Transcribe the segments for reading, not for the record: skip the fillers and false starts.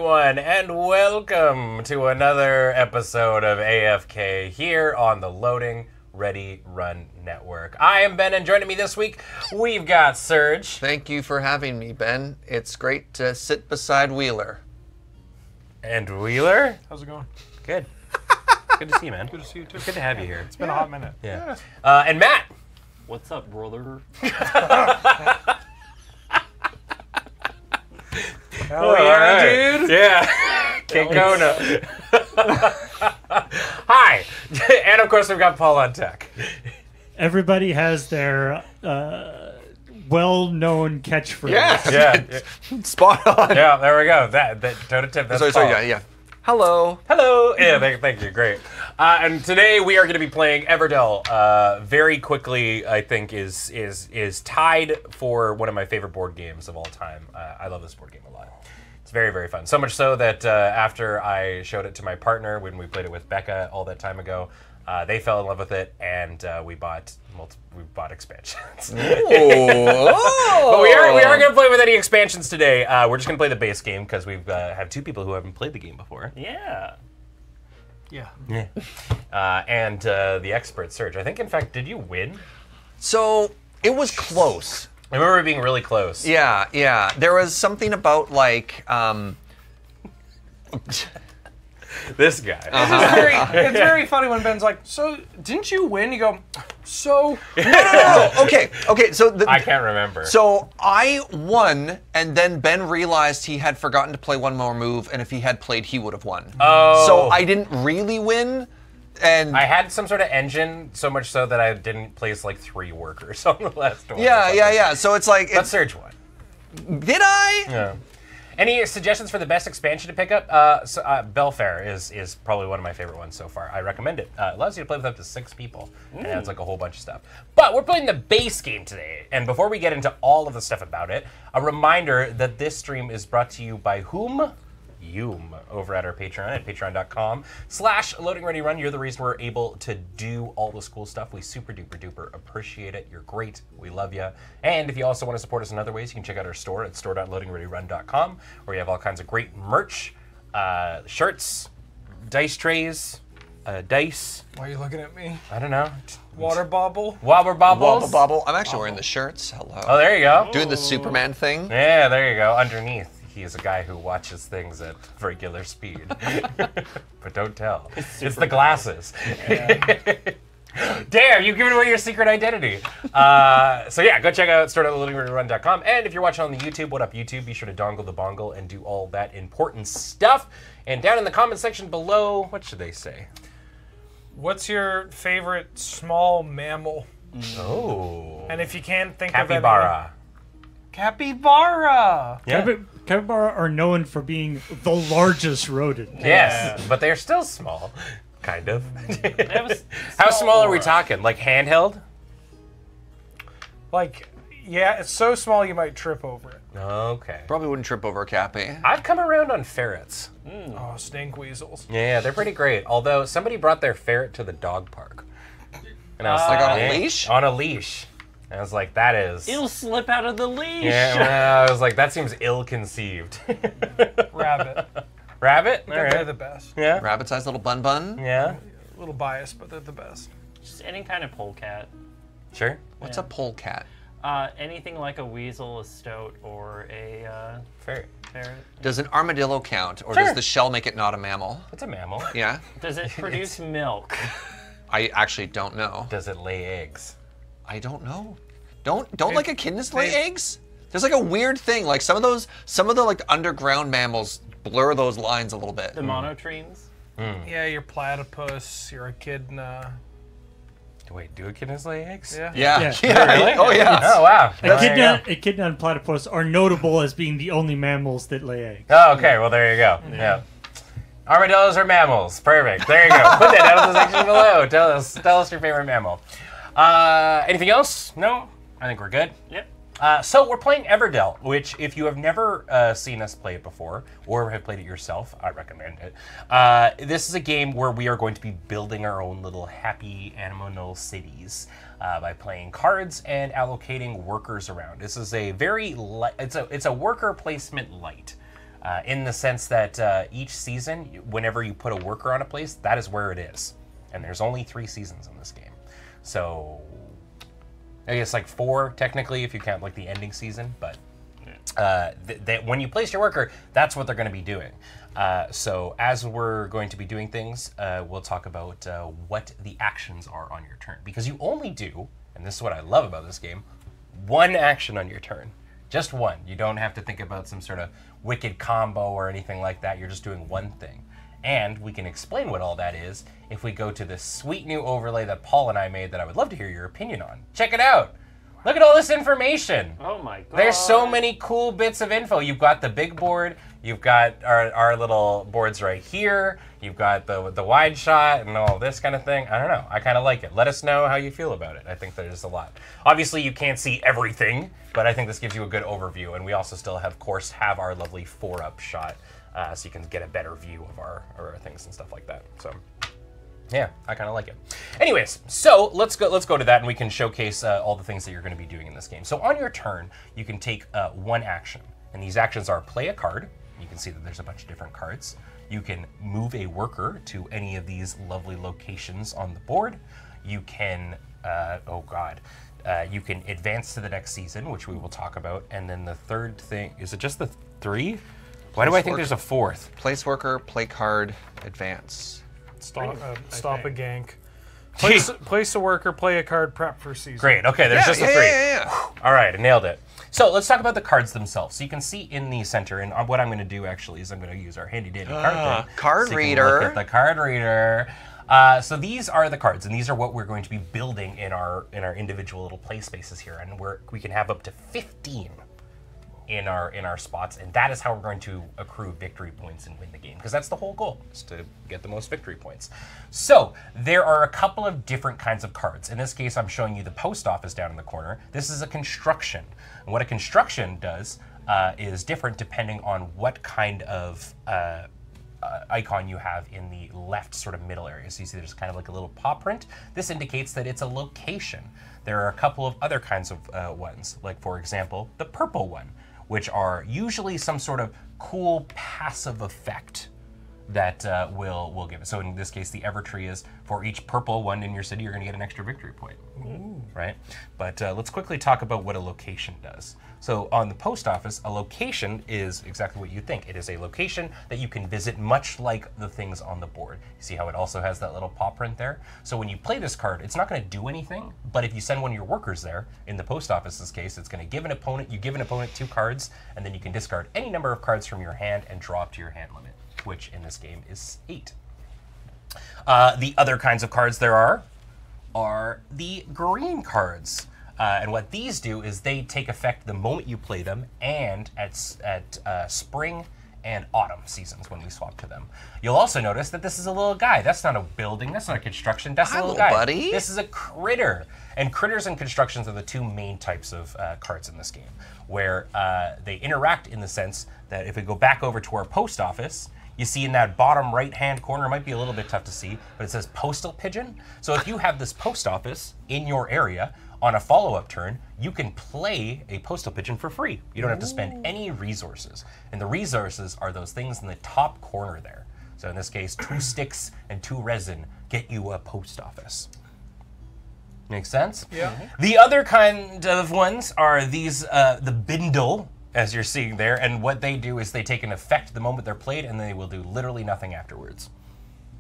everyone, and welcome to another episode of AFK here on the Loading Ready Run Network. I am Ben, and joining me this week, we've got Serge. Thank you for having me, Ben. It's great to sit beside Wheeler. And Wheeler? How's it going? Good. Good to see you, man. Good to see you, too. Good to have you here. It's been a hot minute. Yeah. And Matt. What's up, brother? Oh, yeah, dude. Yeah. Kekona. Hi. And of course, we've got Paul on tech. Everybody has their well-known catchphphrase. Yeah. Spot on. Yeah, there we go. That toe to tip. That's Sorry, Paul. yeah. Hello. Hello. Yeah, thank you. Great. And today we are going to be playing Everdell. Very quickly, I think is tied for one of my favorite board games of all time. I love this board game a lot. It's very, very fun. So much so that after I showed it to my partner when we played it with Becca all that time ago, they fell in love with it, and we bought expansions. But we aren't going to play with any expansions today. We're just going to play the base game because we have two people who haven't played the game before. Yeah. And the expert, Serge. I think, in fact, did you win? So, it was close. I remember it being really close. Yeah. There was something about, like, This guy. It's very funny when Ben's like, so, didn't you win? You go, so? No. Okay, so... I can't remember. So, I won, and then Ben realized he had forgotten to play one more move, and if he had played, he would have won. Oh. So, I didn't really win, and... I had some sort of engine, so much so that I didn't place like 3 workers on the last one. Yeah. So, it's like... But Serge won. Did I? Yeah. Any suggestions for the best expansion to pick up? Belfair is probably one of my favorite ones so far. I recommend it. It allows you to play with up to 6 people, and adds like a whole bunch of stuff. But we're playing the base game today, and before we get into all of the stuff about it, a reminder that this stream is brought to you by whom? Yoom, over at our Patreon at patreon.com/loadingreadyrun. You're the reason we're able to do all this cool stuff. We super duper duper appreciate it. You're great. We love you. And if you also want to support us in other ways, you can check out our store at store.loadingreadyrun.com, where you have all kinds of great merch, shirts, dice trays, dice. Why are you looking at me? I don't know. Water bobble? Wobble bobbles. Bobble. I'm actually wearing the shirts. Hello. Oh, there you go. Doing the Superman thing. Yeah, there you go. Underneath. He is a guy who watches things at regular speed. But don't tell. It's the glasses. Yeah. Damn, you've given away your secret identity. So yeah, go check out store.loadingreadyrun.com. And if you're watching on the YouTube, what up YouTube? Be sure to dongle the bongle and do all that important stuff. And down in the comment section below, what should they say? What's your favorite small mammal? Oh. And if you can't think Capybara. Capybara! Yeah. Capybara are known for being the largest rodent. Yes, but they're still small. Kind of. How small are we talking? Like handheld? Like, yeah, it's so small you might trip over it. Okay. Probably wouldn't trip over a Cappy. I've come around on ferrets. Oh, stink weasels. Yeah, they're pretty great. Although somebody brought their ferret to the dog park. And I was like on a "Man, leash? On a leash. And I was like, that is... It'll slip out of the leash. Yeah, well, I was like, that seems ill-conceived. Rabbit. Rabbit? All They're right. the best. Yeah? Rabbit-sized little bun. Yeah? A little biased, but they're the best. Just any kind of polecat. Sure. What's a polecat? Anything like a weasel, a stoat, or a Ferret. ferret. Does an armadillo count, or Sure. does the shell make it not a mammal? It's a mammal. Yeah? Does it produce milk? I actually don't know. Does it lay eggs? I don't know. Don't like echidnas lay eggs? There's like a weird thing. Like some of the like underground mammals blur those lines a little bit. The monotremes? Yeah, your platypus, your echidna. Wait, do echidnas lay eggs? Yeah. Yeah. Really? Oh yeah. Oh, wow. There you go. Echidna and platypus are notable as being the only mammals that lay eggs. Oh, okay. Well, there you go. Yeah. Armadillos are mammals. Perfect. There you go. Put that down in the section below. Tell us your favorite mammal. Anything else? No? I think we're good. Yep. So we're playing Everdell, which if you have never seen us play it before, or have played it yourself, I recommend it. This is a game where we are going to be building our own little happy animal cities by playing cards and allocating workers around. This is a very it's a worker placement light in the sense that each season, whenever you put a worker on a place, that is where it is. And there's only 3 seasons in this game. So I guess like 4 technically if you count like the ending season, but when you place your worker, that's what they're going to be doing. So as we're going to be doing things, we'll talk about what the actions are on your turn. Because you only do, and this is what I love about this game, 1 action on your turn. Just 1. You don't have to think about some sort of wicked combo or anything like that. You're just doing 1 thing. And we can explain what all that is if we go to this sweet new overlay that Paul and I made that I would love to hear your opinion on. Check it out. Look at all this information. Oh my god. There's so many cool bits of info. You've got the big board. You've got our little boards right here. You've got the wide shot and all this kind of thing. I don't know. I kind of like it. Let us know how you feel about it. I think there's a lot. Obviously, you can't see everything, but I think this gives you a good overview. And we also still, of course, have our lovely 4-up shot, so you can get a better view of our things and stuff like that. So. Yeah, I kind of like it. Anyways, so let's go to that, and we can showcase all the things that you're going to be doing in this game. So on your turn, you can take 1 action, and these actions are play a card. You can see that there's a bunch of different cards. You can move a worker to any of these lovely locations on the board. You can, you can advance to the next season, which we will talk about. And then the third thing, is it just the 3? Why do I think there's a 4th? Place worker, play card, advance. Stop a gank. Place a worker, play a card, prep for season. Great. Okay, there's just the 3. Yeah. All right, I nailed it. So let's talk about the cards themselves. So you can see in the center, and what I'm going to do actually is I'm going to use our handy dandy card thing. Card so you can reader. look at the card reader. So these are the cards, and these are what we're going to be building in our individual little play spaces here, and we can have up to 15 in our spots, and that is how we're going to accrue victory points and win the game, because that's the whole goal, is to get the most victory points. So there are a couple of different kinds of cards. In this case, I'm showing you the post office down in the corner. This is a construction, and what a construction does is different depending on what kind of icon you have in the left sort of middle area. So you see there's kind of like a little paw print. This indicates that it's a location. There are a couple of other kinds of ones, like for example, the purple one, which are usually some sort of cool passive effect that will give it. So in this case, the Evertree is for each purple one in your city, you're going to get an extra victory point. Ooh. Right? But let's quickly talk about what a location does. So on the post office, a location is exactly what you think. It is a location that you can visit, much like the things on the board. You see how it also has that little paw print there? So when you play this card, it's not going to do anything, but if you send one of your workers there, in the post office's case, it's going to give an opponent, you give an opponent 2 cards, and then you can discard any number of cards from your hand and draw up to your hand limit, which in this game is 8. The other kinds of cards there are the green cards. And what these do is they take effect the moment you play them, and at spring and autumn seasons when we swap to them. You'll also notice that this is a little guy. That's not a building, that's not a construction, that's a little guy. Buddy. This is a critter. And critters and constructions are the 2 main types of cards in this game, where they interact in the sense that if we go back over to our post office, you see in that bottom right-hand corner, it might be a little bit tough to see, but it says postal pigeon. So if you have this post office in your area, on a follow-up turn, you can play a postal pigeon for free. You don't have to spend any resources. And the resources are those things in the top corner there. So in this case, 2 sticks and 2 resin get you a post office. Make sense? Yeah. The other kind of ones are these, the bindle, as you're seeing there, and what they do is they take an effect the moment they're played, and they will do literally nothing afterwards.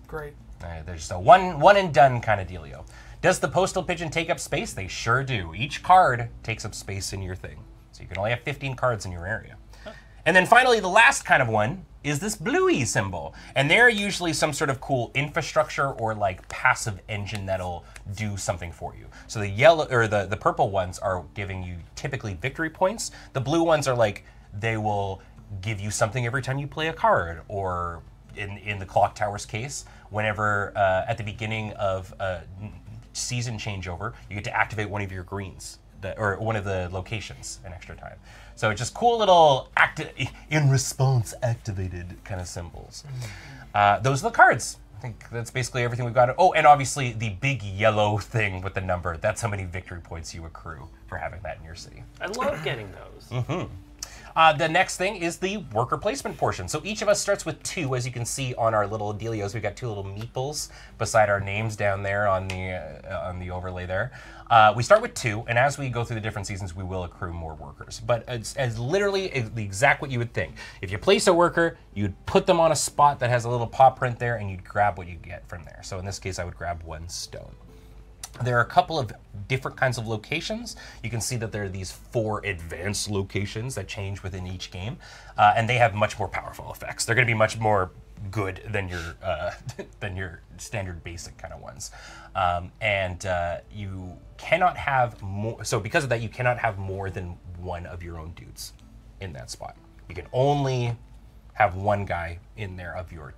Great. They're just a one and done kind of dealio. Does the postal pigeon take up space? They sure do. Each card takes up space in your thing. So you can only have 15 cards in your area. And then finally, the last kind of one is this bluey symbol. And they're usually some sort of cool infrastructure or like passive engine that'll do something for you. So the yellow or the purple ones are giving you typically victory points. The blue ones are like, they will give you something every time you play a card, or in the clock tower's case, whenever at the beginning of season changeover, you get to activate one of your greens, or one of the locations an extra time. So just cool little in response activated kind of symbols. Those are the cards. I think that's basically everything we've got. Oh, and obviously the big yellow thing with the number, that's how many victory points you accrue for having that in your city. I love getting those. The next thing is the worker placement portion. So each of us starts with 2, as you can see on our little dealios. We've got 2 little meeples beside our names down there on the overlay there. We start with 2, and as we go through the different seasons, we will accrue more workers. But it's as literally the exact what you would think. If you place a worker, you'd put them on a spot that has a little paw print there, and you'd grab what you get from there. So in this case, I would grab 1 stone. There are a couple of different kinds of locations. You can see that there are these 4 advanced locations that change within each game, and they have much more powerful effects. They're going to be much more good than your standard basic kind of ones. You cannot have more. So because of that, you cannot have more than 1 of your own dudes in that spot. You can only have 1 guy in there of your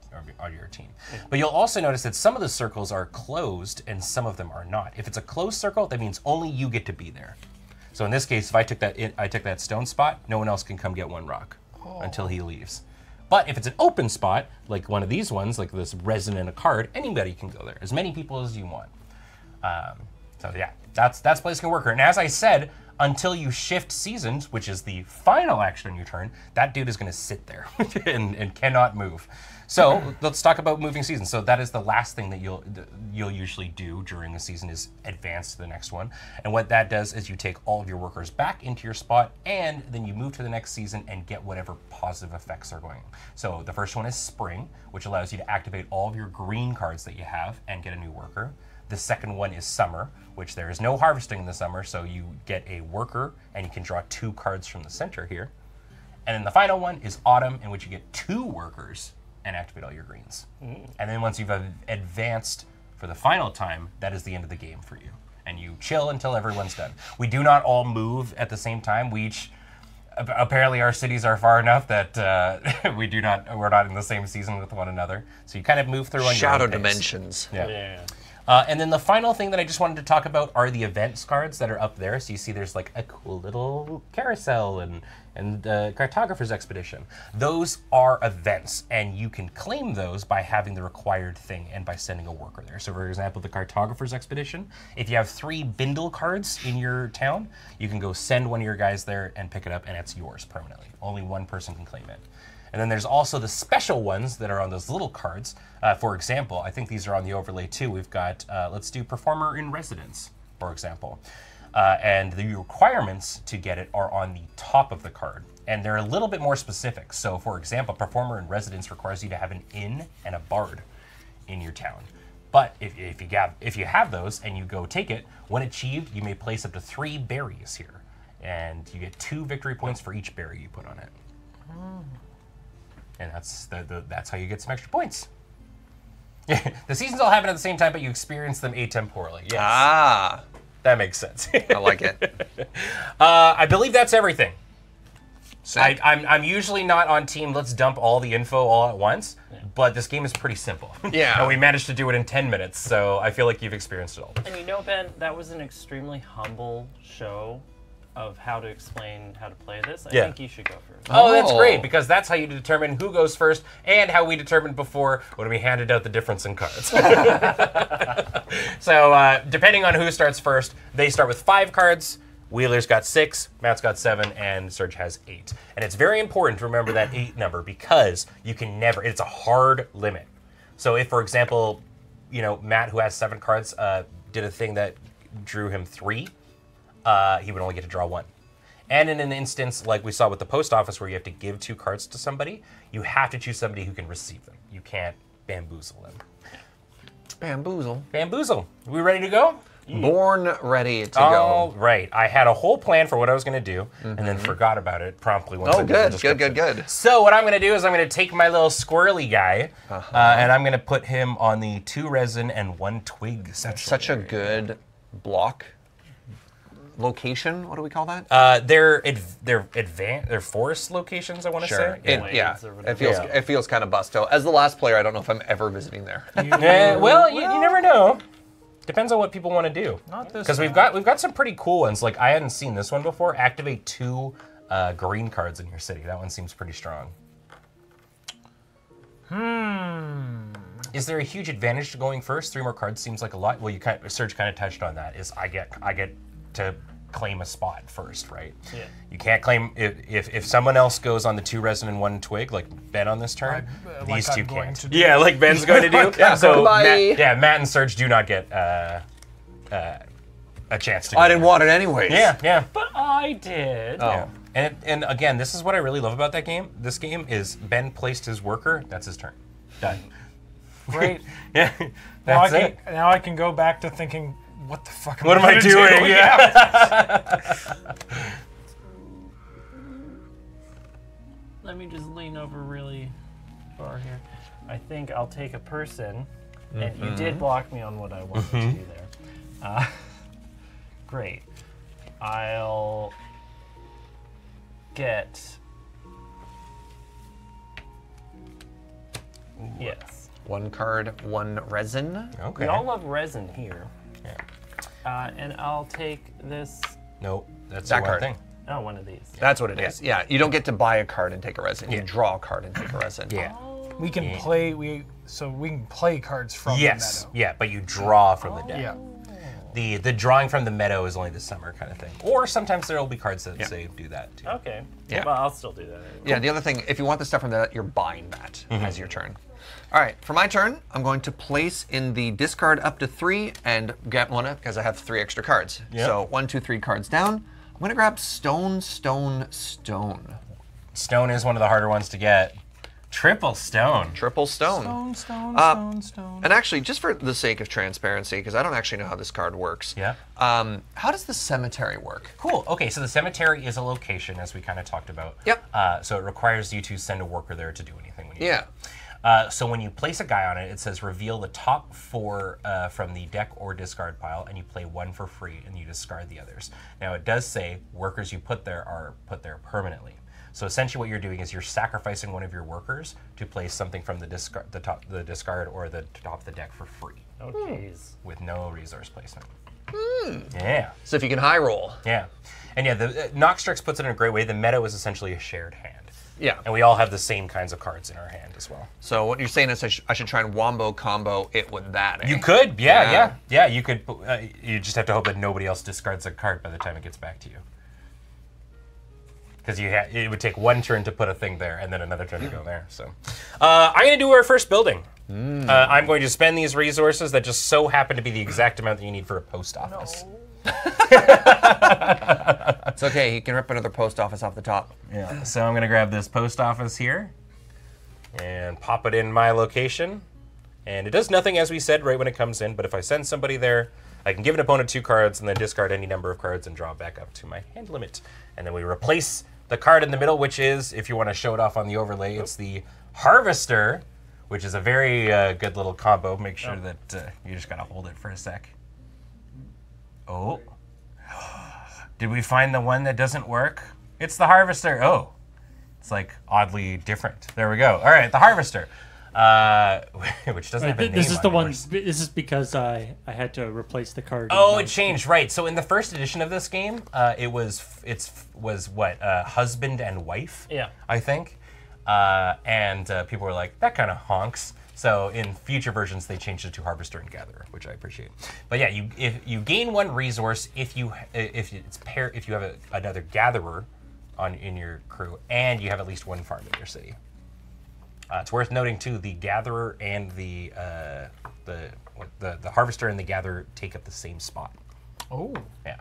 team. But you'll also notice that some of the circles are closed and some of them are not. If it's a closed circle, that means only you get to be there. So in this case, if I took that stone spot, no one else can come get 1 rock until he leaves. But if it's an open spot, like one of these ones, like this resin and a card, anybody can go there, as many people as you want. So yeah, that's placing a worker. And as I said, until you shift seasons, which is the final action on your turn, that dude is going to sit there and cannot move. So let's talk about moving seasons. So that is the last thing that you'll usually do during a season, is advance to the next one. And what that does is you take all of your workers back into your spot, and then you move to the next season and get whatever positive effects are going. So the first one is spring, which allows you to activate all of your green cards that you have and get a new worker. The second one is summer, which there is no harvesting in the summer, so you get a worker and you can draw 2 cards from the center here. And then the final one is autumn, in which you get 2 workers and activate all your greens. And then once you've advanced for the final time, that is the end of the game for you. And you chill until everyone's done. We do not all move at the same time. We each, apparently our cities are far enough that we're not in the same season with one another. So you kind of move through on your own Shadow pace. dimensions. Yeah. And then the final thing that I just wanted to talk about are the events cards that are up there. So you see there's like a cool little carousel and Cartographer's Expedition. Those are events, and you can claim those by having the required thing and by sending a worker there. So for example, the Cartographer's Expedition, if you have 3 Bindle cards in your town, you can go send one of your guys there and pick it up, and it's yours permanently. Only 1 person can claim it. And then there's also the special ones that are on those little cards. For example, I think these are on the overlay too. We've got, let's do Performer in Residence, for example. And the requirements to get it are on the top of the card. And they're a little bit more specific. So for example, Performer in Residence requires you to have an inn and a bard in your town. But if you have those and you go take it, when achieved, you may place up to 3 berries here. And you get 2 victory points for each berry you put on it. And that's how you get some extra points. The seasons all happen at the same time, but you experience them atemporally. Yes. Ah, That makes sense. I like it. I believe that's everything. Sick. I'm usually not on team, let's dump all the info all at once, but this game is pretty simple. Yeah. And we managed to do it in 10 minutes, so I feel like you've experienced it all. And you know, Ben, that was an extremely humble show of how to explain how to play this. I think you should go first. Oh, that's Oh. great, because that's how you determine who goes first, and how we determined before when we handed out the difference in cards. So, depending on who starts first, they start with 5 cards. Wheeler's got 6, Matt's got 7, and Serge has 8. And it's very important to remember that 8 number, because you can never, it's a hard limit. So if, for example, you know, Matt, who has 7 cards, did a thing that drew him 3, he would only get to draw 1. And in an instance like we saw with the post office where you have to give 2 cards to somebody, you have to choose somebody who can receive them. You can't bamboozle them. Bamboozle. Bamboozle. Are we ready to go? Born ready to All go. right. I had a whole plan for what I was going to do, and then forgot about it promptly once I Oh, did the good, description. good. So what I'm going to do is I'm going to take my little squirrely guy, and I'm going to put him on the 2 resin and 1 twig section. Such a good block location. What do we call that? They're forest locations, I want to say. Glades or whatever. It feels kind of busto. As the last player, I don't know if I'm ever visiting there. Well, you never know. Depends on what people want to do. Not this Because we've got some pretty cool ones. Like I hadn't seen this one before. Activate 2 green cards in your city. That one seems pretty strong. Is there a huge advantage to going first? 3 more cards seems like a lot. Well, Serge kind of touched on that. Is I get to claim a spot first, right? Yeah. You can't claim if someone else goes on the 2 resin and 1 twig, like Ben on this turn. These like two I'm going can't. to do. Yeah, like Ben's going to do. Yeah, so bye. Matt and Serge do not get a chance to. I didn't want it anyways. Yeah. But I did. Oh. And again, this is what I really love about that game. This game is Ben placed his worker. That's his turn. Done. Great. Yeah. Now That's it. now I can go back to thinking, what the fuck am What am I gonna doing? do? Yeah. Let me just lean over really far here. I think I'll take a person, and you did block me on what I wanted to do there. Great. I'll get. Yes. 1 card, 1 resin. Okay. We all love resin here. Yeah. And I'll take this. Nope. That's That the one card. thing. Oh, one of these. That's what it is. Yeah, you don't get to buy a card and take a resin. You Yeah. draw a card and take a resin. Yeah. We can play. We can play cards from Yes. the meadow. Yeah, but you draw from the deck. Yeah. The drawing from the meadow is only the summer kind of thing. Or sometimes there will be cards that say do that too. Okay. Yeah. Well, I'll still do that. Anyway. Yeah, the other thing, if you want the stuff from that, you're buying that as your turn. All right, for my turn, I'm going to place in the discard up to 3 and get one because I have 3 extra cards. Yep. So 1, 2, 3 cards down. I'm going to grab Stone, Stone, Stone. Stone is one of the harder ones to get. Triple stone. Triple Stone. Stone. And actually, just for the sake of transparency, because I don't actually know how this card works. Yeah. How does the cemetery work? Cool. Okay, so the cemetery is a location, as we kind of talked about. Yep. So it requires you to send a worker there to do anything when you Yeah. So when you place a guy on it, it says reveal the top 4 from the deck or discard pile, and you play 1 for free, and you discard the others. Now it does say workers you put there are put there permanently. So essentially, what you're doing is you're sacrificing one of your workers to place something from the discard or the top of the deck for free, Oh, jeez. with no resource placement. Yeah. So if you can high roll. Yeah. And yeah, the Noxtrix puts it in a great way. The meadow is essentially a shared hand. Yeah. And we all have the same kinds of cards in our hand as well. So what you're saying is I should try and wombo combo it with that. Eh? You could, yeah. Yeah. You could. You just have to hope that nobody else discards a card by the time it gets back to you. Because it would take 1 turn to put a thing there, and then another turn to go there. So, I'm going to do our first building. I'm going to spend these resources that just so happen to be the exact amount that you need for a post office. It's okay. He can rip another post office off the top. Yeah. So I'm going to grab this post office here and pop it in my location. And it does nothing, as we said, right when it comes in. But if I send somebody there, I can give an opponent 2 cards and then discard any number of cards and draw back up to my hand limit. And then we replace the card in the middle, which is, if you want to show it off on the overlay, it's the Harvester, which is a very good little combo. Make sure that you just got to hold it for a sec. Oh. Did we find the one that doesn't work? It's the Harvester. Oh. It's like oddly different. There we go. All right, the Harvester. Which doesn't have a name. This is the on one. yours. This is because I had to replace the card. Oh, it changed, right? So in the first edition of this game, it was what husband and wife. Yeah. I think, and people were like, that kind of honks. So in future versions, they changed it to Harvester and Gatherer, which I appreciate. But yeah, if you gain 1 resource if you have another Gatherer in your crew, and you have at least 1 farm in your city. It's worth noting too, the Gatherer and the Harvester and the Gatherer take up the same spot. Oh. Yeah,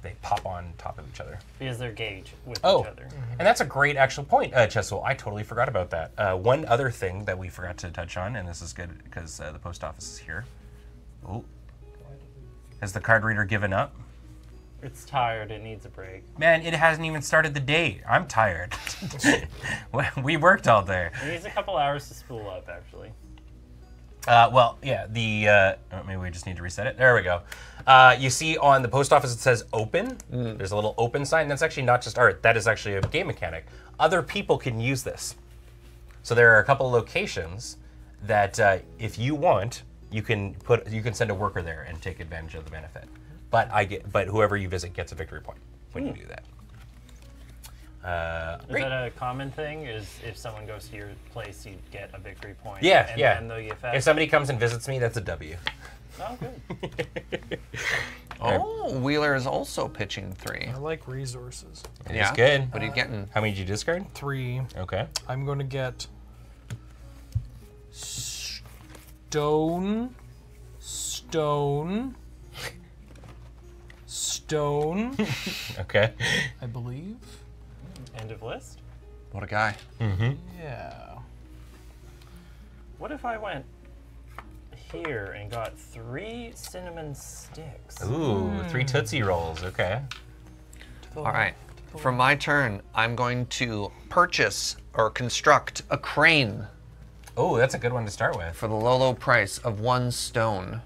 they pop on top of each other. Because they're gauge with each Oh, other. and that's a great actual point, Chessel. I totally forgot about that. One other thing that we forgot to touch on, and this is good because the post office is here. Oh, has the card reader given up? It's tired. It needs a break. Man, it hasn't even started the day. I'm tired. We worked all day. It needs a couple hours to spool up, actually. Well, yeah, maybe we just need to reset it. There we go. You see on the post office it says open. There's a little open sign. That's actually not just art. That is actually a game mechanic. Other people can use this. So there are a couple locations that if you want, you can send a worker there and take advantage of the benefit. But whoever you visit gets a victory point when you do that. Is that a common thing? Is if someone goes to your place, you get a victory point? Yeah, and yeah. then the effect? If somebody comes and visits me, that's a W. Oh, good. Oh. Wheeler is also pitching 3. I like resources. It is good. What are you getting? How many did you discard? 3. Okay. I'm going to get stone, Okay. I believe. End of list. What a guy. Yeah. What if I went here and got 3 cinnamon sticks? Ooh, 3 Tootsie Rolls. Okay. All right. For my turn, I'm going to purchase or construct a crane Oh, that's a good one to start with. for the low price of 1 stone.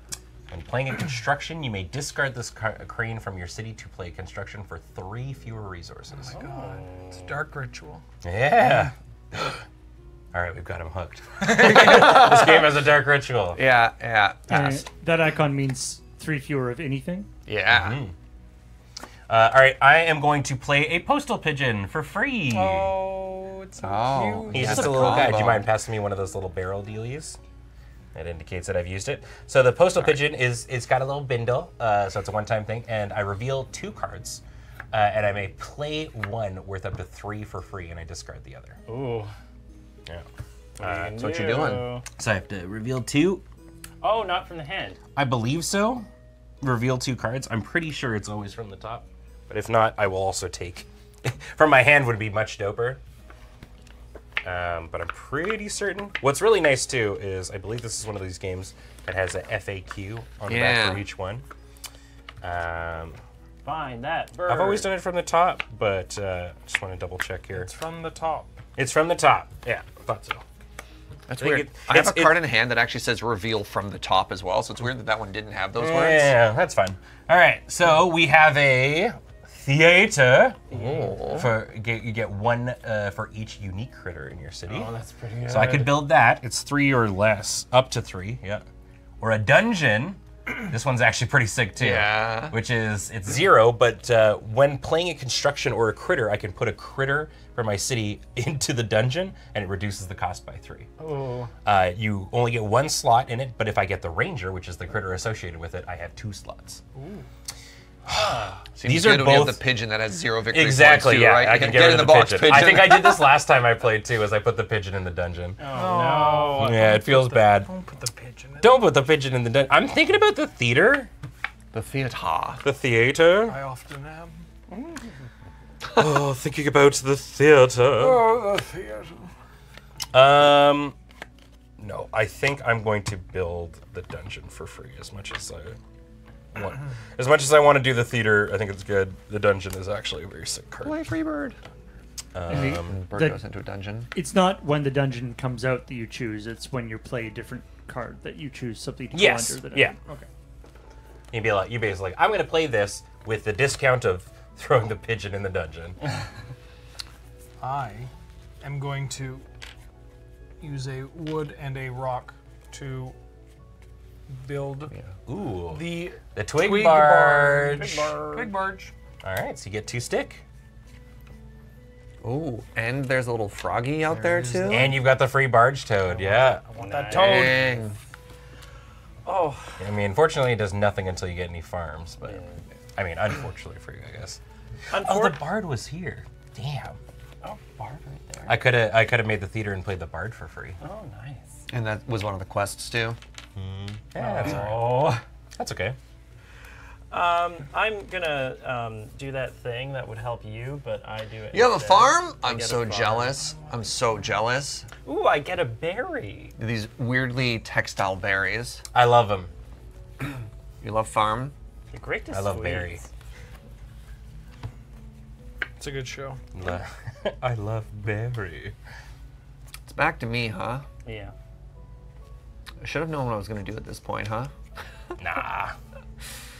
When playing a construction, you may discard this crane from your city to play construction for 3 fewer resources. God, it's a dark ritual. Yeah. All right, we've got him hooked. This game has a dark ritual. Yeah. Pass. That icon means 3 fewer of anything. Yeah. All right, I am going to play a postal pigeon for free. Oh, it's so cute. He's That's just a a little guy. Do you combo. mind passing me one of those little barrel dealies? That indicates that I've used it. So the postal pigeon it's got a little bindle, so it's a one-time thing, and I reveal 2 cards, and I may play 1 worth up to 3 for free, and I discard the other. Ooh. Yeah. That's what you're doing. So I have to reveal 2. Oh, not from the hand. I believe so. Reveal 2 cards. I'm pretty sure it's always from the top, but if not, I will also take. From my hand would be much doper. But I'm pretty certain. What's really nice too is I believe this is one of these games that has a FAQ on the back for each one. Find that bird. I've always done it from the top, but just want to double check here. It's from the top. It's from the top. Yeah, thought so. That's think weird. it- I have a it's- card in hand that actually says reveal from the top as well, so it's weird that that one didn't have those words. Yeah, that's fine. All right, so we have a theater. You get 1 for each unique critter in your city. Oh, that's pretty good. So I could build that. It's 3 or less, up to 3, yeah. Or a dungeon. This one's actually pretty sick too. Yeah. Which is, it's 0, but when playing a construction or a critter, I can put a critter from my city into the dungeon, and it reduces the cost by 3. Oh. You only get 1 slot in it, but if I get the ranger, which is the critter associated with it, I have 2 slots. Seems These good are when you have both- the pigeon that has 0 victory Exactly, points too, yeah. right? I You can get rid in of the box pigeon. I think I did this last time I played too, is I put the pigeon in the dungeon. Oh, no. Yeah, it feels bad. Don't put the pigeon in. Don't put the pigeon in the dungeon. I'm thinking about the theater. The theater. The theater. I often am. Oh, thinking about the theater. Oh, the theater. No, I think I'm going to build the dungeon for free as much as I want. As much as I want to do the theater, I think it's good. The dungeon is actually a very sick card. Play free bird. And Bird the- goes into a dungeon. It's not when the dungeon comes out that you choose. It's when you play a different card that you choose something to Yes, go under the yeah. dungeon. Okay. You basically like, I'm going to play this with the discount of throwing the pigeon in the dungeon. I am going to use a wood and a rock to build Ooh, the the twig, twig barge. Twig barge. All right, so you get 2 stick. Ooh, and there's a little froggy out there too. And you've got the free barge toad, yeah. I want that Nice. toad. Dang. Oh. I mean, unfortunately, it does nothing until you get any farms, but I mean, unfortunately for you, I guess. Oh, the bard was here. Damn. Oh, bard right there. I could have made the theater and played the bard for free. Oh, nice. And that was one of the quests too. Yeah, that's all right. Oh. That's okay. I'm gonna do that thing that would help you, but I do it. You have a instead. farm? I I'm get a so farm. jealous. I'm so jealous. Ooh, I get a berry. These weirdly textile berries. I love him. You love farm? The greatest I love sweets. berry. It's a good show. I love berry. It's back to me, huh? Yeah. I should have known what I was going to do at this point, huh? Nah.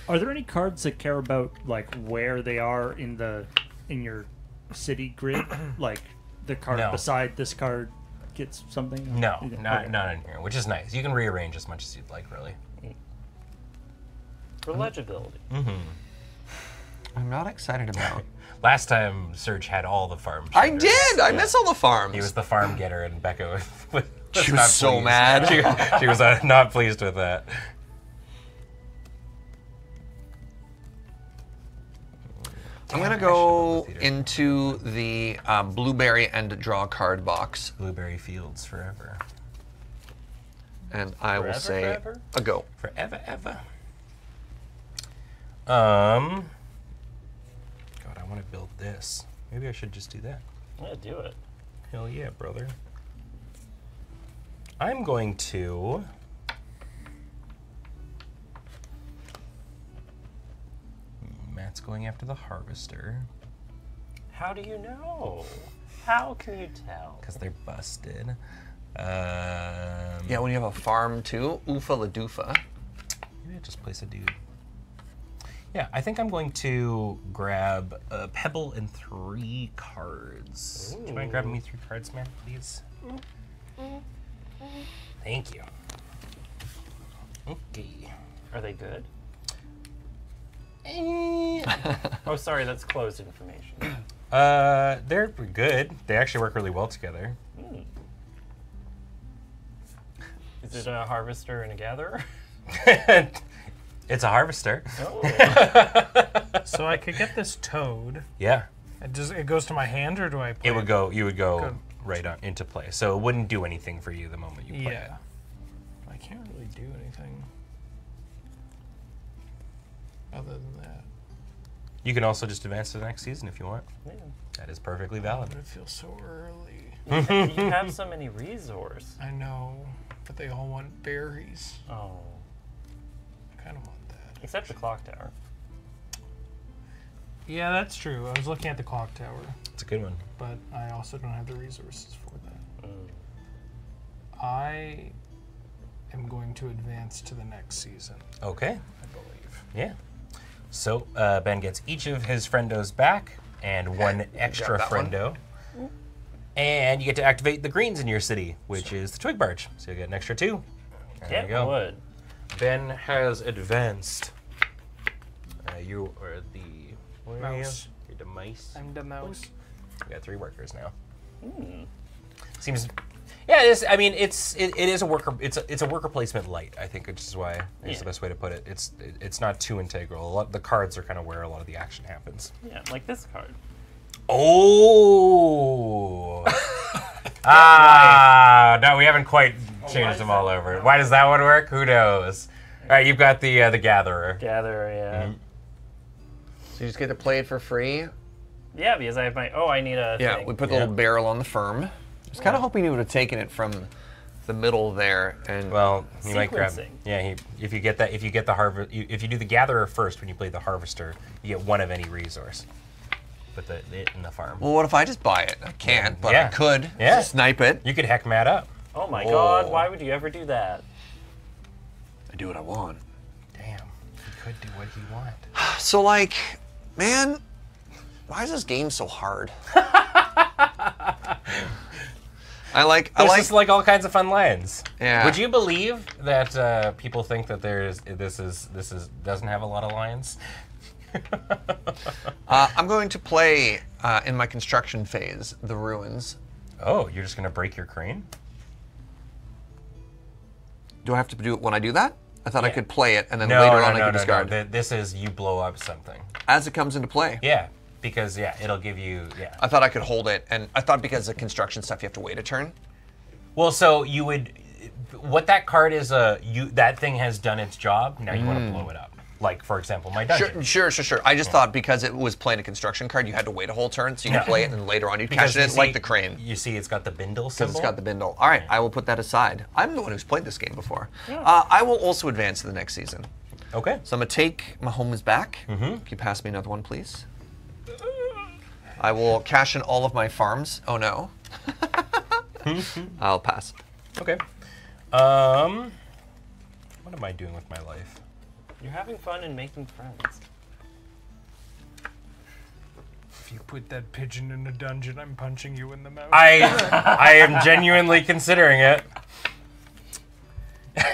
Are there any cards that care about like where they are in your city grid? Like the card No. beside this card gets something? No, Okay. not in here, which is nice. You can rearrange as much as you'd like, really. For legibility. I'm not excited about. Last time Serge had all the farms. I did! I miss all the farms. He was the farm getter, and Becca was She not was so pleased. mad. She was not pleased with that. I'm gonna go into the blueberry and draw a card box, Blueberry Fields forever. and I will say forever? a go. Forever, ever. God, I want to build this. Maybe I should just do that. Yeah, do it. Hell yeah, brother. I'm going to... Matt's going after the harvester. How do you know? How can you tell? Because they're busted. Yeah, when you have a farm too, oofa la doofa. Maybe I just place a dude. Yeah, I think I'm going to grab a pebble and 3 cards. Do you mind grabbing me 3 cards, man, please? Thank you. Okay. Are they good? Eh. Oh, sorry, that's closed information. They're good. They actually work really well together. Is it a harvester and a gatherer? It's a harvester. Oh. So I could get this toad. Yeah. It goes to my hand, or do I play It would go. You would go Good. right on into play. So it wouldn't do anything for you the moment you play it. Yeah. I can't really do anything other than that. You can also just advance to the next season if you want. Yeah. That is perfectly valid. But it feels so early. You have so many resources. I know, but they all want berries. Oh. I kind of want that. Except the clock tower. Yeah, that's true. I was looking at the clock tower, It's a good one. but I also don't have the resources for that. Mm. I am going to advance to the next season, Okay. I believe. Yeah. So Ben gets each of his friendos back and one extra that one. friendo. And you get to activate the greens in your city, which is the twig barge. So you get an extra 2. There Get you go. wood. Ben has advanced. You are the where are you? Mouse. You're the mice. I'm the mouse. We got 3 workers now. Mm. Seems, yeah. It is. I mean, it is a worker. It's a worker placement light. I think, which is why it's the best way to put it. It's not too integral. The cards are kind of where a lot of the action happens. Yeah, like this card. Oh. No, we haven't quite changed them all over. Why does that one work? Who knows? All right, you've got the gatherer. Gatherer, yeah. So you just get to play it for free. Yeah, because I have my. Oh, I need a. Yeah, thing. we put the little barrel on the firm. I was kind of hoping he would have taken it from the middle there, and Well, you might grab. Sequencing. Yeah, if you get the harvest, if you do the gatherer first when you play the harvester, you get 1 of any resource. Put it in the farm. well, what if I just buy it? I can't, but Yeah. I could. Yeah. Snipe it. You could heck Matt up. Oh my god, why would you ever do that? I do what I want. Damn, he could do what he want. So, like, man, why is this game so hard? There's just like all kinds of fun lines. Yeah. Would you believe that people think that this doesn't have a lot of lines? I'm going to play in my construction phase the ruins. Oh, you're just gonna break your crane? Do I have to do it when I do that? I thought I Yeah. could play it and then No, later no, on I no, could no, discard. no. This is you blow up something. As it comes into play. Yeah, because it'll give you I thought I could hold it, and I thought because of construction stuff you have to wait a turn. Well, so you would. What that card is, that thing has done its job. Now you want to blow it up. Like, for example, my dungeon. Sure. I just thought because it was playing a construction card, you had to wait a whole turn, so you could play it, and then later on you cash you it in, see- like the crane. You see, it's got the bindle Because symbol. it's got the bindle. All right, I will put that aside. I'm the one who's played this game before. I will also advance to the next season. Okay. So I'm going to take my homes back. Can you pass me another one, please? I will cash in all of my farms. Oh, no. I'll pass. Okay. What am I doing with my life? You're having fun and making friends. If you put that pigeon in a dungeon, I'm punching you in the mouth. I am genuinely considering it. Look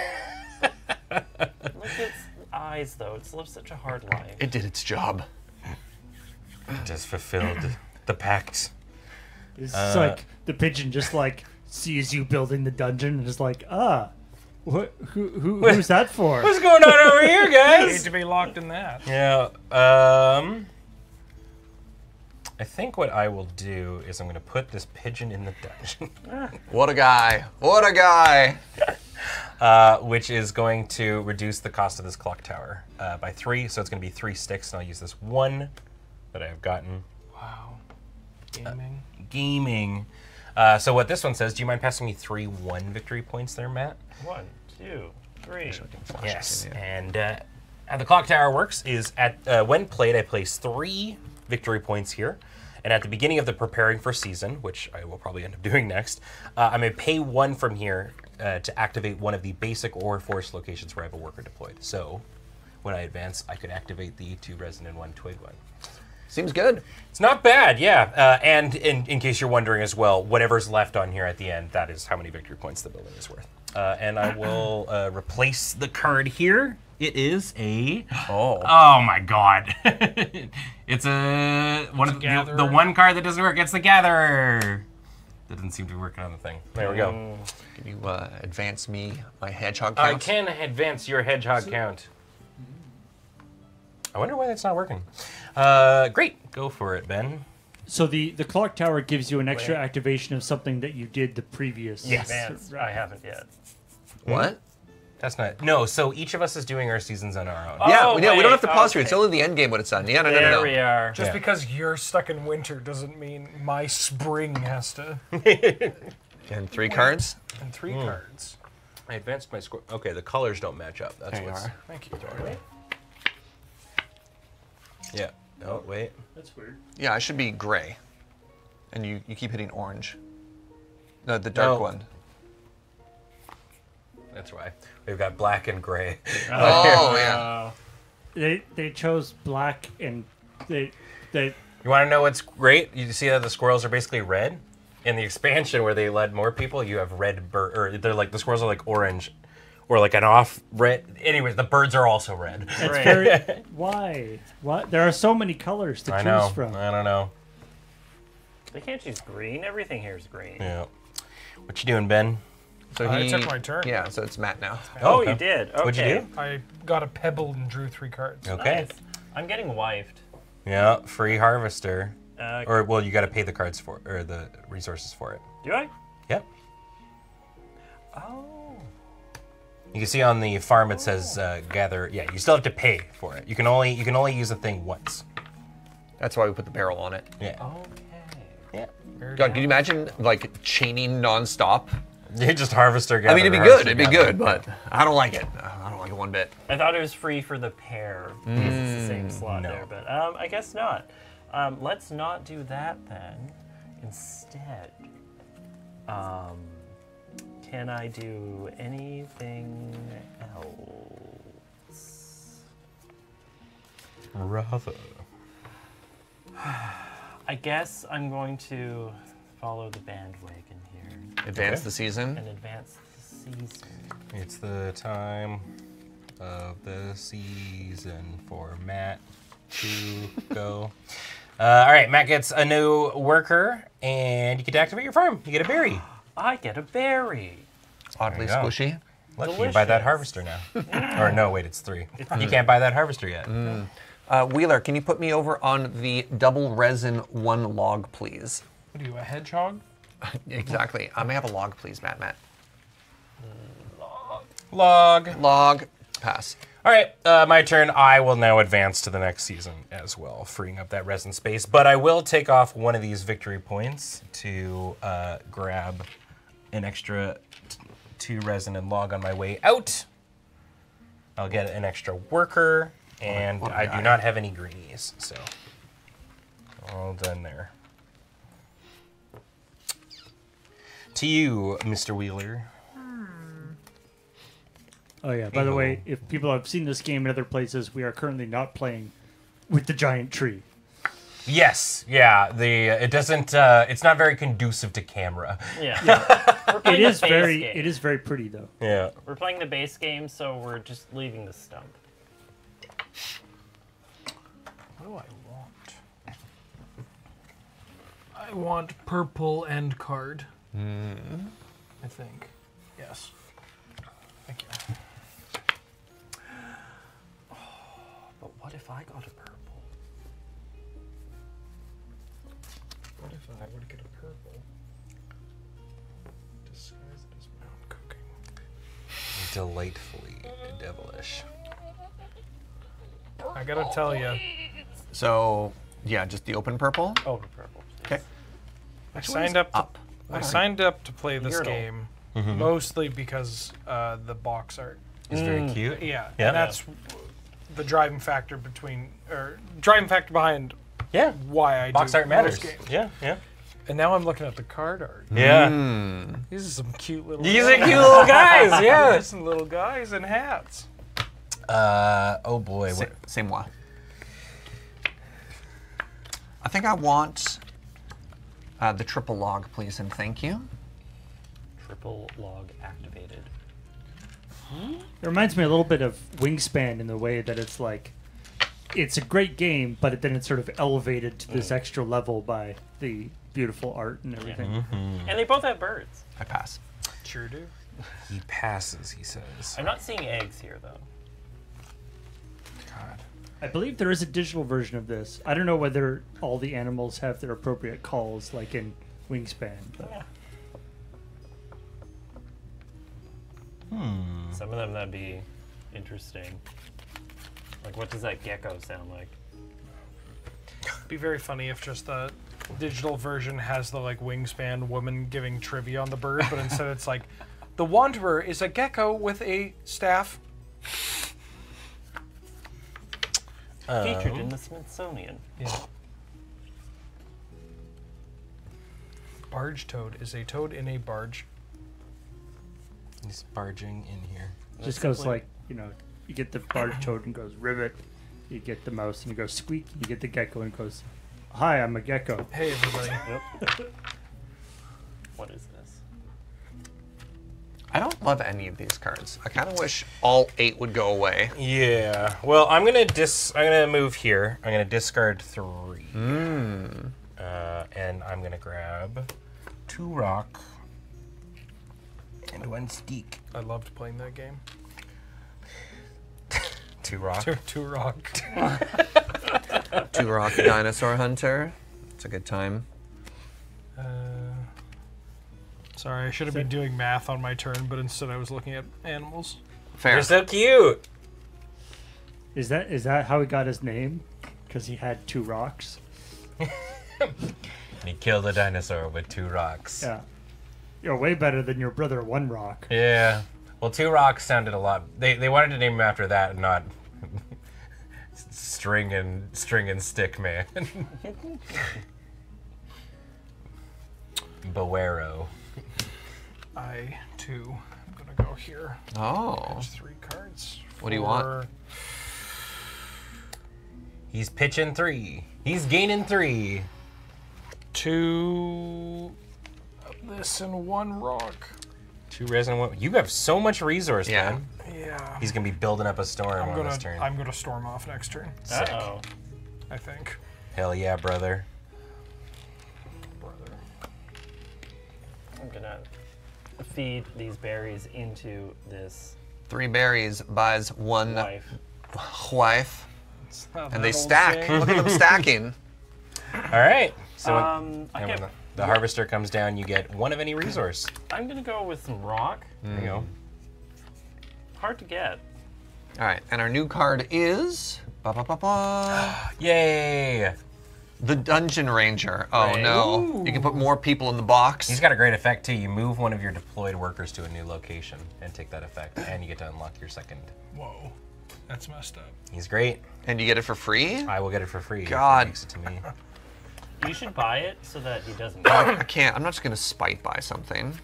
at its eyes, though. It's lived such a hard life. It did its job. Just fulfilled the pact. It's like the pigeon just like sees you building the dungeon and is like, who's that for? What's going on over here, I hate guys? to be locked in that. Yeah. I think what I will do is I'm going to put this pigeon in the dungeon. What a guy. What a guy. Which is going to reduce the cost of this clock tower by 3. So it's going to be 3 sticks, and I'll use this 1 that I have gotten. Wow. Gaming. Gaming. So what this one says, do you mind passing me 3 1 victory points there, Matt? 1, 2, 3. Yes. And how the clock tower works is when played, I place 3 victory points here. And at the beginning of the preparing for season, which I will probably end up doing next, I'm going to pay 1 from here to activate one of the basic or forest locations where I have a worker deployed. So when I advance, I could activate the 2 resin and 1 twig one. Seems good. It's not bad, yeah. And in case you're wondering as well, whatever's left on here at the end, that is how many victory points the building is worth. And I will replace the card here. It is a... Oh my god. It's the one card that doesn't work. It's the Gatherer. That didn't seem to be working on the thing. There we go. Can you advance me my hedgehog count? I can advance your hedgehog count. I wonder why that's not working. Great. Go for it, Ben. So the clock tower gives you an extra activation of something that you did the previous. Yes. Advanced. I haven't yet. What? That's not... No, so each of us is doing our seasons on our own. Yeah, we don't have to pause okay. here. It's only the end game when it's done. Yeah, no. There we are. Just because you're stuck in winter doesn't mean my spring has to. And 3 cards. And 3 cards. I advanced my score. Okay, the colors don't match up. That's There you what's... are. Thank you. Yeah. Oh, wait. That's weird. Yeah, I should be gray. And you keep hitting orange. No, the dark No. one. That's why. We've got black and gray. Oh, yeah. They chose black and they You want to know what's great? You see that the squirrels are basically red? In the expansion where they led more people, you have red bird, or they're like, the squirrels are like orange, or like an off red. Anyways, the birds are also red. That's very. Why? What? There are so many colors to I choose know. from. I don't know. They can't choose green. Everything here is green. Yeah. What you doing, Ben? So I took my turn. Yeah, so it's Matt now. Oh, okay. you did. Okay. What'd you do? I got a pebble and drew 3 cards. Okay. Nice. I'm getting wifed. Yeah, free harvester. Uh, Or, well, you got to pay the cards for, or the resources for it. Do I? Yep. Oh. You can see on the farm it says gather. Yeah, you still have to pay for it. You can only use a thing once. That's why we put the barrel on it. Yeah. Okay. Yeah. God, can you imagine like chaining nonstop? You just harvester gather. I mean, it'd be good. It'd be good, but I don't like it. I don't like it one bit. I thought it was free for the pair because it's the same slot no. there, but I guess not. Let's not do that then. Instead, can I do anything else? Rather. I guess I'm going to follow the bandwagon here Advance the season. and advance the season. It's the time of the season for Matt to go. All right, Matt gets a new worker, and you get to activate your farm. You get a berry. I get a berry. Oddly There you go. squishy. Look, you can buy that Delicious. harvester now. Or no, wait, it's 3. You can't buy that harvester yet. Wheeler, can you put me over on the double resin 1 log, please? What are you, a hedgehog? Exactly. May I have a log, please, Matt? Log. Log. Pass. All right, my turn. I will now advance to the next season as well, freeing up that resin space. But I will take off one of these victory points to grab an extra 2 resin and log on my way out. I'll get an extra worker, and what a I guy. do not have any greenies, so all done there. To you, Mr. Wheeler. Oh yeah. By the way, if people have seen this game in other places, we are currently not playing with the giant tree. Yes, yeah. It doesn't. It's not very conducive to camera. Yeah. We're It playing the is base very. game. It is very pretty though. Yeah. We're playing the base game, so we're just leaving the stump. What do I want? I want purple end card. I think. Yes. Thank you. But what if I got a purple? would get a purple. Disguise it as my own cooking. Delightfully devilish. I gotta tell you, So, yeah, just the open purple. Oh, purple. Okay. I signed up. Up. I signed up to play this Yordle. game mostly because the box art. It's very cute. Yeah, Yeah. and that's the driving factor behind Yeah. why I Box do art matters. most games. Yeah, yeah. And now I'm looking at the card art. Yeah. These are some cute little. These are cute little guys, yeah. Just some little guys in hats. Oh boy. What? C'est moi. I think I want the triple log, please, and thank you. Triple log activated. It reminds me a little bit of Wingspan in the way that it's like, it's a great game, but then it's sort of elevated to this extra level by the beautiful art and everything. And they both have birds. I pass. Sure do. He passes, he says. I'm not seeing eggs here, though. God. I believe there is a digital version of this. I don't know whether all the animals have their appropriate calls, like in Wingspan. But Some of them that'd be interesting. Like, what does that gecko sound like? Be very funny if just the digital version has the like Wingspan woman giving trivia on the bird, but instead it's like, the Wanderer is a gecko with a staff. Featured in the Smithsonian. Yeah. Barge toad is a toad in a barge. He's barging in here. just goes like, you know, you get the barge toad and goes rivet. You get the mouse and it goes squeak. You get the gecko and it goes, hi, I'm a gecko. Hey everybody. Yep. What is this? I don't love any of these cards. I kind of wish all 8 would go away. Yeah. Well, I'm gonna move here. I'm gonna discard 3. And I'm gonna grab 2 rock and 1 steak. I loved playing that game. 2 rock. Two rock. 2 rock dinosaur hunter. It's a good time. Sorry, I should have been doing math on my turn, but instead I was looking at animals. Fair. They're so cute. Is that how he got his name? Because he had 2 rocks? He killed a dinosaur with 2 rocks. Yeah. You're way better than your brother, 1 rock. Yeah. Well, 2 rocks sounded a lot. They wanted to name him after that, and not string and stick man. Boero. I too am gonna go here. Oh. There's 3 cards. What do you want? for- He's pitching 3. He's gaining 3. 2 of this and 1 rock. 2 res and 1. You have so much resource, Yeah. man. Yeah. He's gonna be building up a storm on this turn. I'm gonna storm off next turn. Sick. Uh-oh. I think. Hell yeah, brother. Brother. I'm gonna feed these berries into this 3 berries buys 1 wife. wife. It's not And that they old stack. saying. Look at them stacking. All right. So when, I and when get, the harvester comes down, you get 1 of any resource. I'm gonna go with some rock. There you go. Hard to get. All right, and our new card is Yay! the Dungeon Ranger. Oh Right. no! You can put more people in the box. He's got a great effect too. You move one of your deployed workers to a new location and take that effect, and you get to unlock your second. Whoa. That's messed up. He's great. And you get it for free. I will get it for free. God. If he makes it to me. You should buy it so that he doesn't. I can't. I'm not just gonna spite buy something.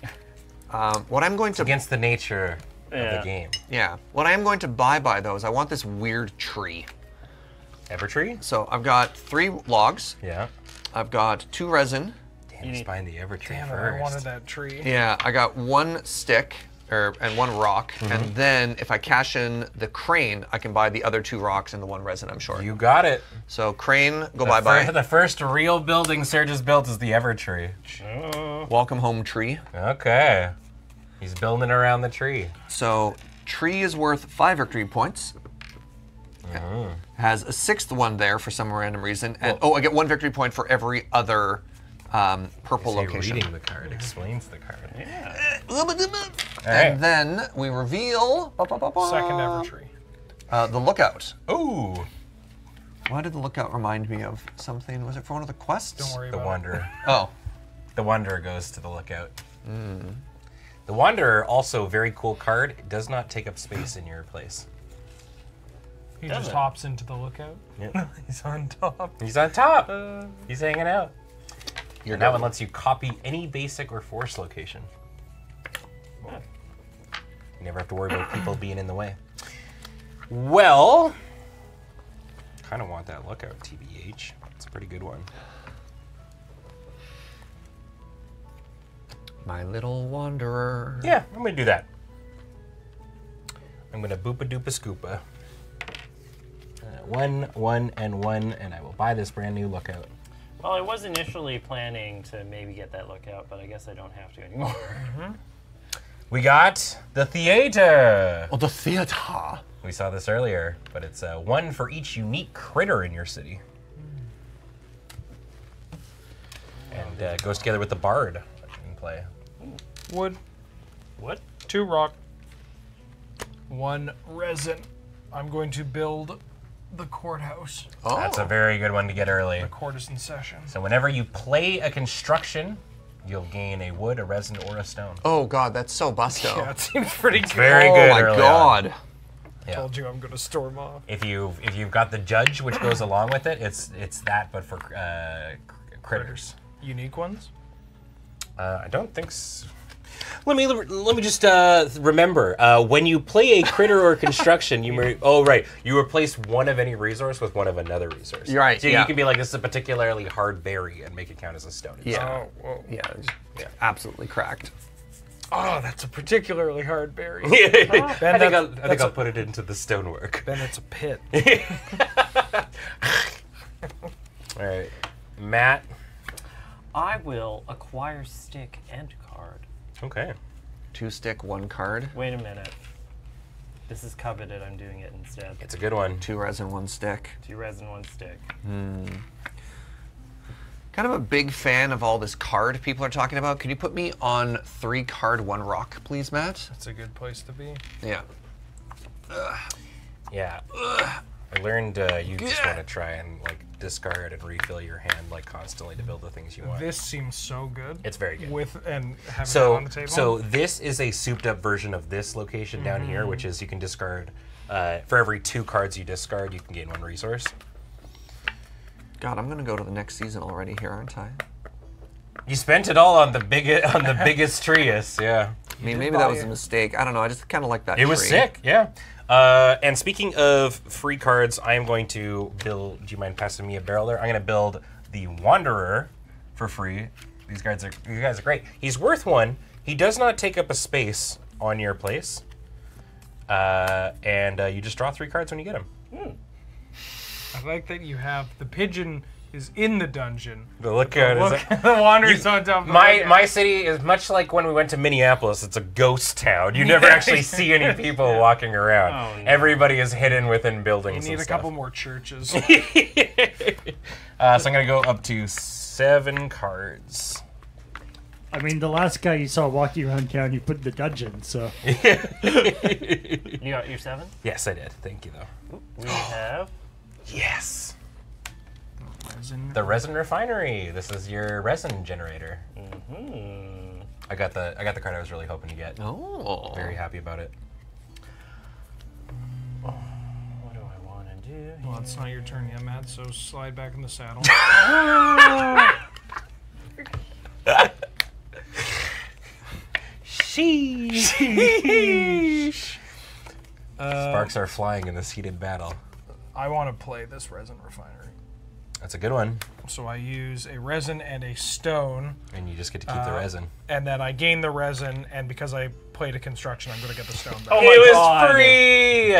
What I'm going to Against the nature of Yeah. the game. yeah. What I am going to buy though is I want this weird tree. Evertree? So I've got 3 logs. Yeah. I've got 2 resin. Damn, he's buying the Evertree Damn it, first. I wanted that tree. Yeah, I got 1 stick and 1 rock, and then if I cash in the crane, I can buy the other 2 rocks and the 1 resin I'm short. You got it. So crane, go The bye-bye. The first real building Serge has built is the Evertree. Welcome home, tree. Okay. He's building around the tree. So tree is worth 5 victory points. Has a 6th one there for some random reason, and I get 1 victory point for every other purple Say location. reading the card explains the card. Yeah. And then we reveal Second ever tree. the lookout. Ooh, Why did the lookout remind me of something? Was it for one of the quests? Don't worry the about Wanderer. Oh, The Wanderer goes to the lookout. The Wanderer, also very cool card. It does not take up space in your place. it. He just Doesn't. hops into the lookout. Yep. He's on top. He's on top. He's hanging out. And that one lets you copy any basic or force location. Yeah. You never have to worry about people being in the way. Well, kind of want that lookout, TBH. It's a pretty good one. my little wanderer. Yeah, I'm gonna do that. I'm gonna boopa doopa scoopa. 1, 1, and 1, and I will buy this brand new lookout. Well, I was initially planning to maybe get that lookout, but I guess I don't have to anymore. We got the theater. Oh, the theater. We saw this earlier, but it's 1 for each unique critter in your city. And goes together with the bard that you can play. Wood. What? 2 rock. 1 resin. I'm going to build the courthouse. Oh, That's a very good one to get early. The court is in session. So whenever you play a construction, you'll gain a wood, a resin, or a stone. oh God, that's so busto. Yeah, it seems pretty good. Very oh good my early God. Yeah. Told you I'm going to storm off. If you've got the judge, which goes along with it, it's that, but for critters. Unique ones? I don't think so. Let me just remember. When you play a critter or construction, you you replace one of any resource with one of another resource. You're right, So yeah. you can be like, this is a particularly hard berry, and make it count as a stone. Yeah. Oh, whoa. Yeah, just absolutely cracked. Oh, that's a particularly hard berry. I think that's I'll put it into the stonework. Then it's a pit. All right, Matt. I will acquire stick and card. Okay. 2 stick, 1 card. Wait a minute. This is coveted. I'm doing it instead. It's a good one. 2 resin, 1 stick. 2 resin, 1 stick. Kind of a big fan of all this card people are talking about. Could you put me on 3 card, 1 rock, please, Matt? That's a good place to be. Yeah. Yeah. I learned you just want to try and like discard and refill your hand like constantly to build the things you want. This seems so good. It's very good. With and having it So on the table. so this is a souped up version of this location down here, which is you can discard for every 2 cards you discard, you can gain 1 resource. God, I'm gonna go to the next season already here, aren't I? You spent it all on the biggest treeus, yeah. I mean, maybe that was a mistake. I don't know. I just kind of like that. It was tree. sick, yeah. And speaking of free cards, I am going to build. Do you mind passing me a barrel there? I'm going to build the Wanderer for free. These guys are great. He's worth 1. He does not take up a space on your place, and you just draw 3 cards when you get him. I like that you have the pigeon is in the dungeon. The lookout is. The wanderer's on top of the lookout. My city is much like when we went to Minneapolis. It's a ghost town. You never actually see any people walking around. Oh, no. Everybody is hidden within You buildings. need and a stuff. couple more churches. So I'm gonna go up to 7 cards. I mean, the last guy you saw walking around town, you put in the dungeon, so. You got your 7? Yes, I did. Thank you, though. We have. Yes. Resin. The resin refinery. This is your resin generator. Hmm. I got the card I was really hoping to get. Oh. Very happy about it. What do I want to do? Well, it's not your turn yet, Matt, so slide back in the saddle. Sheesh. Sparks are flying in this heated battle. I want to play this resin refinery. That's a good one. So I use a resin and a stone, And you just get to keep the resin. and then I gain the resin, and because I played a construction, I'm going to get the stone back. Oh He my was God. free!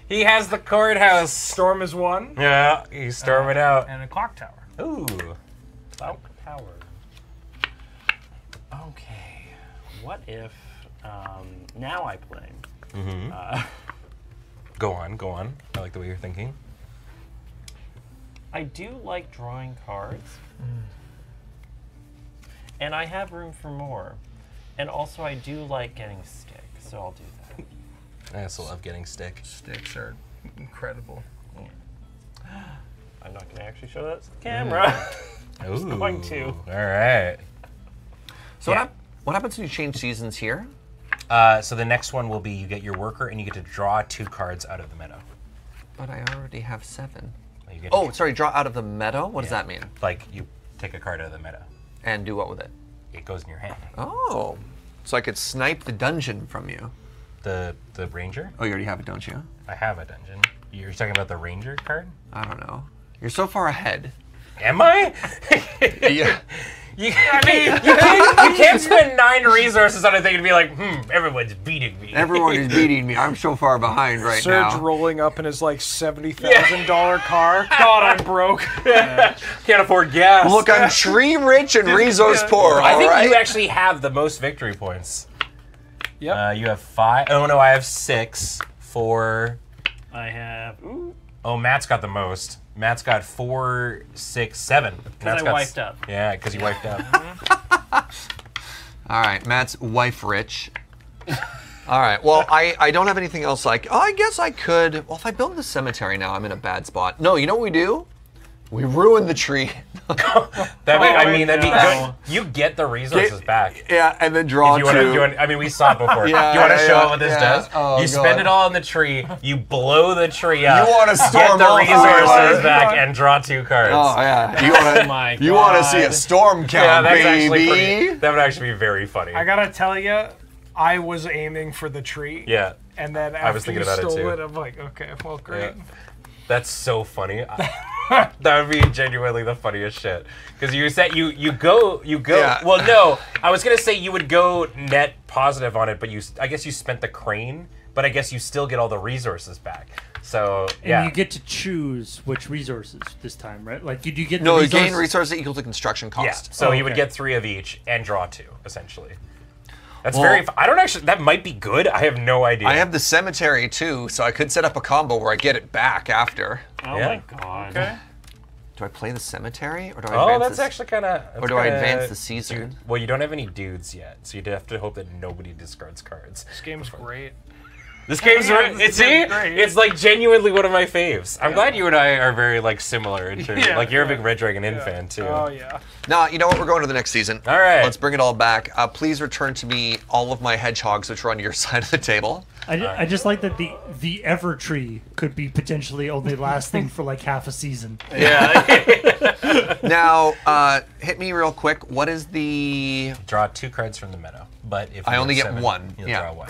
He has the courthouse. Storm is 1, Yeah, he's storming out. and a clock tower. Ooh. Clock Tower. Okay. What if now I play? Go on. I like the way you're thinking. I do like drawing cards. And I have room for more. And also, I do like getting stick, so I'll do that. I also love getting stick. Sticks are incredible. I'm not going to actually show that to the camera. Ooh. going to. All right. So Yeah. what happens when you change seasons here? So the next one will be you get your worker and you get to draw 2 cards out of the meadow. But I already have 7. You get Oh, sorry, draw out of the meadow? What does that mean? like you take a card out of the meadow. And do what with it? It goes in your hand. Oh. So I could snipe the dungeon from you. The ranger? Oh, you already have it, don't you? I have a dungeon. You're talking about the ranger card? I don't know. You're so far ahead. Am I? Yeah. You can't spend 9 resources on a thing and be like, everyone's beating me. Everyone is beating me. I'm so far behind right Serge now. rolling up in his like $70,000 car. God, I'm broke. Can't afford gas. Look, I'm tree rich and resource poor. I think all right? you actually have the most victory points. Yep. You have 5. Oh no, I have 6. 4. I have... Ooh. Oh, Matt's got the most. Matt's got 4, 6, 7. Because I wiped up. Yeah, because he wiped up. All right, Matt's wife rich. All right, well, I don't have anything else like, oh, I guess I could. Well, if I build the cemetery now, I'm in a bad spot. No, you know what we do? We ruin the tree. That'd be good. You get the resources back. Yeah, and then draw If you wanna, 2. you wanna, I mean, we saw it before. Yeah, you want to yeah, show yeah, what this yeah. does? Oh, you God. spend it all on the tree. You blow the tree up. You wanna storm get the off resources the back and draw 2 cards. Oh, yeah. You Oh want to my see a God. storm yeah, count, that's baby. actually pretty. That would actually be very funny. I gotta tell you, I was aiming for the tree. Yeah, And then after I was thinking you about it, stole too. it, I'm like, okay, well, great. Yeah. That's so funny. That would be genuinely the funniest shit. Because you said you go. Yeah. Well, no, I was gonna say you would go net positive on it, but I guess you spent the crane, but I guess you still get all the resources back. So And yeah, you get to choose which resources this time, right? Like, did you get No, the you gain resource? resources equal to construction yeah. cost. So you would okay. get 3 of each and draw 2 essentially. That's Well- very. I don't actually. That might be good. I have no idea. I have the cemetery too, so I could set up a combo where I get it back after. Oh Yeah. my god. Okay. Do I play the cemetery or do I Oh, advance that's this? actually kind of. Or do I advance the season? Well, you don't have any dudes yet, so you'd have to hope that nobody discards cards. This game's great. This game's Yeah, right. this See, game's great. it's like genuinely one of my faves. I'm glad you and I are very like similar in terms. Yeah, like you're a yeah. big Red Dragon Inn fan too. Oh, yeah. No, you know what? We're going to the next season. All right. Let's bring it all back. Please return to me all of my hedgehogs, which are on your side of the table. I just like that the Ever Tree could be potentially only lasting for like half a season. Yeah. Now, hit me real quick. What is the... Draw 2 cards from the meadow, but if you I only have get 7, 1, you'll yeah. draw 1.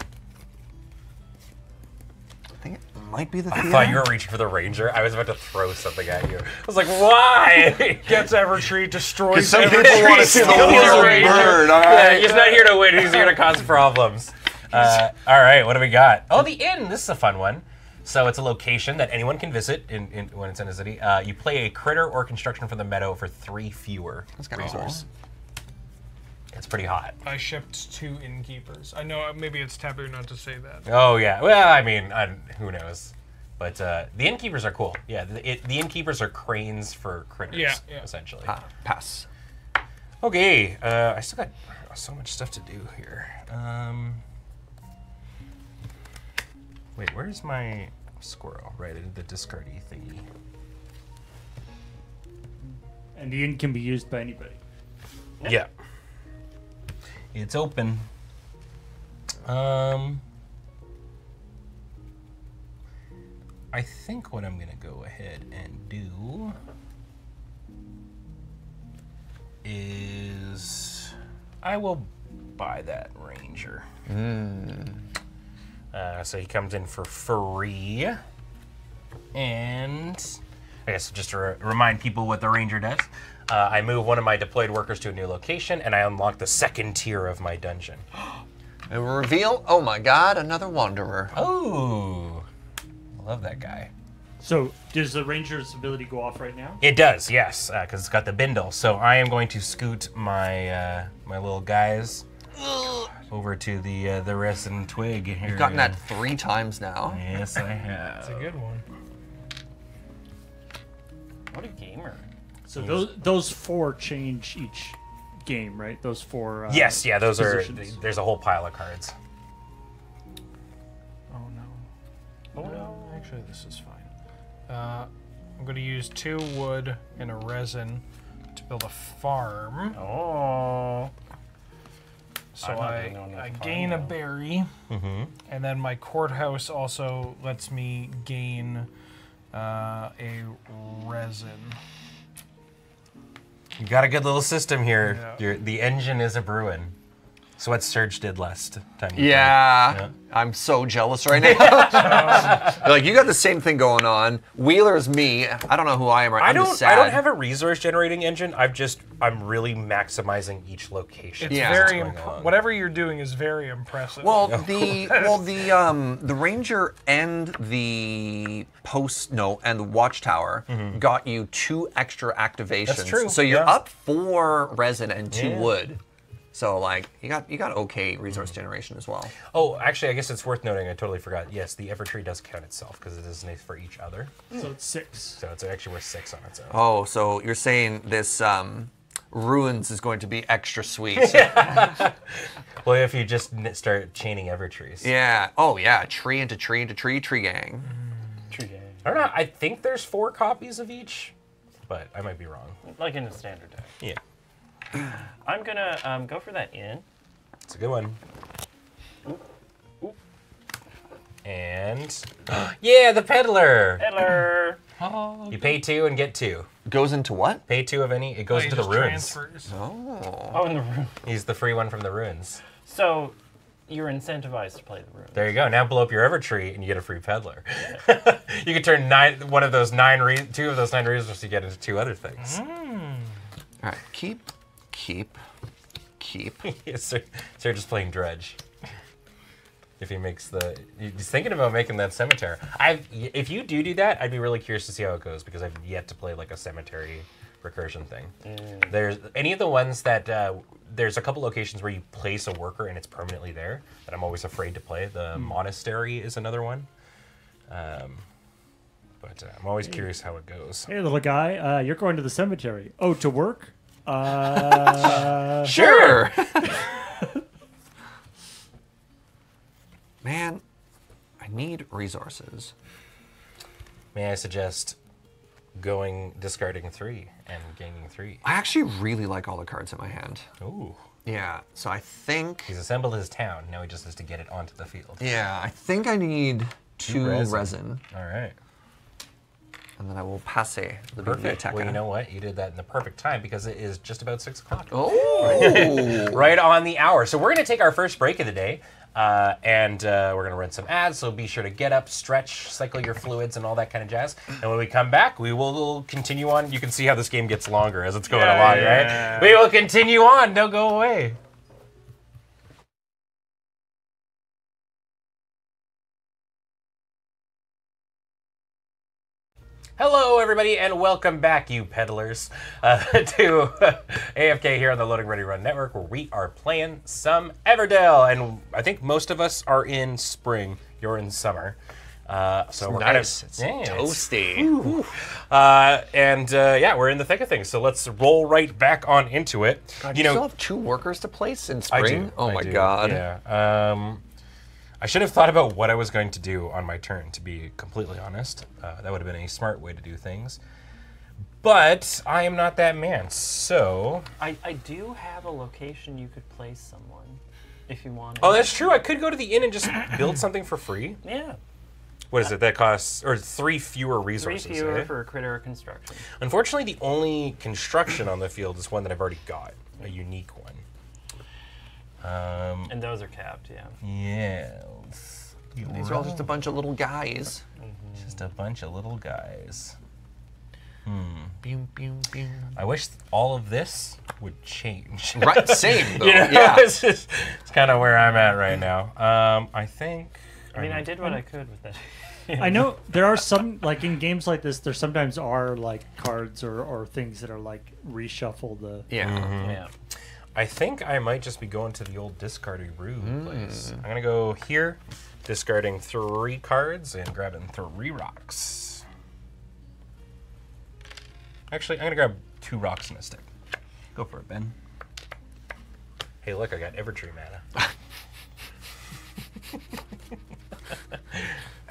I think it might be the I theater. thought you were reaching for the ranger. I was about to throw something at you. I was like, why? Gets Evertree, destroys Some people Evertree. want to see the Steals whole the ranger. bird, all Yeah, right? he's not here to win. He's here to cause problems. All right, what do we got? Oh, the inn. This is a fun one. So it's a location that anyone can visit when it's in a city. You play a critter or construction from the meadow for 3 fewer That's kind of resource. It's pretty hot. I shipped 2 innkeepers. I know maybe it's taboo not to say that. Oh yeah. Well, I mean, who knows? But the innkeepers are cool. Yeah, the innkeepers are cranes for critters. Yeah, yeah. Essentially. Pass. Okay. I still got so much stuff to do here. Wait, where's my squirrel? Right, I did the discardy thingy. And the inn can be used by anybody. Yeah. It's open. I think what I'm gonna go ahead and do is I will buy that ranger. So he comes in for free. And I guess just to remind people what the ranger does, I move one of my deployed workers to a new location, and I unlock the 2nd tier of my dungeon. And we reveal, oh my god, another wanderer. Oh, I love that guy. So does the ranger's ability go off right now? It does, yes, because it's got the bindle. So I am going to scoot my my little guys over to the resin twig here. You've gotten that 3 times now. Yes, I have. It's a good one. What a gamer. So those 4 change each game, right? Those 4. Yes, yeah, those positions. are. There's a whole pile of cards. Oh no. Oh no. Actually, this is fine. I'm going to use 2 wood and a resin to build a farm. Oh. So I'm not doing on I the farm, gain a though. berry, and then my courthouse also lets me gain a resin. You got a good little system here. Yeah. The engine is a brewing. So what Surge did last time. You Yeah. played. I'm so jealous right now. Like, you got the same thing going on. Wheeler's me. I don't know who I am right now. I I'm don't. just sad. I don't have a resource generating engine. I'm really maximizing each location. It's Yeah. very What's going on. whatever you're doing is very impressive. Well, the ranger and the and the watchtower got you 2 extra activations. That's true, So you're yeah. up 4 resin and 2 Yeah. wood. So like you got okay resource generation as well. Oh, actually, I guess it's worth noting. I totally forgot. Yes, the Evertree does count itself because it is nice for each other. So it's 6. So it's actually worth 6 on its own. Oh, so you're saying this ruins is going to be extra sweet. Well, if you just start chaining Evertrees. Yeah. Oh yeah. Tree into tree into tree. Tree gang. True game. I don't know. I think there's 4 copies of each, but I might be wrong. Like in a standard deck. Yeah, I'm gonna go for that inn. it's a good one. And yeah, the peddler. Peddler. You pay 2 and get 2. Goes into what? Pay 2 of any. It goes He into the just ruins. transfers. Oh. Oh, in the room. He's the free one from the ruins. So you're incentivized to play the room. There you go. Now blow up your Evertree and you get a free peddler. You can turn 2 of those 9 resources you get into 2 other things. All right. Keep. Yes, sir. So you're just playing dredge. If he makes he's thinking about making that cemetery. If you do that, I'd be really curious to see how it goes because I've yet to play like a cemetery recursion thing. There's any of the ones that there's a couple locations where you place a worker and it's permanently there that I'm always afraid to play. The monastery is another one. But I'm always curious how it goes. Hey, little guy, you're going to the cemetery. Oh, to work? Sure. Man, I need resources. May I suggest discarding 3 and gaining 3? I actually really like all the cards in my hand. Ooh. Yeah, so I think. He's assembled his town. Now he just has to get it onto the field. Yeah, I think I need 2 resin. All right. And then I will passe the Perfect. biblioteca. Well, you know what? You did that in the perfect time because it is just about 6 o'clock. Oh! Right on the hour. So we're going to take our first break of the day. And we're going to run some ads, so be sure to get up, stretch, cycle your fluids, and all that kind of jazz. And when we come back, we will continue on. You can see how this game gets longer as it's going along, right? We will continue on. Don't go away. Hello, everybody, and welcome back, you peddlers, to AFK here on the Loading Ready Run Network, where we are playing some Everdell. And I think most of us are in spring. You're in summer. So we're Nice. It's kind of toasty. yeah, we're in the thick of things. So let's roll right back on into it. God, you still have 2 workers to place in I spring? do. Oh I my do, god. Yeah. I should have thought about what I was going to do on my turn, to be completely honest. That would have been a smart way to do things. But I am not that man, so... I do have a location you could place someone if you wanted. Oh, that's true. I could go to the inn and just build something for free. Yeah. What is it? That costs... Or 3 fewer 3 resources, fewer eh? for a critter construction. Unfortunately, the only construction on the field is one that I've already got. A unique one. And those are capped, yeah. Yes. These are all just a bunch of little guys. Just a bunch of little guys. Boom, boom, boom. I wish all of this would change. Right, same though. You know, Yeah. it's kind of where I'm at right now. I think. I mean, I did what I could with that. I know there are some, like in games like this, there sometimes are like cards or things that are like reshuffle the. Yeah. Yeah. I think I might just be going to the old discarding room place. I'm gonna go here, discarding 3 cards and grabbing 3 rocks. Actually, I'm gonna grab 2 rocks and a stick. Go for it, Ben. Hey, look, I got Evertree mana.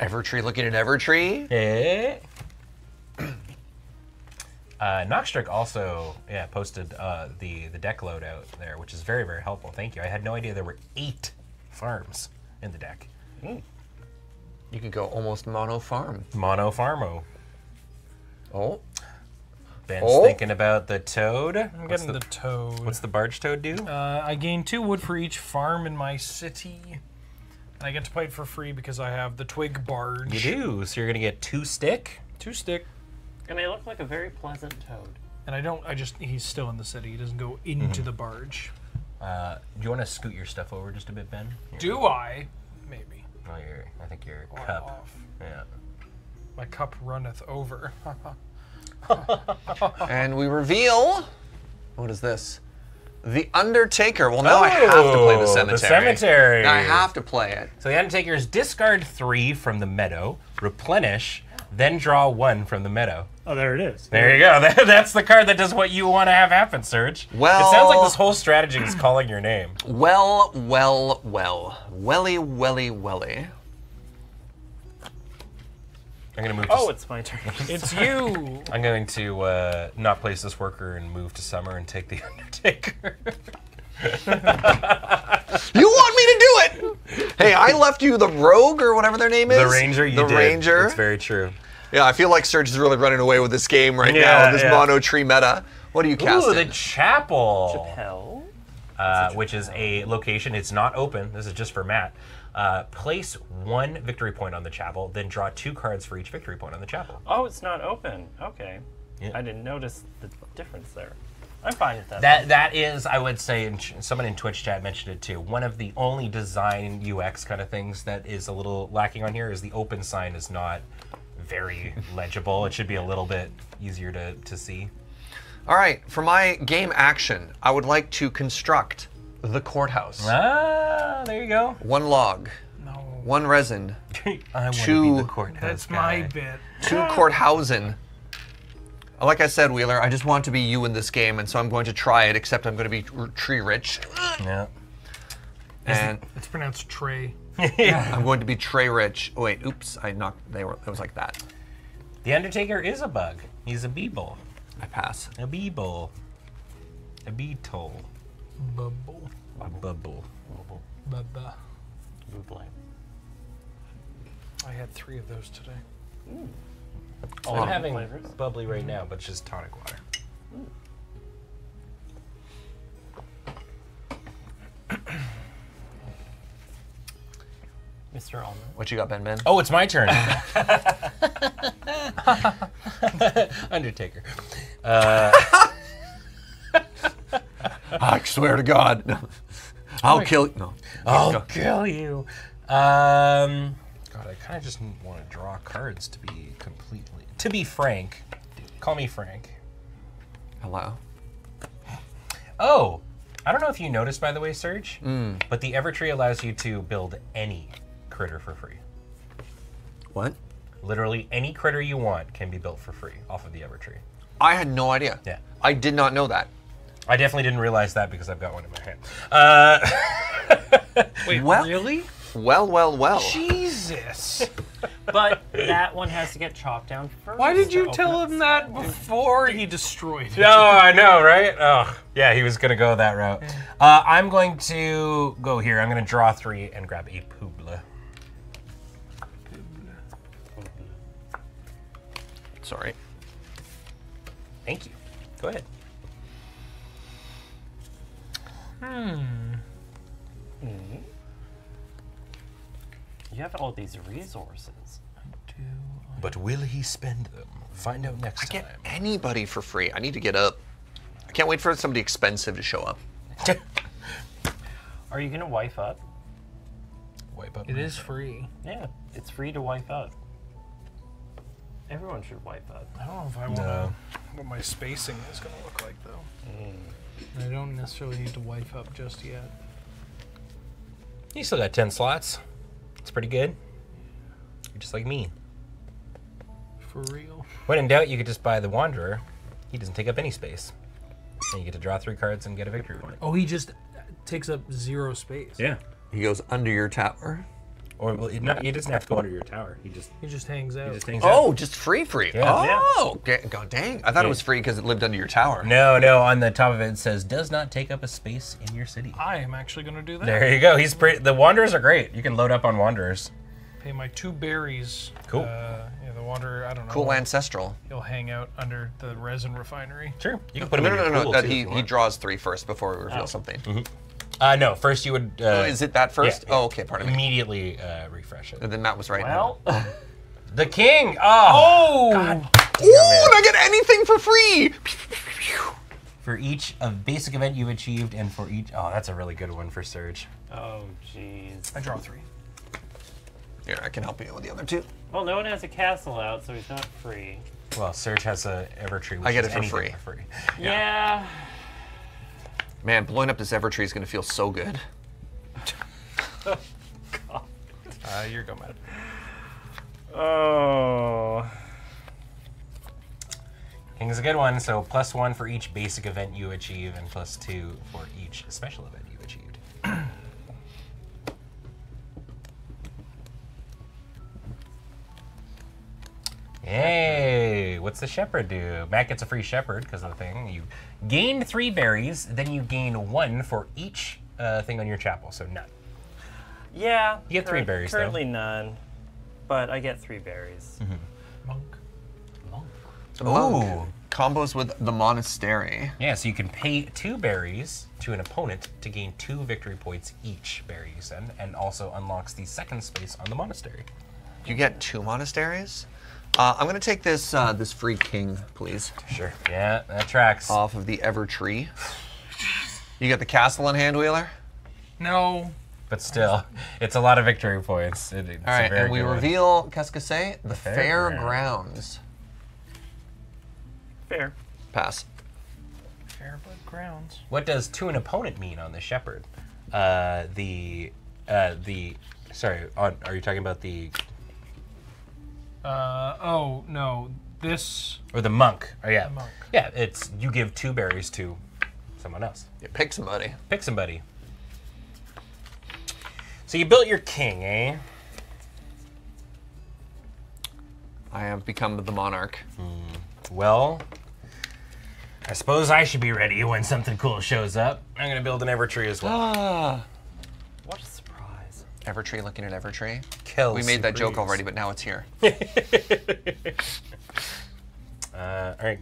Evertree looking at Evertree. Hey. Noxtrick also posted the deck loadout there, which is very, very helpful. Thank you. I had no idea there were 8 farms in the deck. You could go almost mono farm. Mono farmo. Oh. Ben's thinking about the toad. I'm getting the toad. What's the barge toad do? I gain 2 wood for each farm in my city. And I get to play it for free because I have the twig barge. You do. So you're going to get 2 stick. 2 stick. And they look like a very pleasant toad. And he's still in the city. He doesn't go into the barge. Do you want to scoot your stuff over just a bit, Ben? Here. Do I? Maybe. Oh, I think your Or cup. off. Yeah. My cup runneth over. And we reveal, what is this? The Undertaker. Well, now I have to play the cemetery. The cemetery. Now I have to play it. So the Undertaker is discard 3 from the meadow, replenish, then draw 1 from the meadow. Oh, there it is. There you go. That's the card that does what you want to have happen, Serge. Well, it sounds like this whole strategy is calling your name. Well. Welly. I'm going to move Oh, it's my turn. It's you. I'm going to not place this worker and move to summer and take the Undertaker. You want me to do it? Hey, I left you the Rogue or whatever their name is. The Ranger, you did. The Ranger. That's very true. Yeah, I feel like Serge is really running away with this game right Yeah, now, this mono tree meta. What do you cast? Ooh, the Chapel. Hell. Which is a location. It's not open. This is just for Matt. Place 1 victory point on the chapel, then draw 2 cards for each victory point on the chapel. Oh, it's not open. Okay. Yeah. I didn't notice the difference there. I'm fine with that. That is, I would say, and someone in Twitch chat mentioned it too, one of the only design UX kind of things that is a little lacking on here is the open sign is not very legible. It should be a little bit easier to see. All right, for my game action, I would like to construct the courthouse. Ah, there you go. 1 log, No. 1 resin, I want to be 2 the courthouse That's guy. my bit. 2 courthousen. Like I said, Wheeler, I just want to be you in this game, and so I'm going to try it, except I'm going to be tree rich. Yeah. And It's pronounced Trey. I'm going to be tray rich. Oh, wait, oops, it was like that. The Undertaker is a bug. He's a beeble. I pass. A beeble. A beetle. Bubble. A bubble. Bubba. Buble. I had 3 of those today. I'm All having flavors. bubbly right now, but it's just tonic water. Mr. Almond. What you got, Ben? Oh, it's my turn. Undertaker. I swear to God. No. I'll kill you. No. I'll kill you. God, I kind of just want to draw cards to be completely. To be frank, call me Frank. Hello. Oh, I don't know if you noticed, by the way, Serge, but the Evertree allows you to build any critter for free. What? Literally any critter you want can be built for free off of the Evertree. I had no idea. Yeah. I did not know that. I definitely didn't realize that because I've got one in my hand. Wait, Well- really? Well. Jesus. But that one has to get chopped down first. Why did you to tell open him that before he destroyed it? No, I know, right? Oh, yeah, he was going to go that route. I'm going to go here. I'm going to draw 3 and grab a Poobla. Sorry. Thank you. Go ahead. You have all these resources. But will he spend them? Find out next I time. get anybody for free. I need to get up. I can't wait for somebody expensive to show up. Are you gonna wife up? Wipe up. It is free. Yeah, it's free to wife up. Everyone should wife up. I don't know if I want to. What my spacing is going to look like, though. I don't necessarily need to wife up just yet. You still got 10 slots. It's pretty good. You're just like me. For real. When in doubt, you could just buy the Wanderer. He doesn't take up any space. And you get to draw 3 cards and get a victory point. Oh, he just takes up 0 space. Yeah. He goes under your tower. Or well, he doesn't have to go under your tower. He just hangs out. hangs Oh, out. just free. Yeah. Oh, God dang. I thought it was free because it lived under your tower. No, on the top of it says does not take up a space in your city. I am actually going to do that. There you go. The Wanderers are great. You can load up on Wanderers. Pay my 2 berries. Cool. Yeah, the Wanderer, I don't know. Cool ancestral. He'll hang out under the resin refinery. Sure. You can put him in No, your pool, too, if you he want. draws 3 first before we reveal something. No, first you would... Is it that first? yeah. Oh, okay, pardon me. Immediately refresh it. And then Matt was right. Well, The king! Oh! God. Ooh, and I get anything for free! For each of basic event you've achieved and for each... Oh, that's a really good one for Surge. oh jeez. I draw 3. Here, I can help you with the other 2. Well, no one has a castle out, so he's not free. Well, Surge has a Evertree, which I get is it for anything free. for free. Yeah. Man, blowing up this Evertree is going to feel so good. You're go, Matt. Oh. King is a good one, so +1 for each basic event you achieve and +2 for each special event you achieved. Hey, what's the shepherd do? Matt gets a free shepherd because of the thing. You gain 3 berries, then you gain 1 for each thing on your chapel, so none. Yeah. You get 3 berries, though. Currently none, but I get 3 berries. Monk. The monk combos with the monastery. Yeah, so you can pay 2 berries to an opponent to gain 2 victory points each berry you send, and also unlocks the 2nd space on the monastery. You get 2 monasteries? I'm going to take this this free king, please. Sure. Yeah, that tracks. Off of the Evertree. You get the castle on hand, Wheeler? No. But still, it's a lot of victory points. It's All right, a very and we good one. reveal, qu'est-ce que c'est? The Fairgrounds. Fairgrounds. Fair. Pass. Fairblood grounds. What does to an opponent mean on the shepherd? Sorry, are you talking about the Oh, no. This... or the monk? Oh yeah, The monk. yeah. It's you give 2 berries to someone else. You pick somebody. Pick somebody. So you built your king, eh? I have become the monarch. Well, I suppose I should be ready when something cool shows up. I'm gonna build an Evertree as well. Ah. What a surprise. Evertree looking at Evertree. Kill We made that joke surprise. already, but now it's here. All right,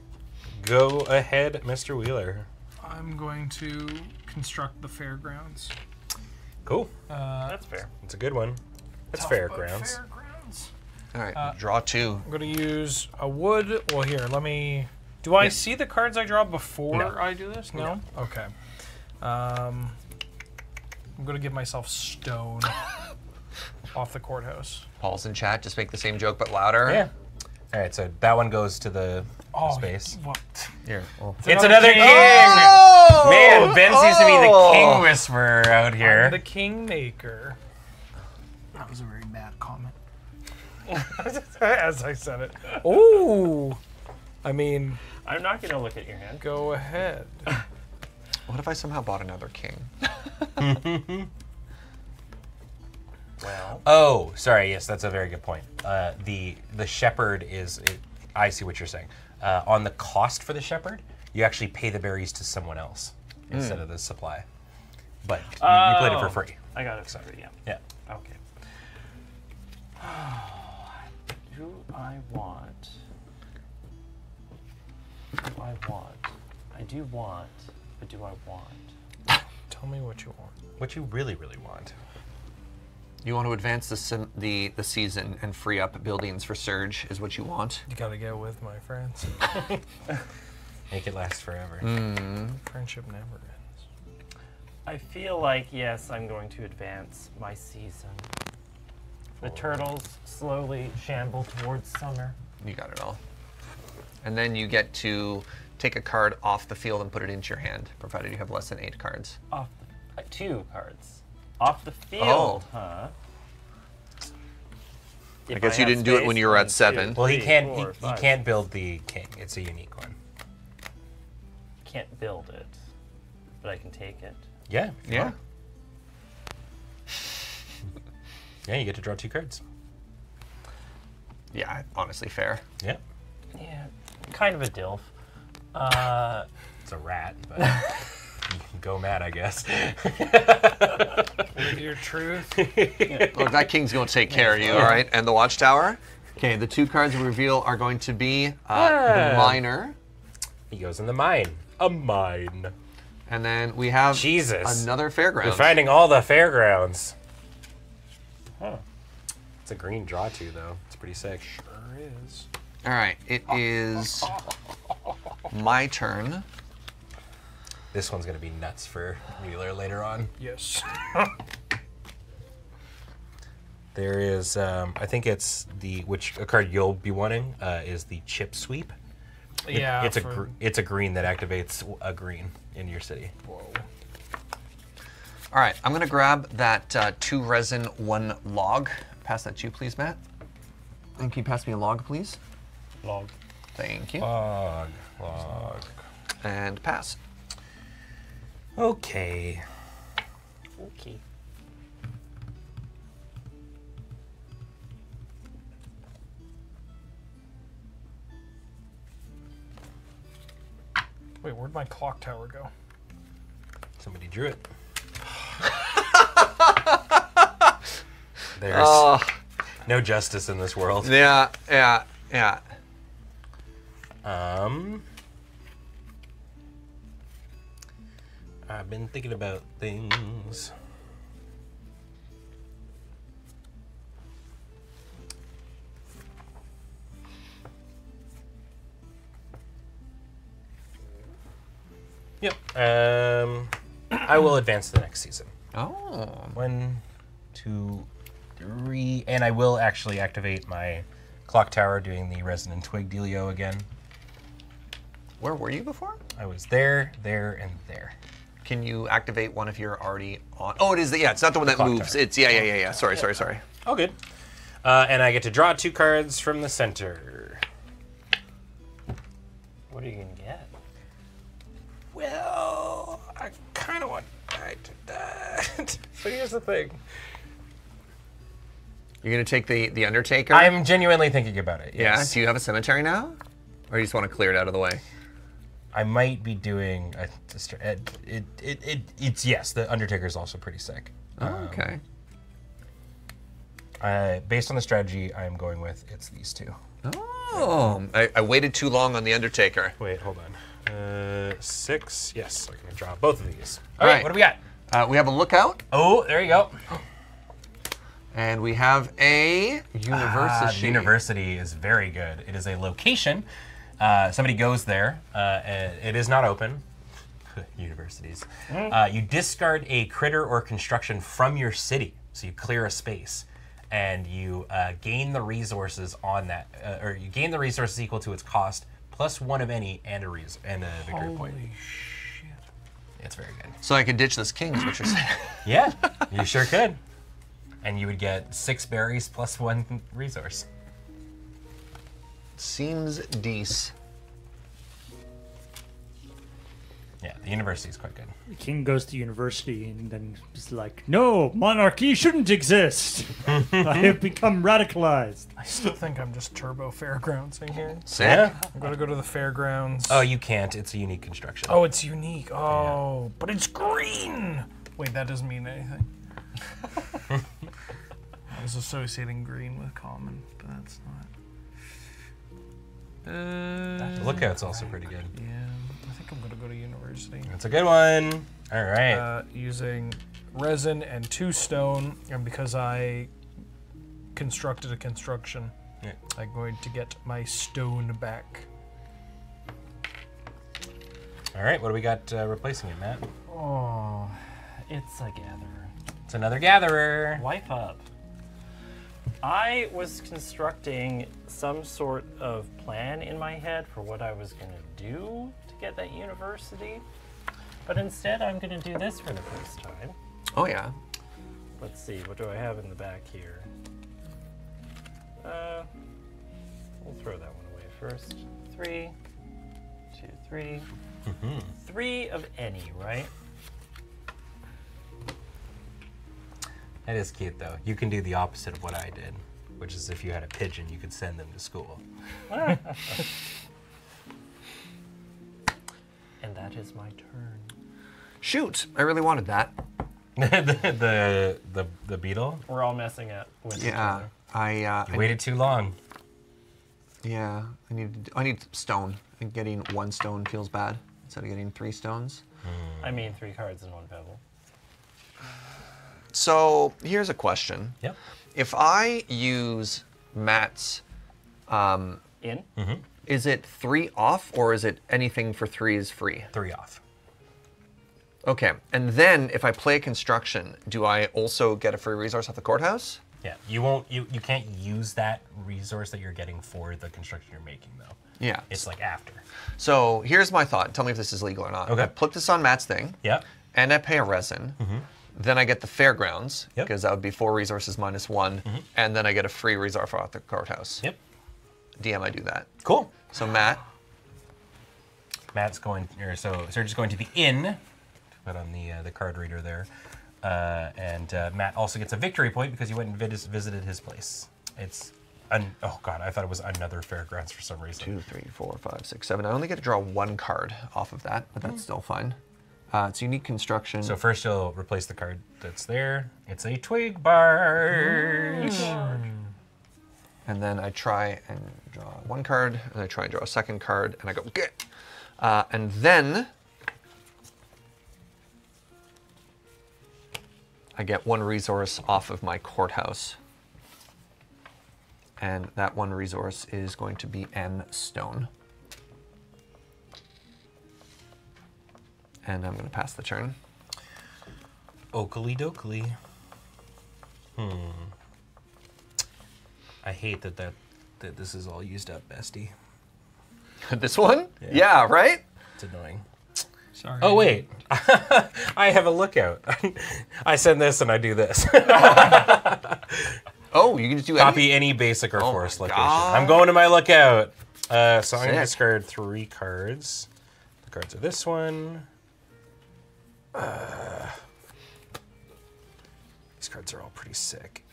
go ahead, Mr. Wheeler. I'm going to construct the fairgrounds. Cool. That's fair. It's a good one. That's Tough, fairgrounds. but Fairgrounds. All right, draw 2. I'm going to use a wood. Well, here, let me... Do I see the cards I draw before No. I do this? No? Okay. I'm going to give myself stone off the courthouse. Paul's in chat. Just make the same joke, but louder. Yeah. All right, so that one goes to the Oh, space. What? Here. Well. It's another king. Oh! Man, Ben seems to be the Oh! king whisperer out I'm here. the kingmaker. That was a very bad comment. As I said it. Ooh. I mean, I'm not going to look at your hand. go ahead. What if I somehow bought another king? Well, Oh, sorry. Yes, that's a very good point. The shepherd is. I see what you're saying. On the cost for the shepherd, you actually pay the berries to someone else instead of the supply. But you played it for free. I got it for free, yeah. Yeah. Okay. Do I want? Do I want? I do want, but do I want? Tell me what you want. What you really, really want. You want to advance the season and free up buildings for Surge is what you want. You gotta get with my friends. Make it last forever. Friendship never ends. I feel like, yes, I'm going to advance my season. The turtles slowly shamble towards summer. You got it all. And then you get to take a card off the field and put it into your hand, provided you have less than 8 cards. Off the, 2 cards. Off the field, Oh. huh? I guess you didn't do it when you were at 7. Well, he can't. He can't build the king. It's a unique one. Can't build it, but I can take it. Yeah. if you Yeah. want. Yeah, you get to draw 2 cards. Yeah, honestly fair. Yeah. Yeah, kind of a dilf. It's a rat, but you can go mad, I guess. With your truth. Look, that king's going to take care of you, all right? And the Watchtower. Okay, the 2 cards we reveal are going to be the Miner. He goes in the mine. A mine. And then we have Jesus. another We're Fairgrounds. finding all the fairgrounds. Huh. It's a green draw too, though. It's pretty sick. Sure is. All right, it is my turn. This one's gonna be nuts for Wheeler later on. Yes. There is, I think it's which a card you'll be wanting is the Chip Sweep. Yeah. It's a green that activates a green in your city. Whoa. All right, I'm gonna grab that 2 resin, 1 log. Pass that to you, please, Matt. And can you pass me a log, please? Log. Thank you. Log. And pass. Okay. Okay. Wait, where'd my clock tower go? Somebody drew it. There's no justice in this world. Yeah. I've been thinking about things. Yep. I will advance to the next season. Oh. 1, 2, 3, and I will actually activate my clock tower doing the resin and twig dealio again. Where were you before? I was there, and there. Can you activate one if you're already on? Oh, it is. It's not the one that Clock moves. tower. It's yeah. Sorry. Oh, good. And I get to draw 2 cards from the center. What are you gonna get? Well, I kind of want back to that. So here's the thing. You're gonna take the Undertaker. I'm genuinely thinking about it. Yeah. Yes. Do you have a cemetery now, or you just want to clear it out of the way? I might be doing it's yes. The Undertaker is also pretty sick. Oh, okay. Based on the strategy I'm going with, it's these 2. Oh, I waited too long on the Undertaker. Wait, hold on. 6. Yes, I can draw both of these. All All right, right. what do we got? We have a Lookout, Oh, there you go. and we have a The University. university is very good. It is a location. Somebody goes there. And it is not open. Universities. You discard a critter or construction from your city. So you clear a space. And you gain the resources on that. Or you gain the resources equal to its cost, plus 1 of any, and a victory point. Holy shit. It's very good. So I could ditch this king, is what you're saying. Yeah, you sure could. And you would get 6 berries plus 1 resource. Seems decent. Yeah, the university is quite good. The king goes to university and then is like, no, monarchy shouldn't exist. I have become radicalized. I still think I'm just turbo fairgrounds in here. Sick. Yeah. I'm gonna go to the fairgrounds. Oh, you can't. It's a unique construction. Oh, it's unique. Oh, but it's green. Wait, that doesn't mean anything. I was associating green with common, but that's not. The Lookout's also pretty good. Yeah, I think I'm gonna go to university. That's a good one. All right. Using resin and 2 stone, and because I constructed a construction, Yeah. I'm going to get my stone back. All right, what do we got replacing it, Matt? Oh, it's a gatherer. It's another gatherer. Wipe up. I was constructing some sort of plan in my head for what I was going to do to get that university, but instead I'm going to do this for the first time. Oh yeah. Let's see, what do I have in the back here? We'll throw that one away first. 3, 2, 3. 3 of any, right? That is cute, though. You can do the opposite of what I did, which is if you had a pigeon, you could send them to school. And that is my turn. Shoot, I really wanted that. the beetle? We're all messing up with each Yeah, other. I Waited too long. yeah, I need stone. And getting 1 stone feels bad instead of getting 3 stones. I mean, 3 cards and 1 pebble. So here's a question. Yep. If I use Matt's, In? is it 3 off or is it anything for 3 is free? 3 off. Okay, and then if I play a construction, do I also get a free resource off the courthouse? Yeah, you can't use that resource that you're getting for the construction you're making, though. Yeah. It's like after. So here's my thought. Tell me if this is legal or not. Okay. I put this on Matt's thing. Yeah. And I pay a resin. Then I get the fairgrounds, Yep. because that would be 4 resources minus 1. And then I get a free resource off the courthouse. Yep. DM, I do that. Cool. So Matt, Matt's going, or so Serge is going to the inn. Put on the card reader there. And Matt also gets a victory point because you went and visited his place. It's, oh God, I thought it was another fairgrounds for some reason. 2, 3, 4, 5, 6, 7. I only get to draw 1 card off of that, but that's still fine. It's unique construction. So first you'll replace the card that's there. It's a twig barge. And then I try and draw 1 card, and I try and draw a 2nd card, and I go, get. And then I get 1 resource off of my courthouse. And that 1 resource is going to be N stone. And I'm going to pass the turn. Oakley dokley. I hate that this is all used up, bestie. This one? Yeah, right? It's annoying. Sorry. Oh wait, I have a lookout. I send this and I do this. Oh, you can just do Copy any basic or forest my location. God. I'm going to my lookout. So I'm going to Sick. discard 3 cards. The cards are this one. These cards are all pretty sick.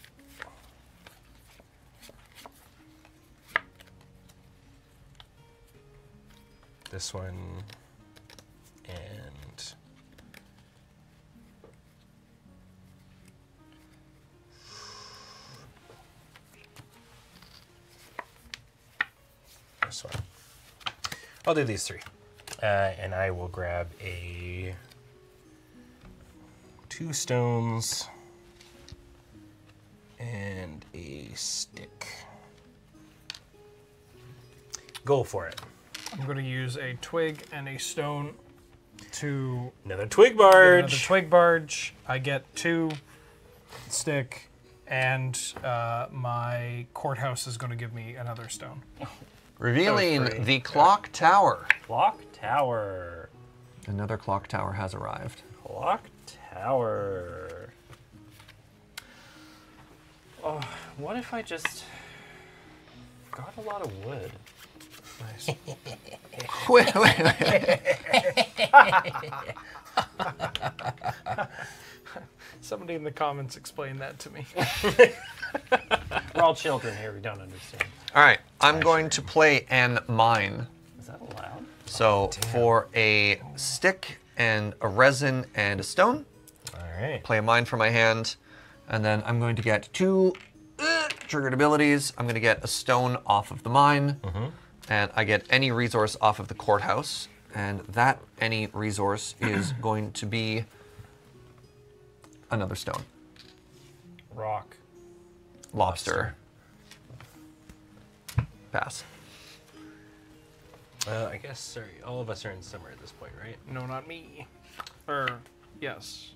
This one and this one. I'll do these 3. And I will grab 2 stones and a stick. Go for it. I'm going to use a twig and a stone to Another twig get another barge. twig barge. I get 2 stick, and my courthouse is going to give me another stone. Revealing free. the clock tower. Clock Tower. Another clock tower has arrived. Clock Tower. Oh, what if I just got a lot of wood? Nice. Wait. Somebody in the comments explain that to me. We're all children here. We don't understand. All right, I'm going to play an mine. Is that allowed? So for a stick and a resin and a stone, All right. play a mine for my hand, and then I'm going to get 2 triggered abilities. I'm going to get a stone off of the mine, and I get any resource off of the courthouse, and that any resource is going to be another stone. Rock. Lobster. Pass. I guess, sorry, all of us are in summer at this point, right? No, not me. Yes.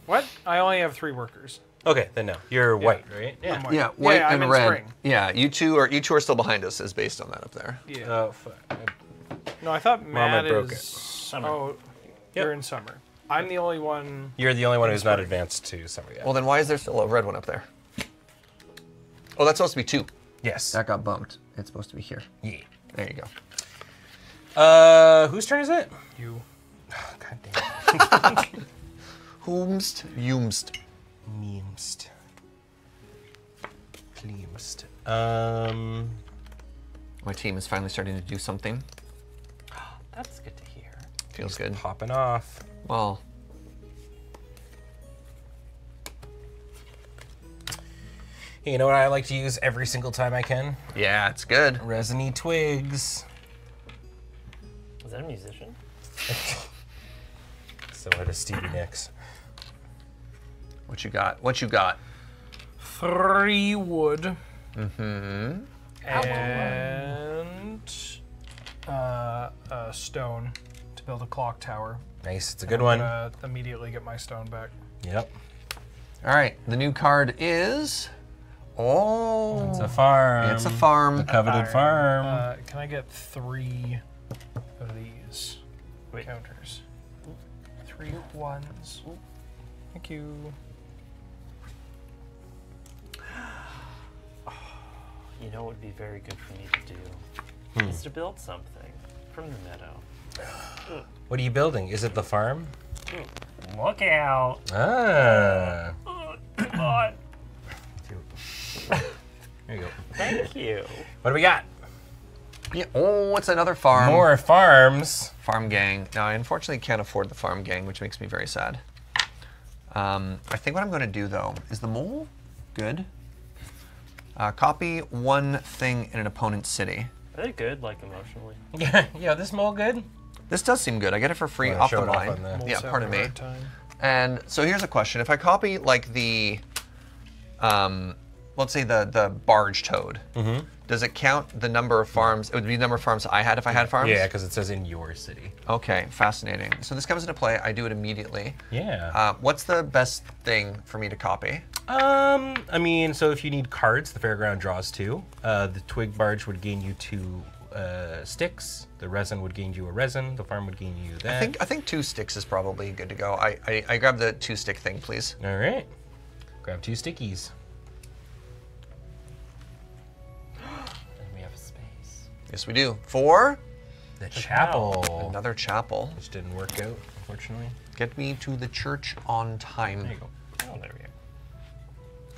What? I only have 3 workers. Okay, then no. You're white, right? I'm white. Yeah, white I'm and in red. spring. Yeah, you two are still behind us is based on that up there. Yeah. Oh, fuck. No, I thought Matt broke is. it. Summer. Oh, you're in summer. I'm the only one. You're the only one who's not advanced to summer yet. Well, then why is there still a red one up there? Oh, that's supposed to be 2. yes. That got bumped. It's supposed to be here. Yeah. There you go. Whose turn is it? You. God damn. Whomst, Yumst. Meemst. Pleemst. My team is finally starting to do something. That's good to hear. Feels good. Popping off. Well, Hey, you know what I like to use every single time I can? yeah, it's good. Resiny twigs. Is that a musician? Similar to Stevie Nicks. What you got? What you got? 3 wood. Mm-hmm. And a stone to build a clock tower. Nice, it's a good one. I'm gonna immediately get my stone back. Yep. All right, the new card is... Oh. It's a farm. It's a farm. The coveted farm. Can I get 3 of these counters? 3 ones. Thank you. You know what would be very good for me to do? Is to build something from the meadow. What are you building? Is it the farm? Look out! Ah. Come on! There you go. Thank you. What do we got? Yeah. Oh, it's another farm. More farms. Farm gang. Now, I unfortunately can't afford the farm gang, which makes me very sad. I think what I'm going to do, though, is the mole good? Copy one thing in an opponent's city. Are they good, like, emotionally? Yeah, this mole good? This does seem good. I get it for free Wanna off show the it off line. on the- Yeah, Moles have pardon a me. hard time. And so here's a question. If I copy, like, the, let's say the barge toad, does it count the number of farms? It would be the number of farms I had if I had farms? Yeah, because it says in your city. Okay, fascinating. So this comes into play. I do it immediately. Yeah. What's the best thing for me to copy? I mean, so if you need cards, the fairground draws 2. The twig barge would gain you 2 sticks. The resin would gain you a resin. The farm would gain you that. I think 2 sticks is probably good to go. I grab the 2 stick thing, please. All right. Grab 2 stickies. And we have a space. Yes, we do. For The chapel. another chapel. Which didn't work out, unfortunately. Get me to the church on time. There you go. Oh, there we go.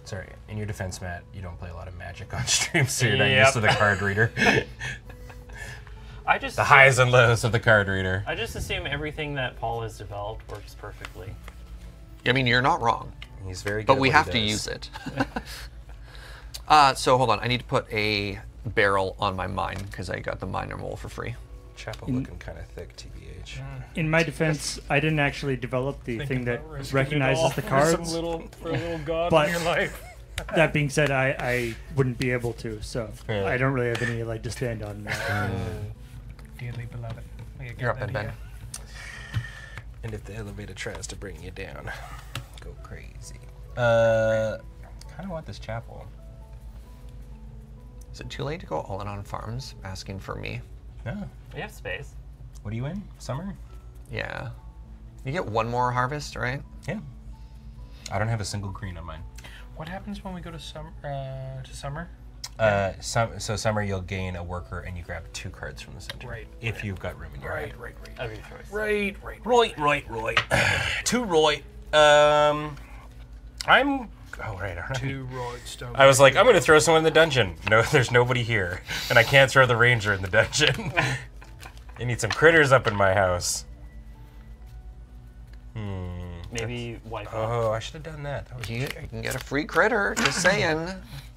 Sorry, in your defense, Matt, you don't play a lot of Magic on stream, so you're not used to the card reader. I just The highs and lows of the card reader. I just assume everything that Paul has developed works perfectly. I mean, you're not wrong, He's very good but at we what have he to does. use it. So hold on, I need to put a barrel on my mine because I got the miner mole for free. Chapel looking kind of thick, TBH. In my defense, I didn't actually develop the thing that About risking it all recognizes the for cards. for a little god But- in your life. That being said, I wouldn't be able to, so Yeah. I don't really have any leg to stand on. Dearly beloved. You're up, Ben. Ben. And if the elevator tries to bring you down, go crazy. Kind of want this chapel. Is it too late to go all in on farms asking for me? No. We have space. What are you in? Summer? Yeah. You get one more harvest, right? Yeah. I don't have a single green on mine. What happens when we go to summer? So summer you'll gain a worker and you grab 2 cards from the center. Right. If you've got room in your hand. Right. Of your choice. Right. Roy. 2 Roy. I'm. Oh right. Aren't I? 2 roid stone. I was like, I'm gonna throw someone in the dungeon. No, there's nobody here, and I can't throw the ranger in the dungeon. I need some critters up in my house. Maybe wipe out. Oh, I should have done that. That was- You can get a free critter, just saying.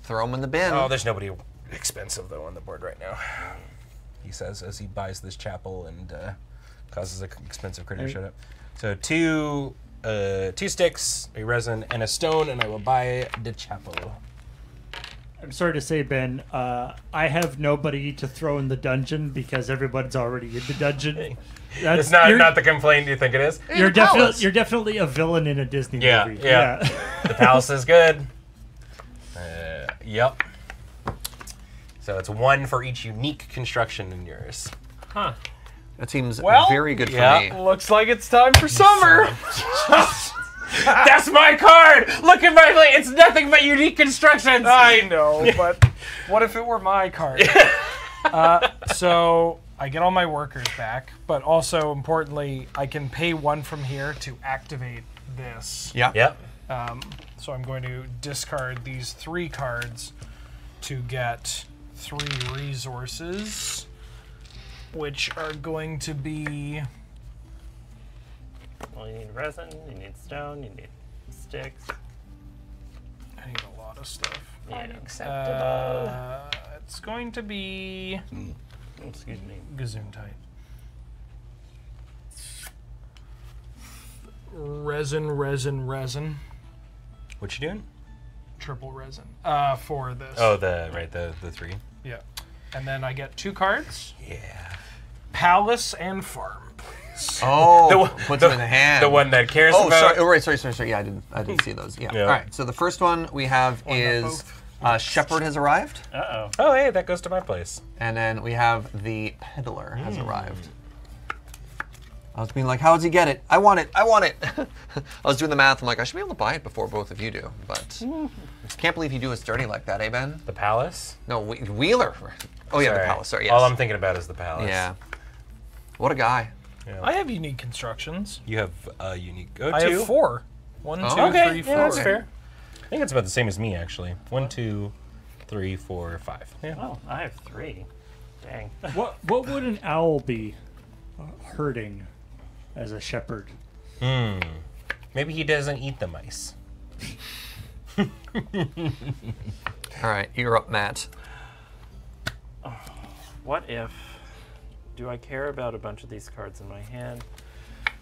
Throw them in the bin. Oh, there's nobody expensive though on the board right now. He says as he buys this chapel and causes an expensive critter to show up. So 2 sticks, a resin, and a stone, and I will buy the chapel. I'm sorry to say, Ben, I have nobody to throw in the dungeon because everybody's already in the dungeon. It's not the complaint you think it is. You're the palace. definitely a villain in a Disney Yeah, movie. yeah. The palace is good. Yep. So it's 1 for each unique construction in yours. Huh. That seems Well, very good for yeah. me. Looks like it's time for summer. That's my card! Look at my plate! It's nothing but unique constructions! I know, but what if it were my card? So I get all my workers back, but also importantly, I can pay 1 from here to activate this. Yeah. Yep. So I'm going to discard these 3 cards to get 3 resources, which are going to be... Well, you need resin, you need stone, you need sticks. I need a lot of stuff. Yeah. Unacceptable. It's going to be... Excuse me. Gesundheit. Resin. What you doing? Triple resin. For this. Oh, the 3. Yeah. And then I get 2 cards. Yeah. Palace and Farm, please. Oh, puts them in the hand. The one that cares Oh, about. sorry. Yeah, I didn't see those. Yeah. Yeah. All right. So the first one we have is Shepherd has arrived, Uh-oh. Oh, hey, that goes to my place. and then we have the Peddler has arrived. I was being like, how does he get it? I want it. I was doing the math. I'm like, I should be able to buy it before both of you do, but can't believe you do us dirty like that, eh, Ben? The palace? No, Wheeler. Oh yeah, the Sorry. Palace. Sorry, yes. All I'm thinking about is the palace. Yeah. What a guy. Yeah. I have unique constructions. You have a unique. Oh, I 2? have 4. 1, 2, Okay, 3, 4. yeah, that's fair. I think it's about the same as me, actually. 1, 2, 3, 4, 5. Yeah. Oh, I have 3. Dang. What would an owl be hurting as a shepherd? Maybe he doesn't eat the mice. All right, you're up, Matt. What if... Do I care about a bunch of these cards in my hand?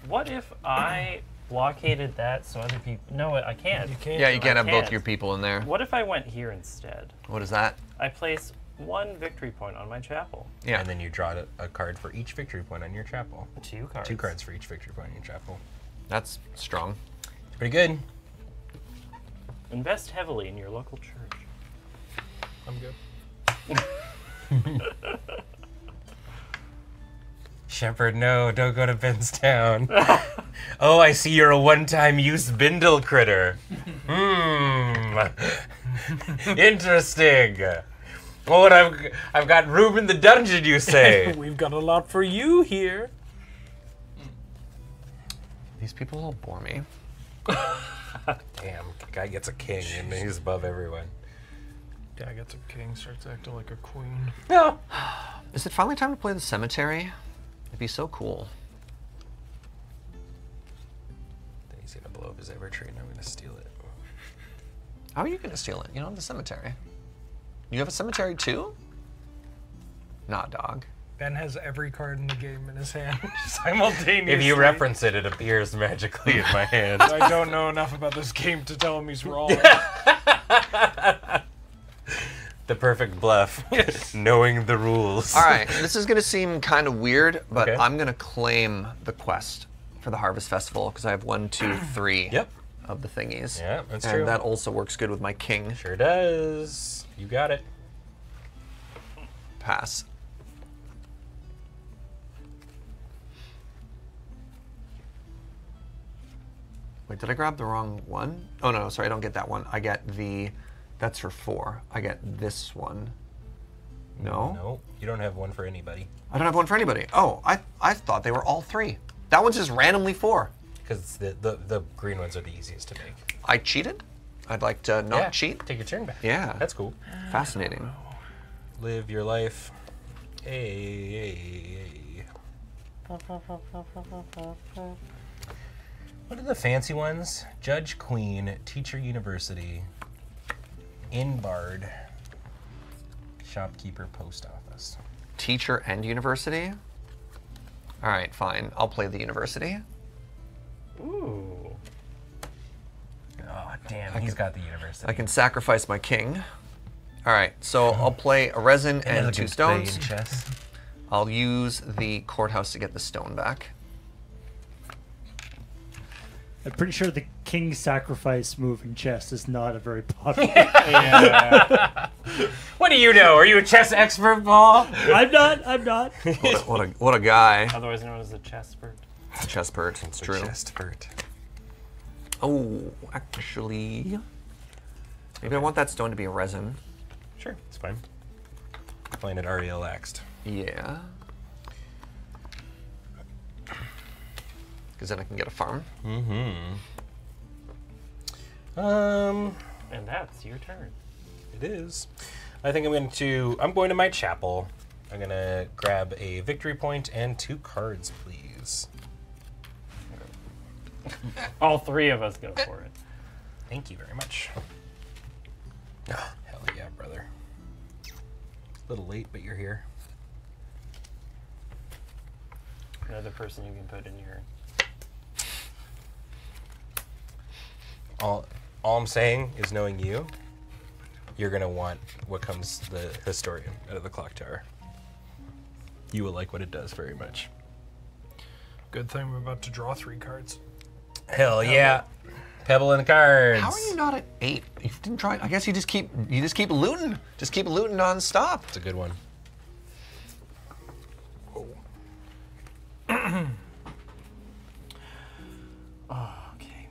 What if I blockaded that so other people... No, I can't. You can't. Yeah, you can't have both can't. your people in there. What if I went here instead? What is that? I place 1 victory point on my chapel. Yeah. And then you draw a card for each victory point on your chapel. 2 cards. 2 cards for each victory point on your chapel. That's strong. Pretty good. Invest heavily in your local church. I'm good. Shepherd, no, don't go to Benstown. Oh, I see you're a one-time use bindle critter. Interesting. Oh, and I've got room in the dungeon, you say? We've got a lot for you here. These people all bore me. Damn, guy gets a king and he's above everyone. Guy gets a king, starts acting like a queen. No. Is it finally time to play the cemetery? It'd be so cool. Then he's gonna blow up his Evertree and I'm gonna steal it. How are you gonna steal it? You don't have the cemetery. You have a cemetery too? Nah, dog. Ben has every card in the game in his hand simultaneously. If you reference it, it appears magically in my hand. I don't know enough about this game to tell him he's wrong. The perfect bluff, knowing the rules. All right, this is gonna seem kind of weird, but Okay. I'm gonna claim the quest for the Harvest Festival because I have 1, 2, 3 Yep. of the thingies. Yeah, that's and true. that also works good with my king. Sure does. You got it. Pass. Wait, did I grab the wrong one? Oh no, sorry, I don't get that one. I get the, that's for 4. I get this one. No? No, you don't have one for anybody. I don't have one for anybody. Oh, I thought they were all 3. That one's just randomly 4. Because the green ones are the easiest to make. I cheated? I'd like to not Yeah, cheat. Take your turn back. Yeah. That's cool. Fascinating. Live your life. Hey. What are the fancy ones? Judge Queen, Teacher University, Inbard, Shopkeeper, Post Office. Teacher and university? All right, fine. I'll play the university. Ooh. Oh, damn, he's got the university. I can sacrifice my king. All right, so I'll play a resin and 2 stones. Chess. I'll use the courthouse to get the stone back. I'm pretty sure the king sacrifice move in chess is not a very popular. What do you know? Are you a chess expert, Paul? I'm not. What a guy. Otherwise known as the chessbird. Chesspert, it's true. Chestford. Oh, actually, maybe I want that stone to be a resin. Sure, it's fine. Playing it Ariel axed. Yeah. because then I can get a farm. And that's your turn. It is. I think I'm going to my chapel. I'm gonna grab a victory point and 2 cards, please. All 3 of us go for it. Thank you very much. Oh, hell yeah, brother. A little late, but you're here. Another person you can put in your... All I'm saying is, knowing you, you're gonna want what comes the historian out of the clock tower. You will like what it does very much. Good thing I'm about to draw 3 cards. Hell yeah. Pebble in the cards. How are you not at 8? You didn't try. I guess you just keep looting. Just keep looting nonstop. It's a good one. Okay,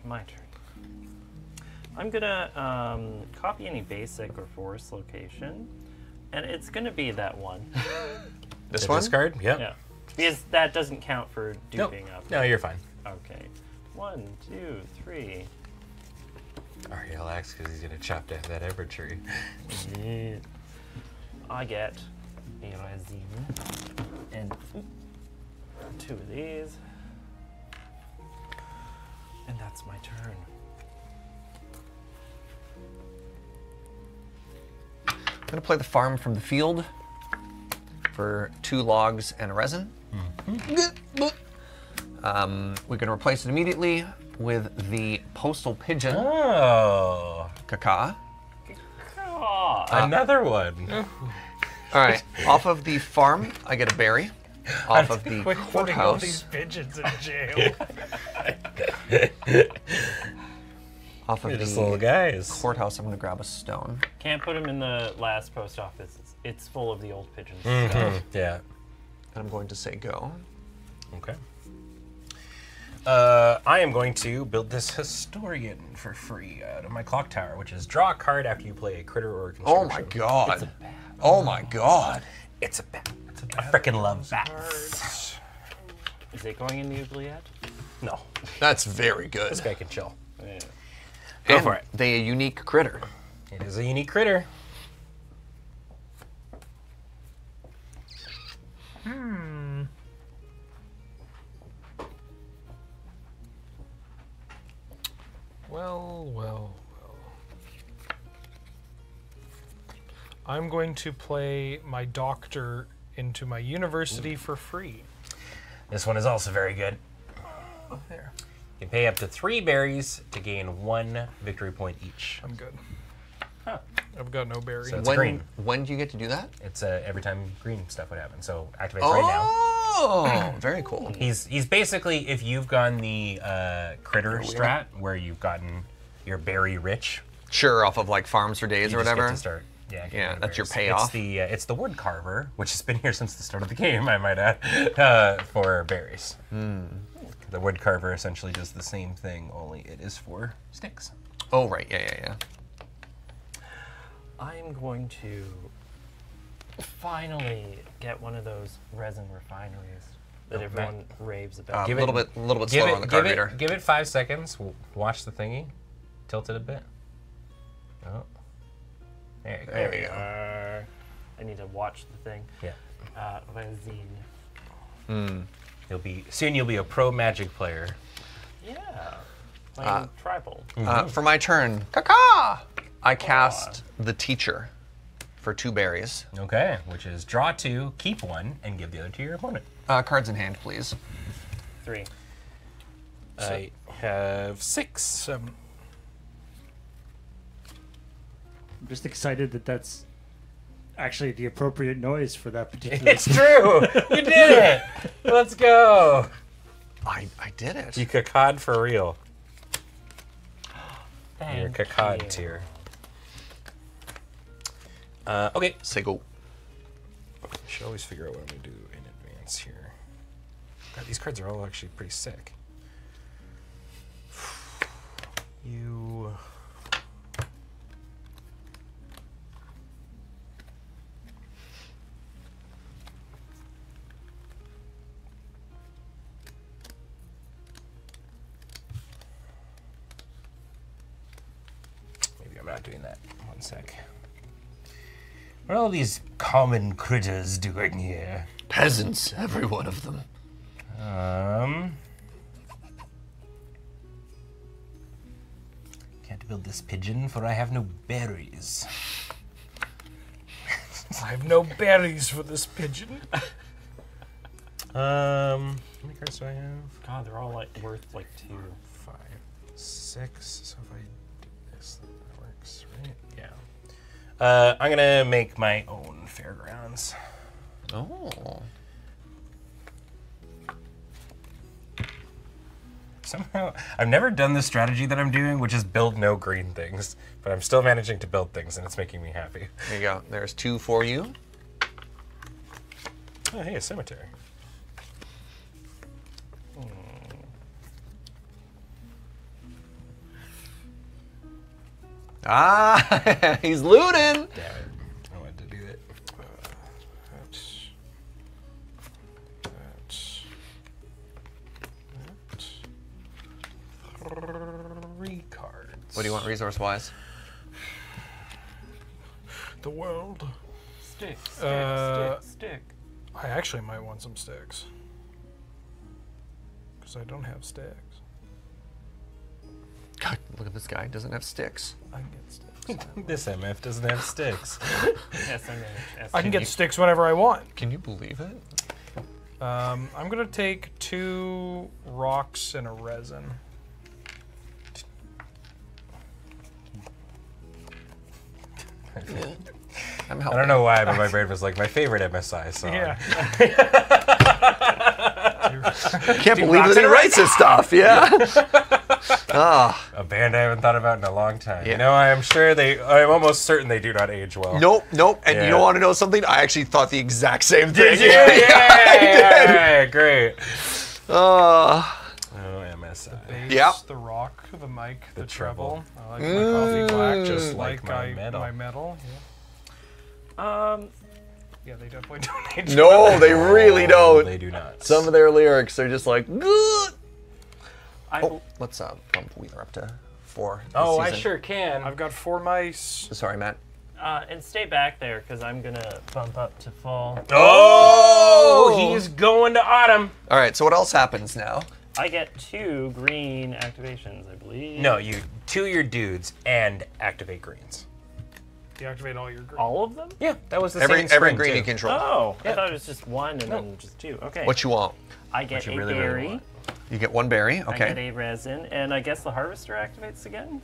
my turn. I'm gonna copy any basic or forest location, and it's gonna be that one. This The one? discard? Yep. Yeah, because that doesn't count for Nope. duping up. No, you're fine. Okay, 1, 2, 3. Alright, relax, because he's gonna chop down that ever tree. I get a resin and 2 of these, and that's my turn. I'm gonna play the farm from the field for 2 logs and a resin. We can replace it immediately with the postal pigeon, Oh. Kaka. Oh, Another one. All right, off of the farm, I get a berry. Off of the Quit putting all these courthouse, pigeons in jail. off of You're just the little guys. courthouse, I'm gonna grab a stone. can't put them in the last post office. It's full of the old pigeons. Yeah. And I'm going to say go. Okay. I am going to build this historian for free out of my clock tower, which is draw a card after you play a critter or a Oh construction. my god. Oh my god. It's a bat. I freaking love bats. Is it going in the oubliette? No, That's very good. this guy can chill. Yeah. Go And for it. They a unique critter. It is a unique critter. Well. I'm going to play my doctor into my university for free. This one is also very good. There. You can pay up to 3 berries to gain 1 victory point each. I'm good. I've got no berry. So it's green. When do you get to do that? It's every time green stuff would happen. So activates right now. Oh, very cool. He's basically, if you've gone the critter strat where you've gotten your berry rich, Sure, off of like farms for days you or just whatever. get to start. Yeah, getting Yeah, the that's your berries. payoff. It's the wood carver, which has been here since the start of the game, I might add, for berries. The wood carver essentially does the same thing, only it is for sticks. Oh, right. Yeah. I'm going to finally get one of those resin refineries that everyone raves about. A little bit slower on the card reader. Give it 5 seconds. Watch the thingy. Tilt it a bit. Oh. There you go. There we go. I need to watch the thing. Yeah. Resin. You'll be a pro Magic player. Yeah. Playing tribal. For my turn, Kaka! I cast the teacher for 2 berries. Okay, which is draw 2, keep 1, and give the other to your opponent. Cards in hand, please. 3. I have 6. 7. I'm just excited that that's actually the appropriate noise for that particular. It's true. You did it. Let's go. I did it. You cacad for real. Thank Your cacad you. tier. Okay. Say go. Should always figure out what I'm gonna do in advance here. God, these cards are all actually pretty sick. You. not doing that. One sec. What are all these common critters doing here? Peasants, every one of them. Can't build this pigeon, for I have no berries. I have no berries for this pigeon. How many cards do I have? God, they're all like worth like 2. 5, 6. So if I do this, then that works, right? Yeah. I'm gonna make my own fairgrounds. Oh. Somehow, I've never done this strategy that I'm doing, which is build no green things, but I'm still managing to build things, and it's making me happy. There you go. There's 2 for you. Oh, hey, a cemetery. Ah, he's looting. Damn it. I wanted to do that. Three cards. What do you want resource-wise? The world. Stick, stick. I actually might want some sticks. Because I don't have sticks. God, look at this guy. Doesn't have sticks. I can get sticks. This MF doesn't have sticks. I can get sticks whenever I want. Can you believe it? I'm going to take 2 rocks and a resin. I'm I helping. don't know why, but my brain was like my favorite MSI song. Yeah. I can't believe that he writes this stuff. Yeah. Ah. A band I haven't thought about in a long time. Yeah. You know, I'm almost certain they do not age well. Nope, nope. And Yeah. you don't want to know something? I actually thought the exact same thing. Yeah, great. Ah. Oh, MSI. Bass, Yep. the rock, the mic, the treble. treble. I like my coffee black, Just like my metal. My metal. Yeah, they definitely don't age. No, they really don't. They do not. Some of their lyrics are just like, good. I, Oh, let's bump Wheeler up to 4. this Oh, I season. sure can. I've got 4 mice. Sorry, Matt. and stay back there because I'm gonna bump up to full. Oh, he's going to autumn. All right, so what else happens now? I get 2 green activations, I believe. No, you 2 your dudes and activate greens. Deactivate all your green. All of them? Yeah, that was the Every same spring, green too. you control. Oh, Yeah. I thought it was just 1 and then just 2. Okay. What you want? I get you a really, really berry. want. You get 1 berry. I get Okay. a resin, and I guess the harvester activates again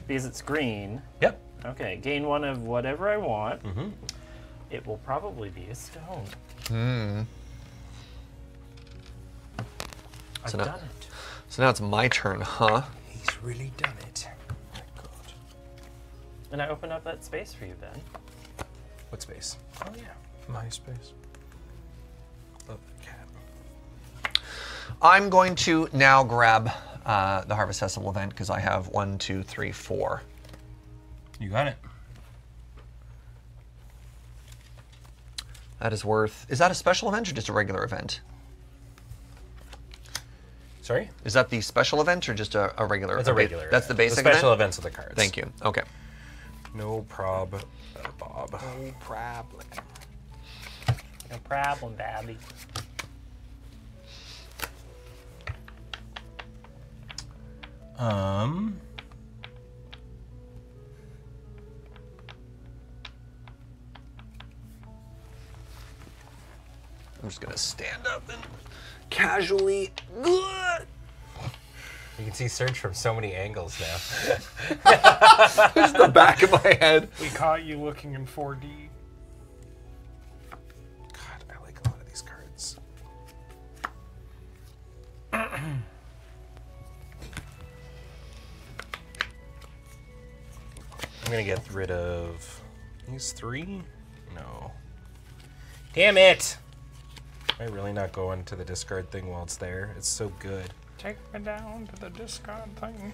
because it's green. Yep. Okay, gain 1 of whatever I want. Mm-hmm. It will probably be a stone. I've So now- done it. So now it's my turn, huh? He's really done it. My God. And I open up that space for you, Ben. What space? Oh yeah, MySpace. Love the cat. I'm going to now grab the Harvest Festival event because I have 1, 2, 3, 4. You got it. That is worth. Is that a special event or just a regular event? Sorry? Is that the special event or just a regular? It's a regular. That's the event. basic The special event. events of the cards. Thank you. Okay. No prob, Bob. No problem. No problem, Babby. I'm just gonna stand up and casually. You can see Surge from so many angles now. Just the back of my head. We caught you looking in 4D. God, I like a lot of these cards. I'm gonna get rid of these 3. No. Damn it! Am I really not going to the discard thing while it's there? It's so good. Take me down to the discard thing.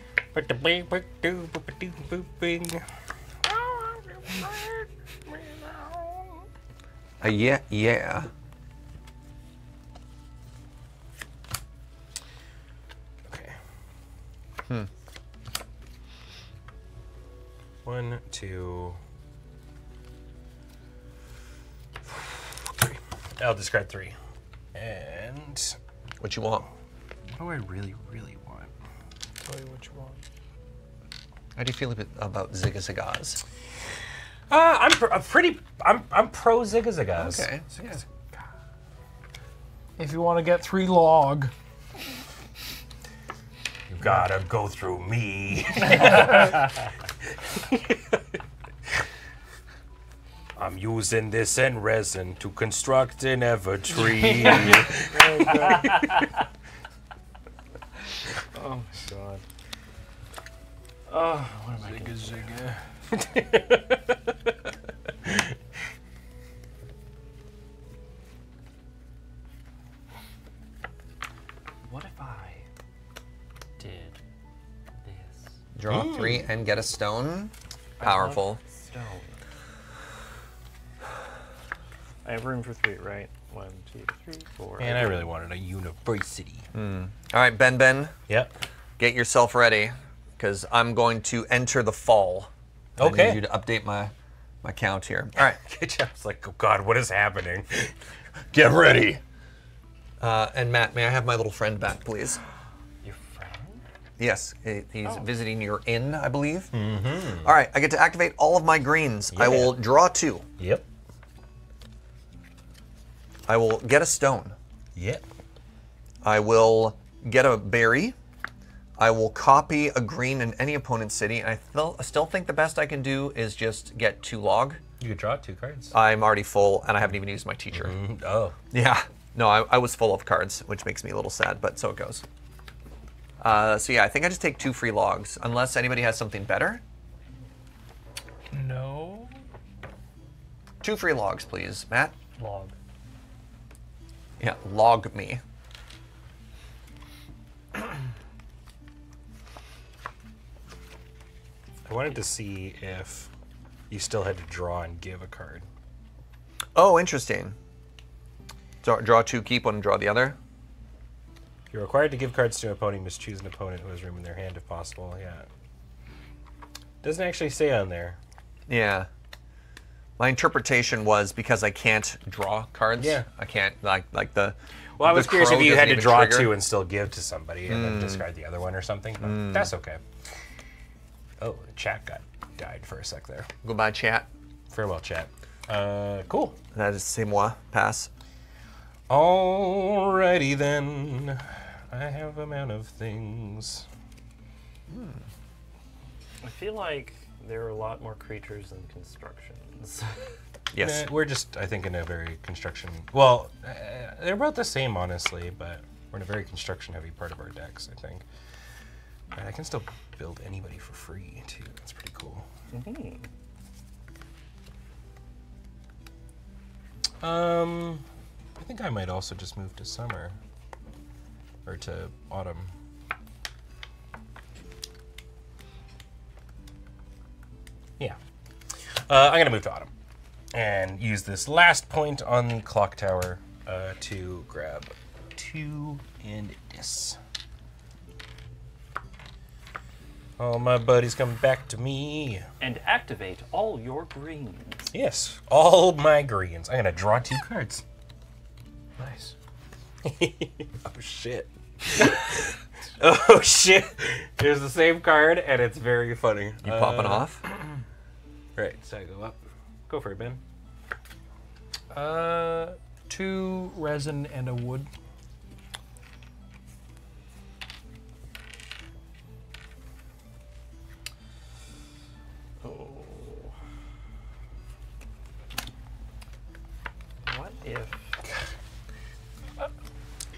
Yeah, yeah. Okay. 1, 2, 3. I'll discard 3. And What you want? what do I really, really want? Tell you what you want. How do you feel about Zigazagaz? I'm pro Zigazagaz. Okay. Yeah. If you want to get 3 log. You gotta go through me. I'm using this end resin to construct an Evertree. Oh my god. Oh, what am I doing? Zigga. What if I did this? Draw 3 and get a stone. Powerful. Stone. I have room for 3, right? 1, 2, 3, 4. Man, I really wanted a university. All right, Ben, Yep. get yourself ready, because I'm going to enter the fall. I Okay. need you to update my count here. All right. Ketchup's like, oh God, what is happening? Get ready. And Matt, may I have my little friend back, please? Your friend? Yes, he's visiting your inn, I believe. All right, I get to activate all of my greens. I will draw 2. Yep. I will get a stone. Yep. I will get a berry. I will copy a green in any opponent's city. And I still think the best I can do is just get 2 log. You could draw 2 cards. I'm already full, and I haven't even used my teacher. Oh. Yeah. No, I was full of cards, which makes me a little sad, but so it goes. So yeah, I think I just take 2 free logs, unless anybody has something better. No. 2 free logs, please. Matt? Log. Yeah, log me. I wanted to see if you still had to draw and give a card. Oh, interesting. So draw 2, keep 1, and draw the other. You're required to give cards to an opponent. You must choose an opponent who has room in their hand if possible. Yeah. Doesn't actually say on there. Yeah. My interpretation was because I can't draw cards. Yeah. I can't, like the... Well, I was the curious if crow you doesn't had to even draw trigger. 2 and still give to somebody and then discard the other one or something. But that's okay. Oh, the chat died for a sec there. Goodbye, chat. Farewell, chat. Cool. That is c'est moi. Pass. Alrighty then. I have amount of things. I feel like there are a lot more creatures than constructions. Yes. We're just, I think, in a very construction... Well, they're about the same, honestly, but we're in a very construction-heavy part of our decks, I think. But I can still build anybody for free, too. That's pretty cool. I think I might also just move to summer. Or to autumn. Yeah. I'm going to move to autumn. And use this last point on the clock tower to grab 2 and this. All my buddies come back to me. And activate all your greens. Yes, all my greens. I'm going to draw 2 cards. Nice. Oh, shit. Oh, shit. Here's the same card, and it's very funny. You popping off? Right, so I go up. Go for it, Ben. 2 resin and a wood. Oh. What if...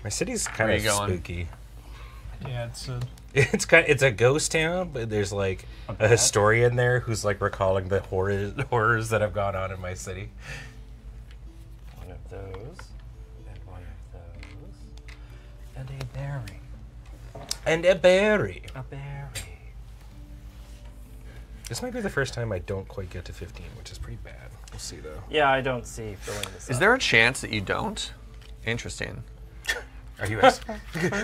My city's kind Where of you going? spooky. Yeah, it's a... It's a ghost town, but there's like a historian there who's like recalling the horrors that have gone on in my city. One of those, and one of those, and a berry. And a berry. A berry. This might be the first time I don't quite get to 15, which is pretty bad. We'll see though. Yeah, I don't see filling this up. Is there a chance that you don't? Interesting. Are you?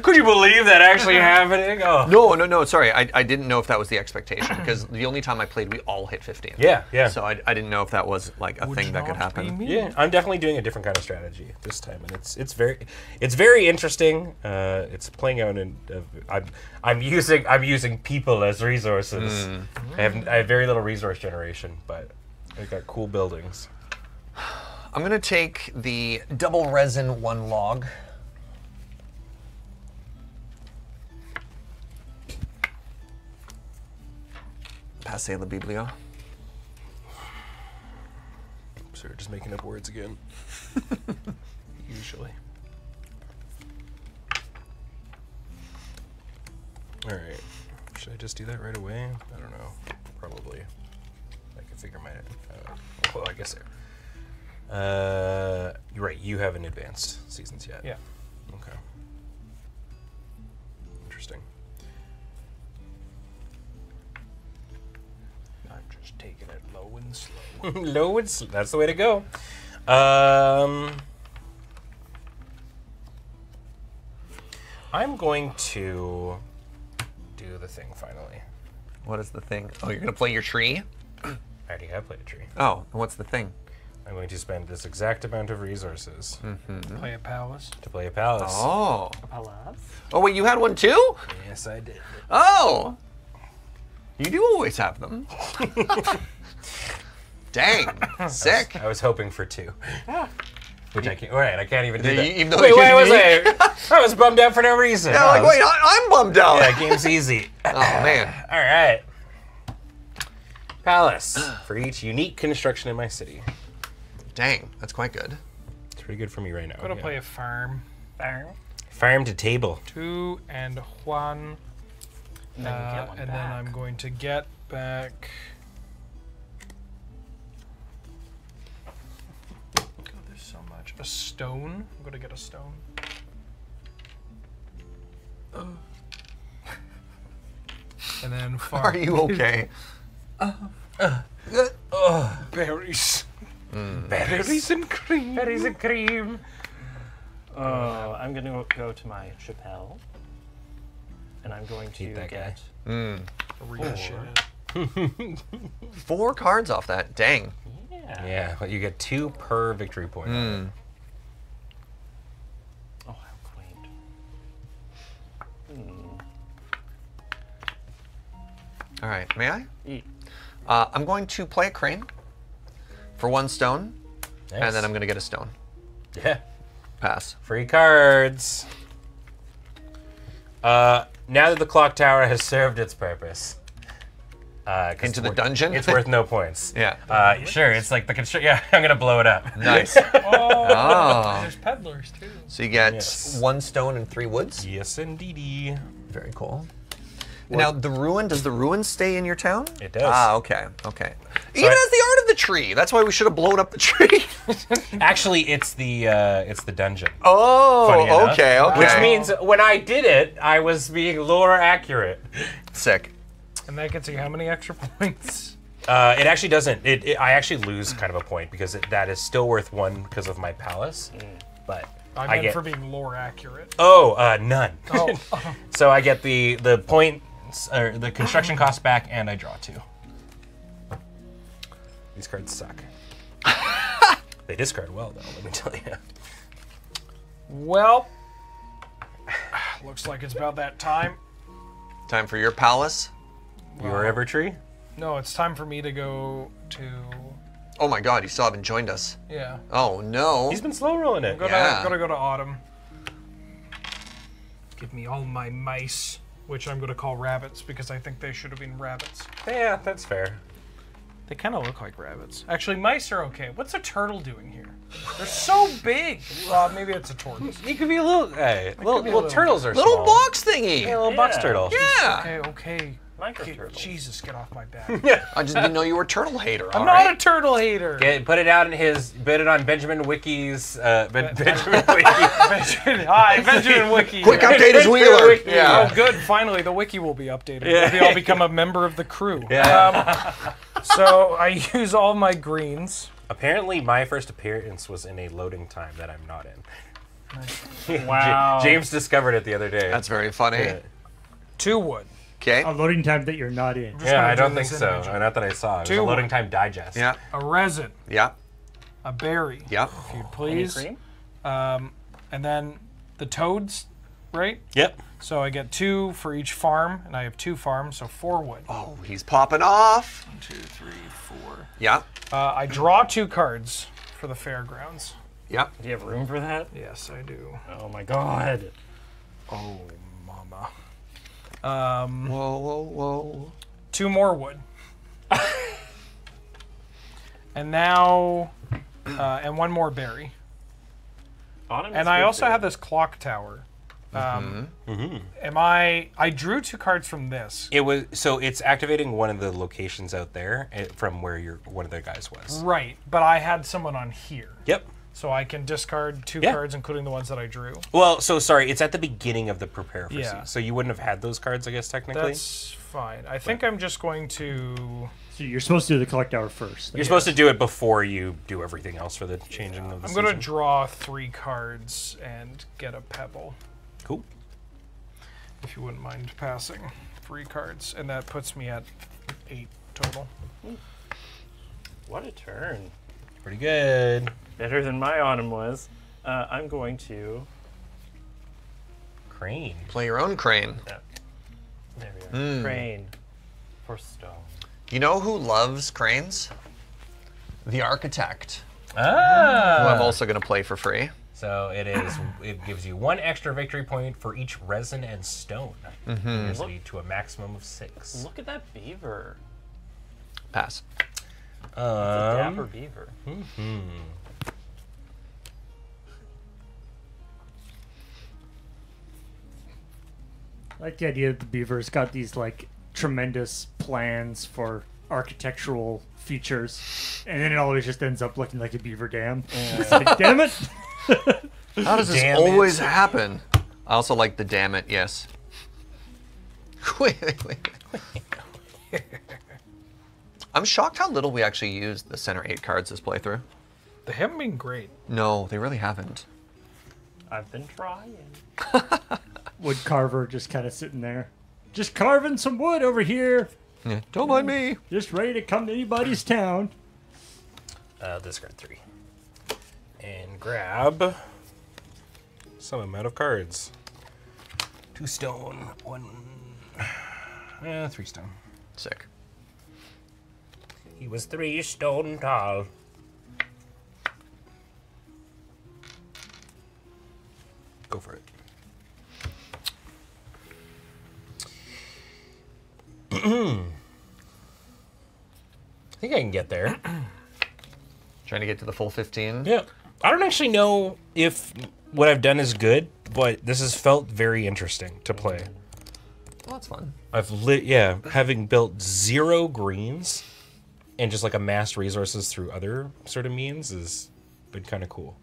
Could you believe that actually happening? Oh. No. Sorry, I didn't know if that was the expectation because the only time I played, we all hit 15. Yeah. So I didn't know if that was like a thing that could happen. Yeah, I'm definitely doing a different kind of strategy this time, and it's very interesting. It's playing out in. I'm using people as resources. I have very little resource generation, but I've got cool buildings. I'm gonna take the double resin 1 log. Passez le biblio. So we're just making up words again. Usually. All right. Should I just do that right away? I don't know. Probably. I can figure my. Well, I guess. You're right. You haven't advanced seasons yet. Yeah. Okay. Interesting. I'm just taking it low and slow. Low and slow. That's the way to go. I'm going to do the thing finally. What is the thing? Oh, you're gonna play your tree? I already have played a tree. Oh, and what's the thing? I'm going to spend this exact amount of resources Play a palace. to play a palace. Oh. Alas. Oh, wait, you had one too? Yes, I did. Oh. You do always have them. Dang. Sick. I was hoping for 2. Which I can't. All right, I can't even do Yeah, that. even though Wait, you why was unique. I was bummed out for no reason. Yeah, like, wait, I'm bummed out. Yeah, game's easy. Oh, man. All right. Palace for each unique construction in my city. Dang, that's quite good. It's pretty good for me right now. Gonna play a farm. Farm to table. 2 and 1. And then you get one and back. then I'm going to get back. God, there's so much. A stone. I'm gonna get a stone. And then farm. Are you okay? Berries. Berries and cream. Berries and cream. Oh, I'm going to go to my chapel. And I'm going to Eat that get... Real shit. 4 cards off that. Dang. Yeah. Yeah, but you get 2 per victory point. Oh, how quaint. All right, may I? Eat. I'm going to play a crane for 1 stone, Nice. and then I'm going to get a stone. Yeah. Pass. Free cards. Now that the clock tower has served its purpose. 'Cause Into the it's dungeon? It's worth no points. Yeah. Sure, it's like the construct. Yeah, I'm gonna blow it up. Nice. Oh, there's peddlers too. So you get Yes. 1 stone and 3 woods. Yes, indeedy. Very cool. Now, the ruin, does the ruin stay in your town? It does. Ah, okay, okay. Even as the art of the tree. That's why we should have blown up the tree. Actually, it's the dungeon. Funny Oh, enough. okay, okay. Which means when I did it, I was being lore accurate. Sick. And that gets you how many extra points? It actually doesn't. I actually lose kind of a point because that is still worth 1 because of my palace. But I I meant get for being lore accurate. none. Oh. So I get the points or the construction cost back, and I draw 2. These cards suck. They discard well, though. Let me tell you. Well, looks like it's about that time. Time for your palace. Your Evertree? No, it's time for me to go to. Oh my god, you still haven't joined us. Yeah. Oh no. He's been slow rolling it. Gotta go to Autumn. Give me all my mice, which I'm gonna call rabbits because I think they should have been rabbits. Yeah, that's fair. They kind of look like rabbits. Actually, mice are okay. What's a turtle doing here? They're so big. Maybe it's a tortoise. He could be a little. Hey, little little- turtles are Little small. box thingy. Yeah, little box Yeah. turtle. Yeah. Okay. Micro turtles. Jesus, get off my back. I just didn't know you were a turtle hater. I'm not a turtle hater. Put it out in put it on Benjamin Wiki's. Benjamin Wiki. Hi, Benjamin Wiki. Quick update is Wheeler. Wiki. Yeah. Oh, good. Finally, the wiki will be updated. Yeah. Maybe I'll become a member of the crew. Yeah. So I use all my greens. Apparently, my first appearance was in a loading time that I'm not in. Wow. James discovered it the other day. That's very funny. Yeah. 2 wood. Okay. A loading time that you're not in. Just Yeah, gonna I do don't think this so. image. Not that I saw. It was a 2 loading wood. time digest. Yeah. A resin. Yeah. A berry. Yeah. If you'd Any please. cream? And then the toads, right? Yep. So I get 2 for each farm, and I have 2 farms, so 4 wood. Oh, he's popping off. 1, 2, 3, 4. Yeah. I draw 2 cards for the fairgrounds. Yeah. Do you have room for that? Yes, I do. Oh my god. Oh, mama. Whoa, whoa, whoa. 2 more wood. And now, and 1 more berry. Autumn is And I good also for have that. this clock tower. I drew 2 cards from this. It was so it's activating one of the locations out there from where one of the guys was. Right, but I had someone on here. Yep. So I can discard 2 Yeah. cards, including the ones that I drew. Well, so sorry, it's at the beginning of the prepare for Yeah. siege. So you wouldn't have had those cards, I guess, technically. That's fine. I think I'm just going to... So you're supposed to do the collect hour first. You're supposed to do it before you do everything else for the changing of the I'm going to season. draw 3 cards and get a pebble, Cool. if you wouldn't mind passing 3 cards. And that puts me at 8 total. What a turn. Pretty good. Better than my autumn was. I'm going to... Crane. Play your own crane. There we are. Crane for stone. You know who loves cranes? The architect, who Ah. I'm also going to play for free. So it gives you 1 extra victory point for each resin and stone. Usually to a maximum of 6. Look at that beaver. Pass. It's a dapper beaver. I like the idea that the beaver's got these like tremendous plans for architectural features, and then it always just ends up looking like a beaver dam. It's like, damn it! How does this Damn always it. happen? I also like the damn it, yes. Wait. I'm shocked how little we actually used the center 8 cards this playthrough. They haven't been great. No, they really haven't. I've been trying. Wood carver just kind of sitting there, just carving some wood over here, Yeah, don't mind me. just ready to come to anybody's town. Discard 3. And grab some amount of cards. 2 stone, 1... 3 stone. Sick. He was 3 stone tall. Go for it. I think I can get there. Trying to get to the full 15. Yeah. I don't actually know if what I've done is good, but this has felt very interesting to play. Well, that's fun. Having built 0 greens and just like amassed resources through other sort of means has been kind of cool.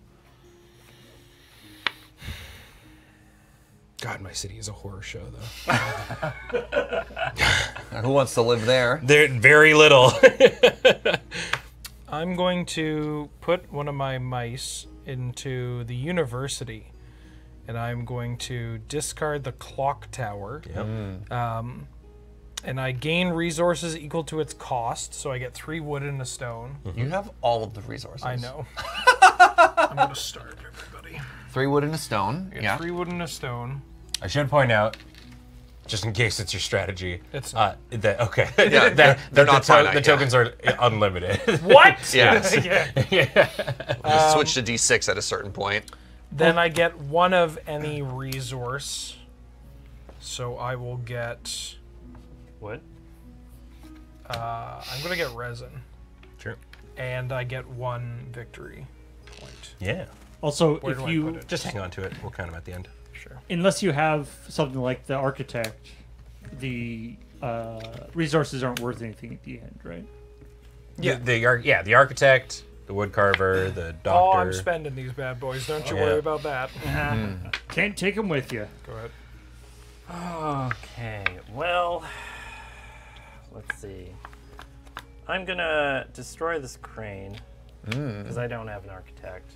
God, my city is a horror show, though. Who wants to live there? They're very little. I'm going to put one of my mice into the university, and I'm going to discard the clock tower. Yep. And I gain resources equal to its cost, so I get 3 wood and a stone. You have all of the resources. I know. I'm going to starve everybody. 3 wood and a stone. I get Yeah. 3 wood and a stone. I should point out, just in case it's your strategy, It's that okay, Yeah, they're not finite, the yeah. tokens are unlimited. What? Yes. Yeah. You switch to D6 at a certain point. Then I get 1 of any resource. So I will get... What? I'm going to get resin. Sure. And I get 1 victory point. Yeah. Also, Where if do I you, put it? Just hang on to it. We'll count them at the end. Sure. unless you have something like the architect, the resources aren't worth anything at the end, right? Yeah. The architect, the wood carver, the doctor. Oh, I'm spending these bad boys. Don't you Yeah. worry about that. Can't take them with you. Go ahead. Okay, well, let's see. I'm gonna destroy this crane because I don't have an architect.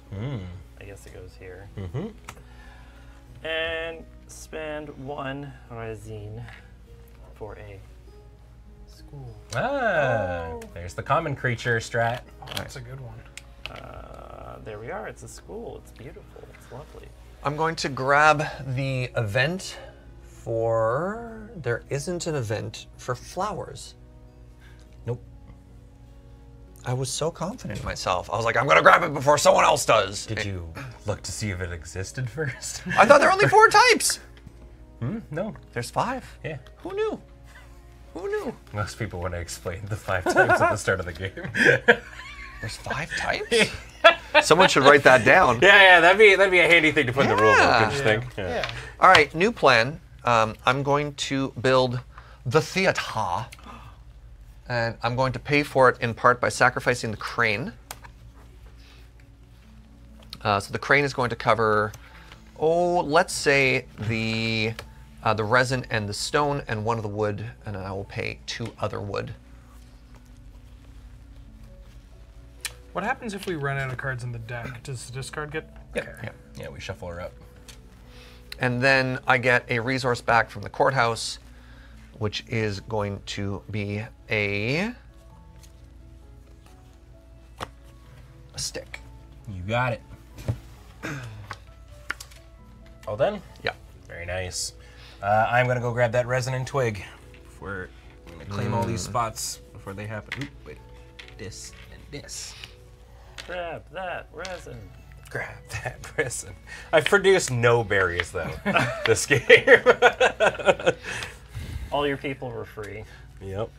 I guess it goes here. And spend 1 resin for a school. There's the common creature strat. Oh, that's a good one. There we are. It's a school. It's beautiful. It's lovely. I'm going to grab the event for... There isn't an event for flowers. Nope. I was so confident in myself. I was like, I'm going to grab it before someone else does. Did you look to see if it existed first? I thought there were only 4 types. No. There's 5. Yeah. Who knew? Who knew? Most people want to explain the 5 types at the start of the game. There's 5 types? Someone should write that down. Yeah, that'd be a handy thing to put in the rule book, don't you think? Yeah. All right, new plan. I'm going to build the theater. And I'm going to pay for it in part by sacrificing the crane. So the crane is going to cover, let's say the resin and the stone and 1 of the wood, and I will pay 2 other wood. What happens if we run out of cards in the deck? Does the discard get? Okay. Yeah, we shuffle her up. And then I get a resource back from the courthouse, which is going to be a stick. You got it. All done? Yeah. Very nice. I'm gonna go grab that resin and twig. I'm gonna claim all these spots before they happen. Oop, wait. This and this. Grab that resin. Grab that resin. I've produced no berries though this game. All your people were free. Yep.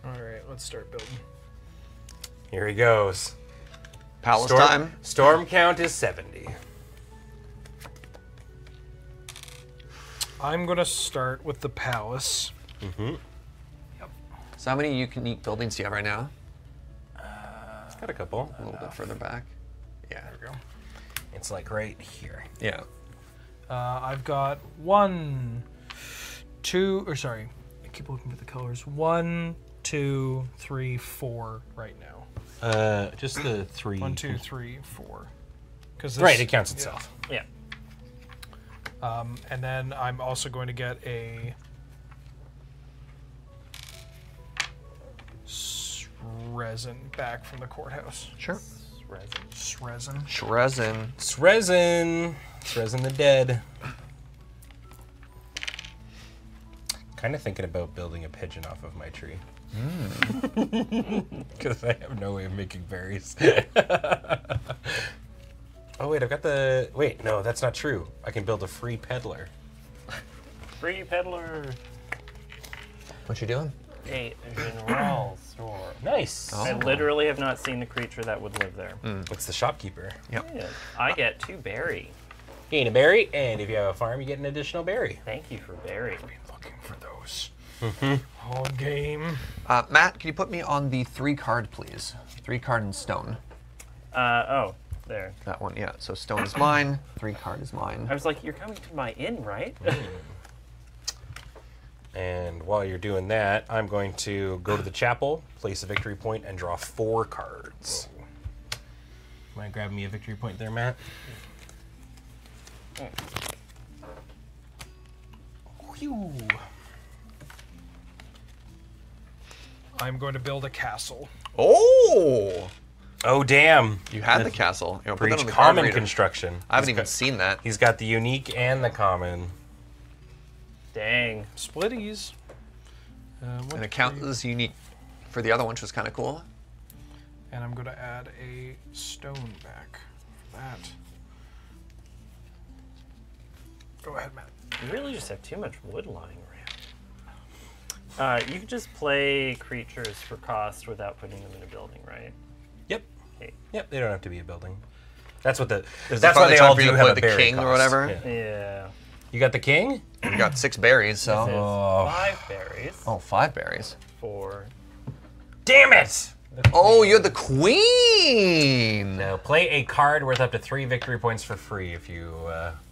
All right, let's start building. Here he goes. Palace time. Storm count is 70. I'm gonna start with the palace. So how many unique buildings do you have right now? Got a couple. A little bit further back. Yeah. There we go. It's like right here. Yeah. I've got 1, 2, or sorry, I keep looking at the colors. 1, 2, 3, 4 right now. Just the 3. 1, 2, 3, 4. Because Right, it counts itself. Yeah. And then I'm also going to get a resin back from the courthouse. Sure. Resin. Shrezen. It's resin. It's resin the dead. Kind of thinking about building a pigeon off of my tree. Because I have no way of making berries. Oh wait, I've got the... Wait, no, that's not true. I can build a free peddler. Free peddler. What you doing? A general store. Nice. Oh. I literally have not seen the creature that would live there. It's the shopkeeper. Yep. Yeah. I get 2 berry. Gain a berry, and if you have a farm, you get an additional berry. Thank you for berry. Looking for those. All game. Matt, can you put me on the 3 card, please? 3 card and stone. Oh, there. That one, yeah. So stone is mine. 3 card is mine. I was like, you're coming to my inn, right? And while you're doing that, I'm going to go to the chapel, place a victory point, and draw 4 cards. Mind grabbing me a victory point there, Matt? Whew. I'm going to build a castle. Oh! Oh, damn. You had the castle. You know, put that Breach on the card common reader. construction. I haven't even seen that. He's got the unique and the common. Dang. Splitties. And it counts as unique for the other one, which was kind of cool. And I'm going to add a stone back for that. Go ahead, Matt. You really just have too much wood lying around. You could just play creatures for cost without putting them in a building, right? Yep. Okay. Yep, they don't have to be a building. That's what the. Is That's it why they all for you do to have play a the berry king or cost. whatever? Yeah. Yeah. You got the king? You got 6 berries, so. This is Oh. 5 berries. Oh, 5 berries. 4. Damn it! Oh, you're the queen! Now play a card worth up to 3 victory points for free if you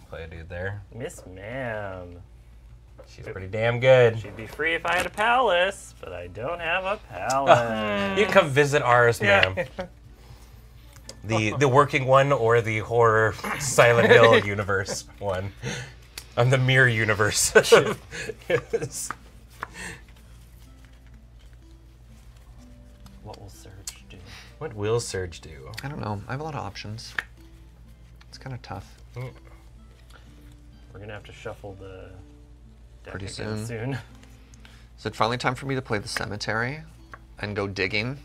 play a dude there. Miss Ma'am. She's pretty damn good. She'd be free if I had a palace, but I don't have a palace. You can come visit ours, ma'am. The working one or the horror Silent Hill universe one. I'm the mirror universe. Yes. What will Surge do? What will Surge do? I don't know. I have a lot of options. It's kind of tough. We're gonna have to shuffle the deck Pretty again soon. soon. Is it finally time for me to play the cemetery and go digging?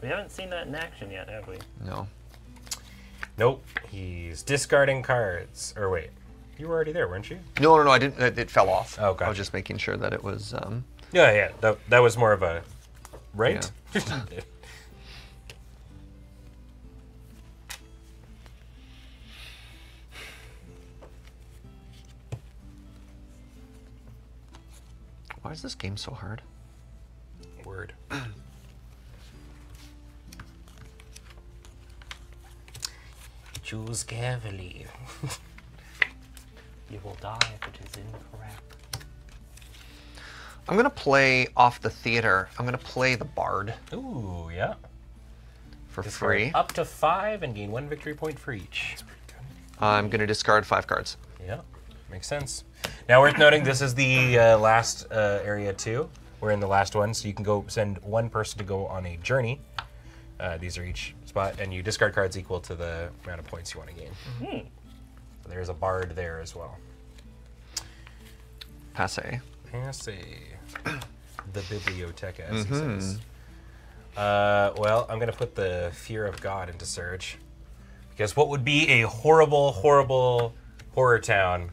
We haven't seen that in action yet, have we? No. Nope. He's discarding cards. Or wait, you were already there, weren't you? No, I didn't. It fell off. Oh, gotcha. I was just making sure that it was. Yeah. That was more of a right. Yeah. Why is this game so hard? Word. Choose carefully. You will die if it is incorrect. I'm gonna play off the theater. I'm gonna play the Bard Ooh, yeah. for Discard free. up to 5 and gain 1 victory point for each. I'm gonna discard 5 cards. Yeah, makes sense. Now, worth noting, this is the last area 2. We're in the last one, so you can go send one person to go on a journey. These are each spot, and you discard cards equal to the amount of points you want to gain. Mm-hmm. So there's a Bard there as well. Passe. Passe. The biblioteca, as he says. Well, I'm going to put the Fear of God into Surge. Because what would be a horrible, horrible horror town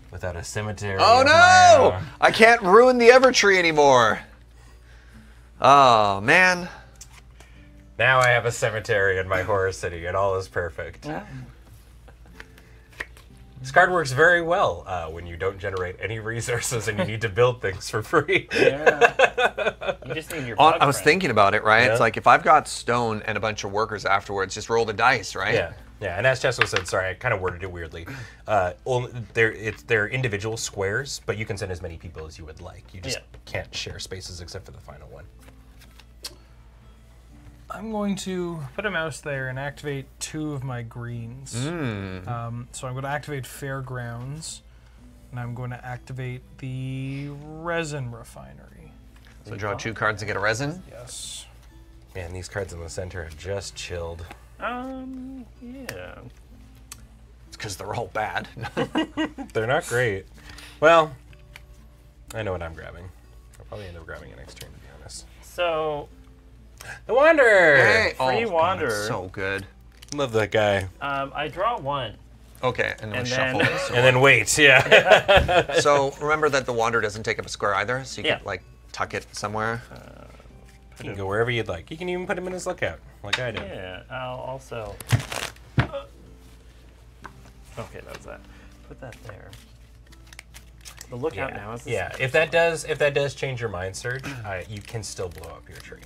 without a cemetery? Oh of my no! own? I can't ruin the Evertree anymore. Oh man. Now I have a cemetery in my horror city, and all is perfect. This card works very well when you don't generate any resources and you need to build things for free. Yeah. You just need your bug I was friend. thinking about it, right? Yeah. It's like if I've got stone and a bunch of workers afterwards, just roll the dice, right? Yeah, and as Chesto said, sorry, I kind of worded it weirdly. They're individual squares, but you can send as many people as you would like. You just can't share spaces except for the final one. I'm going to put a mouse there and activate 2 of my greens. So I'm going to activate Fairgrounds, and I'm going to activate the Resin Refinery. So draw 2 cards and get a resin. Yes. Man, these cards in the center are just chilled. Yeah. It's because they're all bad. They're not great. Well, I know what I'm grabbing. I'll probably end up grabbing it next turn, to be honest. So, The Wanderer! Hey, Free God, Wanderer. it's so good. Love that guy. I draw 1. Okay, and then And shuffle then- this. And then wait, yeah. So remember that the Wanderer doesn't take up a square either, so you Yeah. can like tuck it somewhere. You can go wherever you'd like. You can even put him in his lookout, like I did. Yeah, I'll also... Okay, that's that. Put that there. The lookout now is the Yeah, if that does change your mind, Surge, you can still blow up your tree.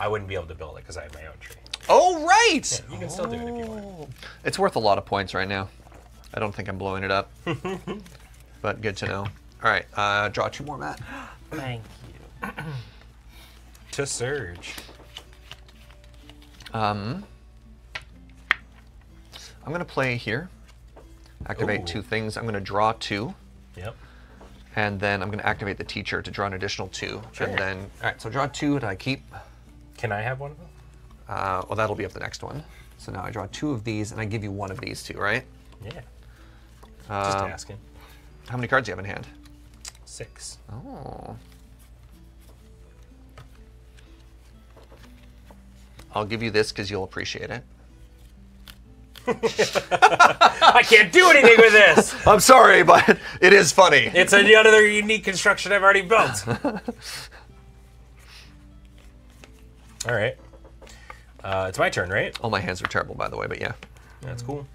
I wouldn't be able to build it because I have my own tree. Oh right! Yeah, you can still do it if you want. It's worth a lot of points right now. I don't think I'm blowing it up, but good to know. All right, draw 2 more, Matt. Thank you. To Surge. I'm gonna play here. Activate Ooh. 2 things. I'm gonna draw 2, Yep. and then I'm gonna activate the teacher to draw an additional 2. Sure. And then, all right, so draw 2. Did I keep? Can I have one of them? Well, that'll be up the next one. So now I draw 2 of these, and I give you 1 of these 2, right? Yeah. Just asking. How many cards do you have in hand? 6. Oh. I'll give you this because you'll appreciate it. I can't do anything with this! I'm sorry, but it is funny. It's another unique construction I've already built. All right. It's my turn, right? All my hands are terrible, by the way, but yeah. That's cool.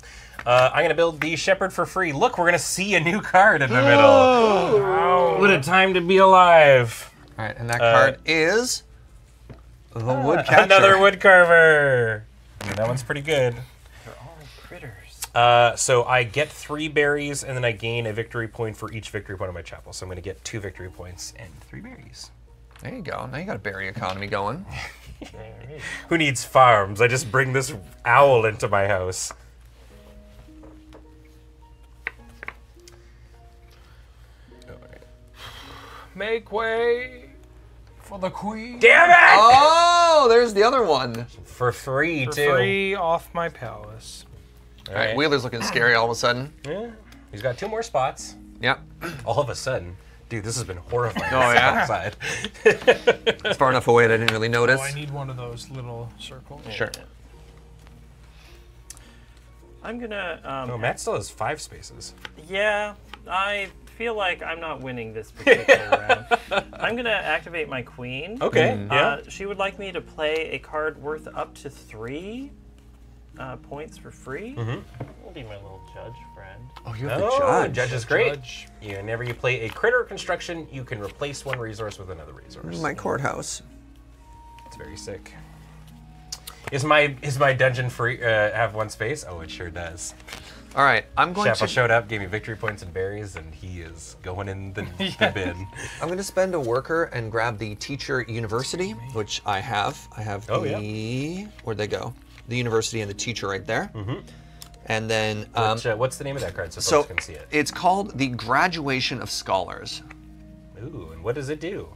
I'm going to build the Shepherd for free. Look, we're going to see a new card in the middle. Wow. What a time to be alive. All right, and that card is the Woodcatcher. Another Woodcarver. I mean, that one's pretty good. They're all critters. So I get 3 berries, and then I gain a victory point for each victory point of my chapel. So I'm going to get 2 victory points and 3 berries. There you go. Now you got a berry economy going. Who needs farms? I just bring this owl into my house. Make way for the queen. Damn it! Oh, there's the other one. For free, For too. free off my palace. All right, Wheeler's looking scary all of a sudden. Yeah. He's got 2 more spots. Yep. All of a sudden. Dude, this has been horrifying. Oh, yeah? Outside. It's far enough away that I didn't really notice. Oh, I need one of those little circles. Sure. I'm gonna. No, Matt still has 5 spaces. Yeah, I feel like I'm not winning this particular round. I'm gonna activate my queen. Okay. Yeah. She would like me to play a card worth up to 3 points for free. We'll be my little judge friend. Oh, you have the Oh, judge. is great. Judge. Whenever you play a critter construction, you can replace 1 resource with another resource. My courthouse. It's very sick. Is my dungeon free? Have 1 space? Oh, it sure does. All right, I'm going Chapel to. showed up, gave me victory points and berries, and he is going in the bin. I'm going to spend a worker and grab the teacher university, which I have. I have Oh, the. Where'd they go? The university and the teacher right there. And then. What's the name of that card so So folks can see it? it's called the Graduation of Scholars. Ooh, and what does it do?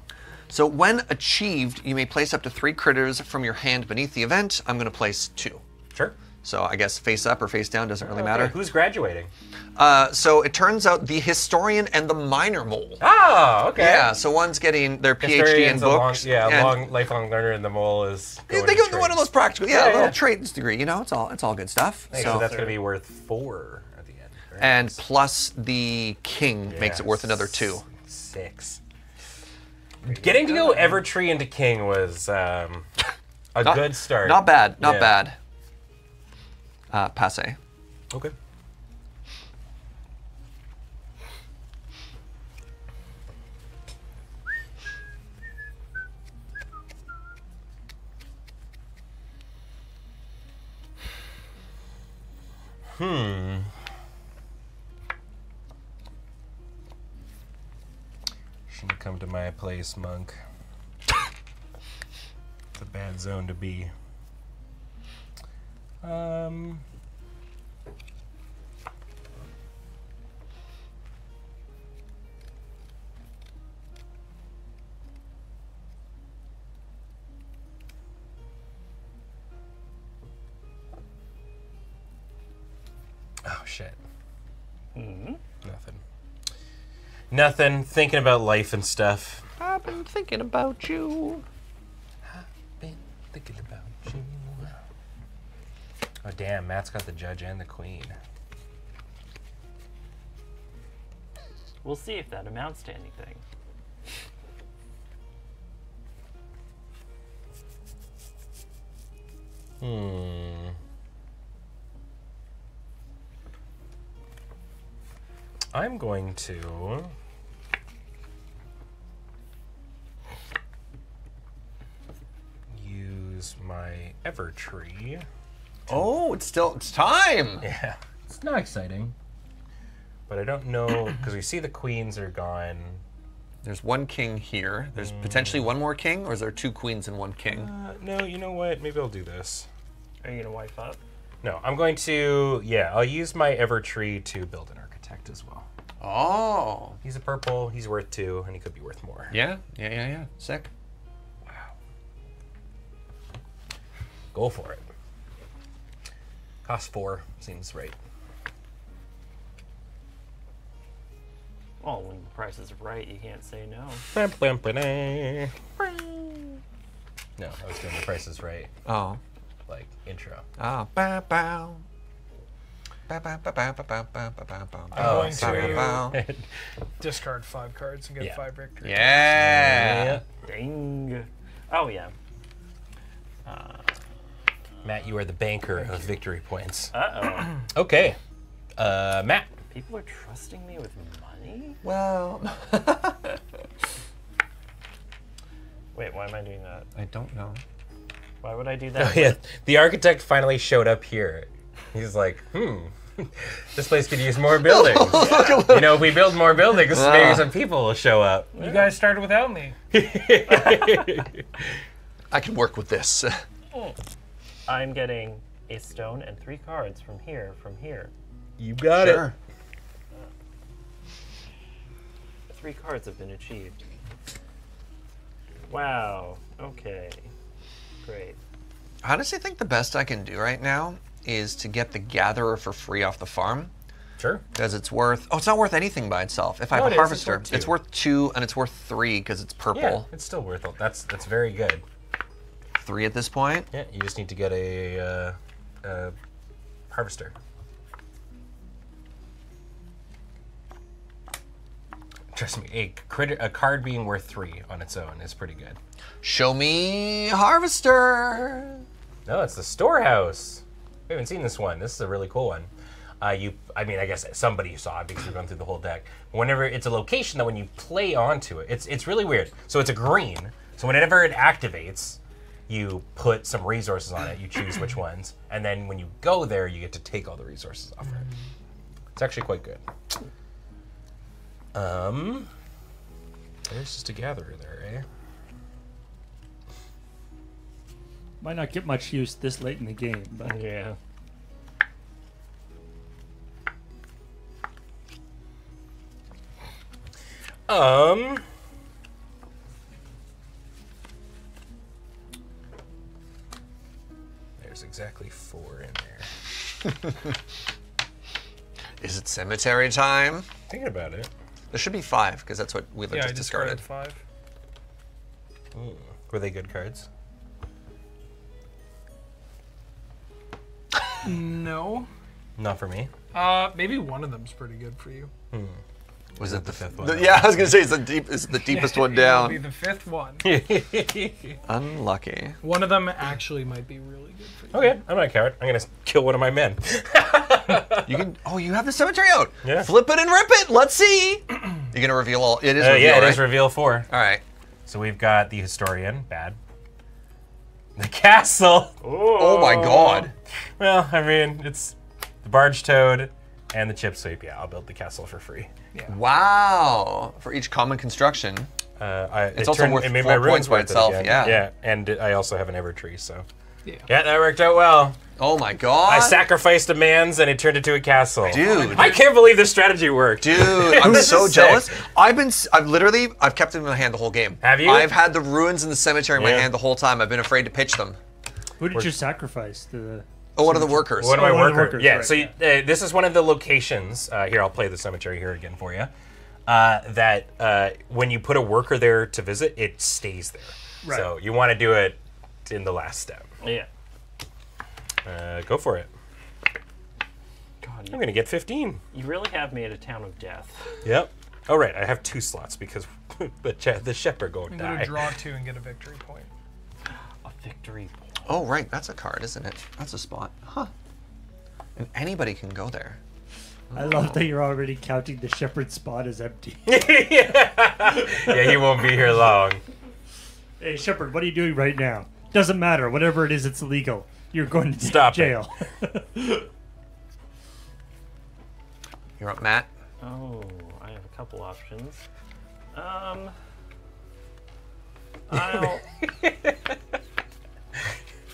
So when achieved, you may place up to 3 critters from your hand beneath the event. I'm going to place 2. Sure. So I guess face up or face down doesn't really Okay, matter. who's graduating? So it turns out the historian and the minor mole. Oh, okay. Yeah, so one's getting their PhD in Historian's a books. and lifelong learner, and the mole is. Going they to go one of trades. those practical, Yeah, a little yeah. trades degree. You know, it's all good stuff. Thanks, so that's going to be worth 4 at the end. Very and nice. plus the king makes it worth another 2. 6. Getting to go Evertree into King was a good start. Not bad, not Yeah. bad. Passe. Okay. Shouldn't come to my place, monk. It's a bad zone to be. Oh shit. Nothing. Nothing. Thinking about life and stuff. I've been thinking about you. Been thinking about you. Oh damn, Matt's got the judge and the queen. We'll see if that amounts to anything. I'm going to use my Evertree. Oh, it's time. Yeah. It's not exciting. But I don't know, because we see the queens are gone. There's 1 king here. There's potentially 1 more king, or is there 2 queens and 1 king? No, you know what? Maybe I'll do this. Are you gonna wipe up? No, I'm going to, I'll use my Evertree to build an architect as well. Oh. He's a purple, he's worth 2, and he could be worth more. Yeah. Sick. Go for it. Cost 4, seems right. Well, when the price is right, you can't say no. No, I was doing the Price is Right, Oh. like, intro. Ah. Bow bow. Bow bow bow bow bow bow bow bow bow. Oh, going Bow, to- bow, bow. Discard 5 cards and get Yeah. 5 victories. Yeah. Dang. Oh yeah. Matt, you are the banker of victory points. Uh-oh. Okay. Matt. People are trusting me with money? Well, Wait, why am I doing that? I don't know. Why would I do Oh, that? yeah. The architect finally showed up here. He's like, This place could use more buildings. You know, if we build more buildings, maybe some people will show up. You guys started without me. I can work with this. I'm getting a stone and 3 cards from here. You got it. 3 cards have been achieved. Wow. Okay. Great. I honestly think the best I can do right now is to get the Gatherer for free off the farm. Sure. Because it's worth... Oh, it's not worth anything by itself. If I No, have it a is. Harvester, It's worth 2 and it's worth 3 because it's purple. Yeah, it's still worth it. That's very good. 3 at this point. Yeah, you just need to get a harvester. Trust me, a card being worth 3 on its own is pretty good. Show me Harvester. No, it's the storehouse. We haven't seen this one. This is a really cool one. I mean, I guess somebody saw it because we've gone through the whole deck. Whenever it's a location that when you play onto it, it's really weird. So it's a green. So whenever it activates, you put some resources on it. You choose which ones, and then when you go there, you get to take all the resources off it. It's actually quite good. There's just a gatherer there, eh? Might not get much use this late in the game, but Yeah. There's exactly 4 in there. Is it cemetery time? Thinking about it. There should be 5 because that's what Wheeler Yeah, I just discarded. discarded 5. Were they good cards? No. Not for me. Maybe one of them's pretty good for you. Was it the 5th one? Yeah, I was gonna say it's the deepest one It'll be down. the 5th one. Unlucky. One of them actually might be really good for you. Okay, I'm not a coward. I'm gonna kill one of my men. You can. Oh, you have the cemetery out. Yeah. Flip it and rip it. Let's see. You're gonna reveal all. It is. Reveal, Yeah, it right? is reveal 4. All right. So we've got the historian, bad. The castle. Oh my God. Well, I mean, it's the barge toad and the chip sweep. Yeah, I'll build the castle for free. Wow. For each common construction. It's also worth it made 4 my ruins points by worth it itself, again. yeah. Yeah, and I also have an ever tree, so. Yeah. Yeah, that worked out well. Oh my God. I sacrificed a man's and it turned into a castle. Dude. I can't believe this strategy worked. Dude, I'm so Sick. jealous. I've kept it in my hand the whole game. Have you? I've had the ruins in the cemetery in my Yeah. hand the whole time. I've been afraid to pitch them. who did you sacrifice to the? Oh, one of the workers. One of my one of the workers. workers, Yeah, right, so this is one of the locations. Here, I'll play the cemetery here again for you. That when you put a worker there to visit, it stays there. Right. So you want to do it in the last step. Yeah. Go for it. God, I'm going to get 15. you really have me at a town of death. Yep. Oh, right. I have 2 slots because the shepherd going I'm to going die. to draw 2 and get a victory point. A victory point. Oh, right. That's a card, isn't it? That's a spot. Huh. And anybody can go there. I love that you're already counting the shepherd spot as empty. Yeah, he won't be here long. Hey, shepherd, what are you doing right now? Doesn't matter. Whatever it is, it's illegal. You're going to Stop it. jail. You're up, Matt. Oh, I have a couple options. I'll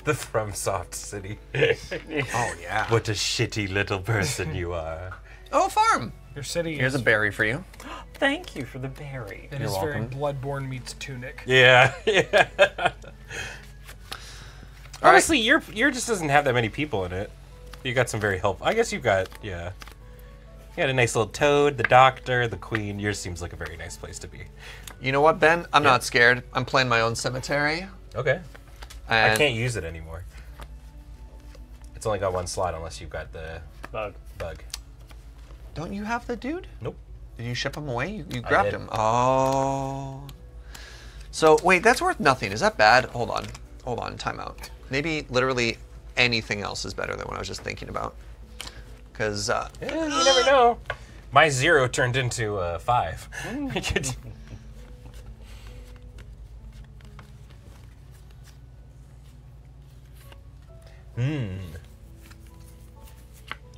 The FromSoft city. Oh, yeah. What a shitty little person you are. Oh, farm. Your city Here's a is, berry for you. thank you for the berry. it You're is very welcome. Bloodborne meets Tunic. Yeah. All Honestly, your just doesn't have that many people in it. You got some very helpful. I guess you've got, yeah. You got a nice little toad, the doctor, the queen. Yours seems like a very nice place to be. You know what, Ben? I'm not scared. I'm playing my own cemetery. Okay. And I can't use it anymore. It's only got 1 slot unless you've got the Bug. bug. Don't you have the dude? Nope. Did you ship him away? You grabbed did. him. Oh. So, wait, that's worth nothing. Is that bad? Hold on. Hold on. Time out. Maybe literally anything else is better than what I was just thinking about. Because, Yeah, you never know. My 0 turned into 5.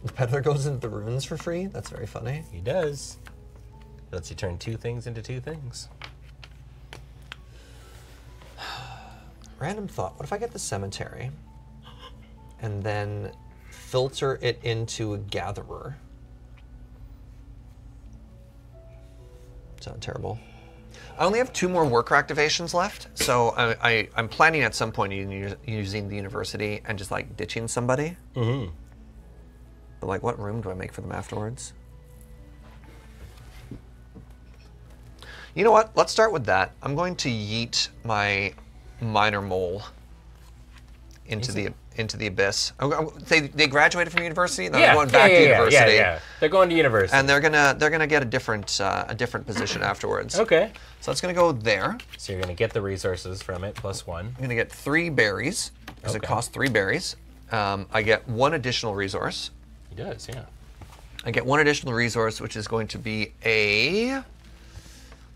The peddler goes into the ruins for free? That's very funny. He does. Lets you turn 2 things into 2 things. Random thought. What if I get the cemetery and then filter it into a gatherer? Sound terrible. I only have 2 more worker activations left, so I'm planning at some point using the university and just like ditching somebody. Mm-hmm. But like, what room do I make for them afterwards? You know what? Let's start with that. I'm going to yeet my minor mole into the abyss. They graduated from university, and they're going back to university. Yeah. They're going to university, and they're gonna get a different position afterwards. Okay. So it's gonna go there. So you're gonna get the resources from it +1. I'm gonna get 3 berries because it Okay. costs 3 berries. I get 1 additional resource. He does, yeah. I get 1 additional resource, which is going to be a.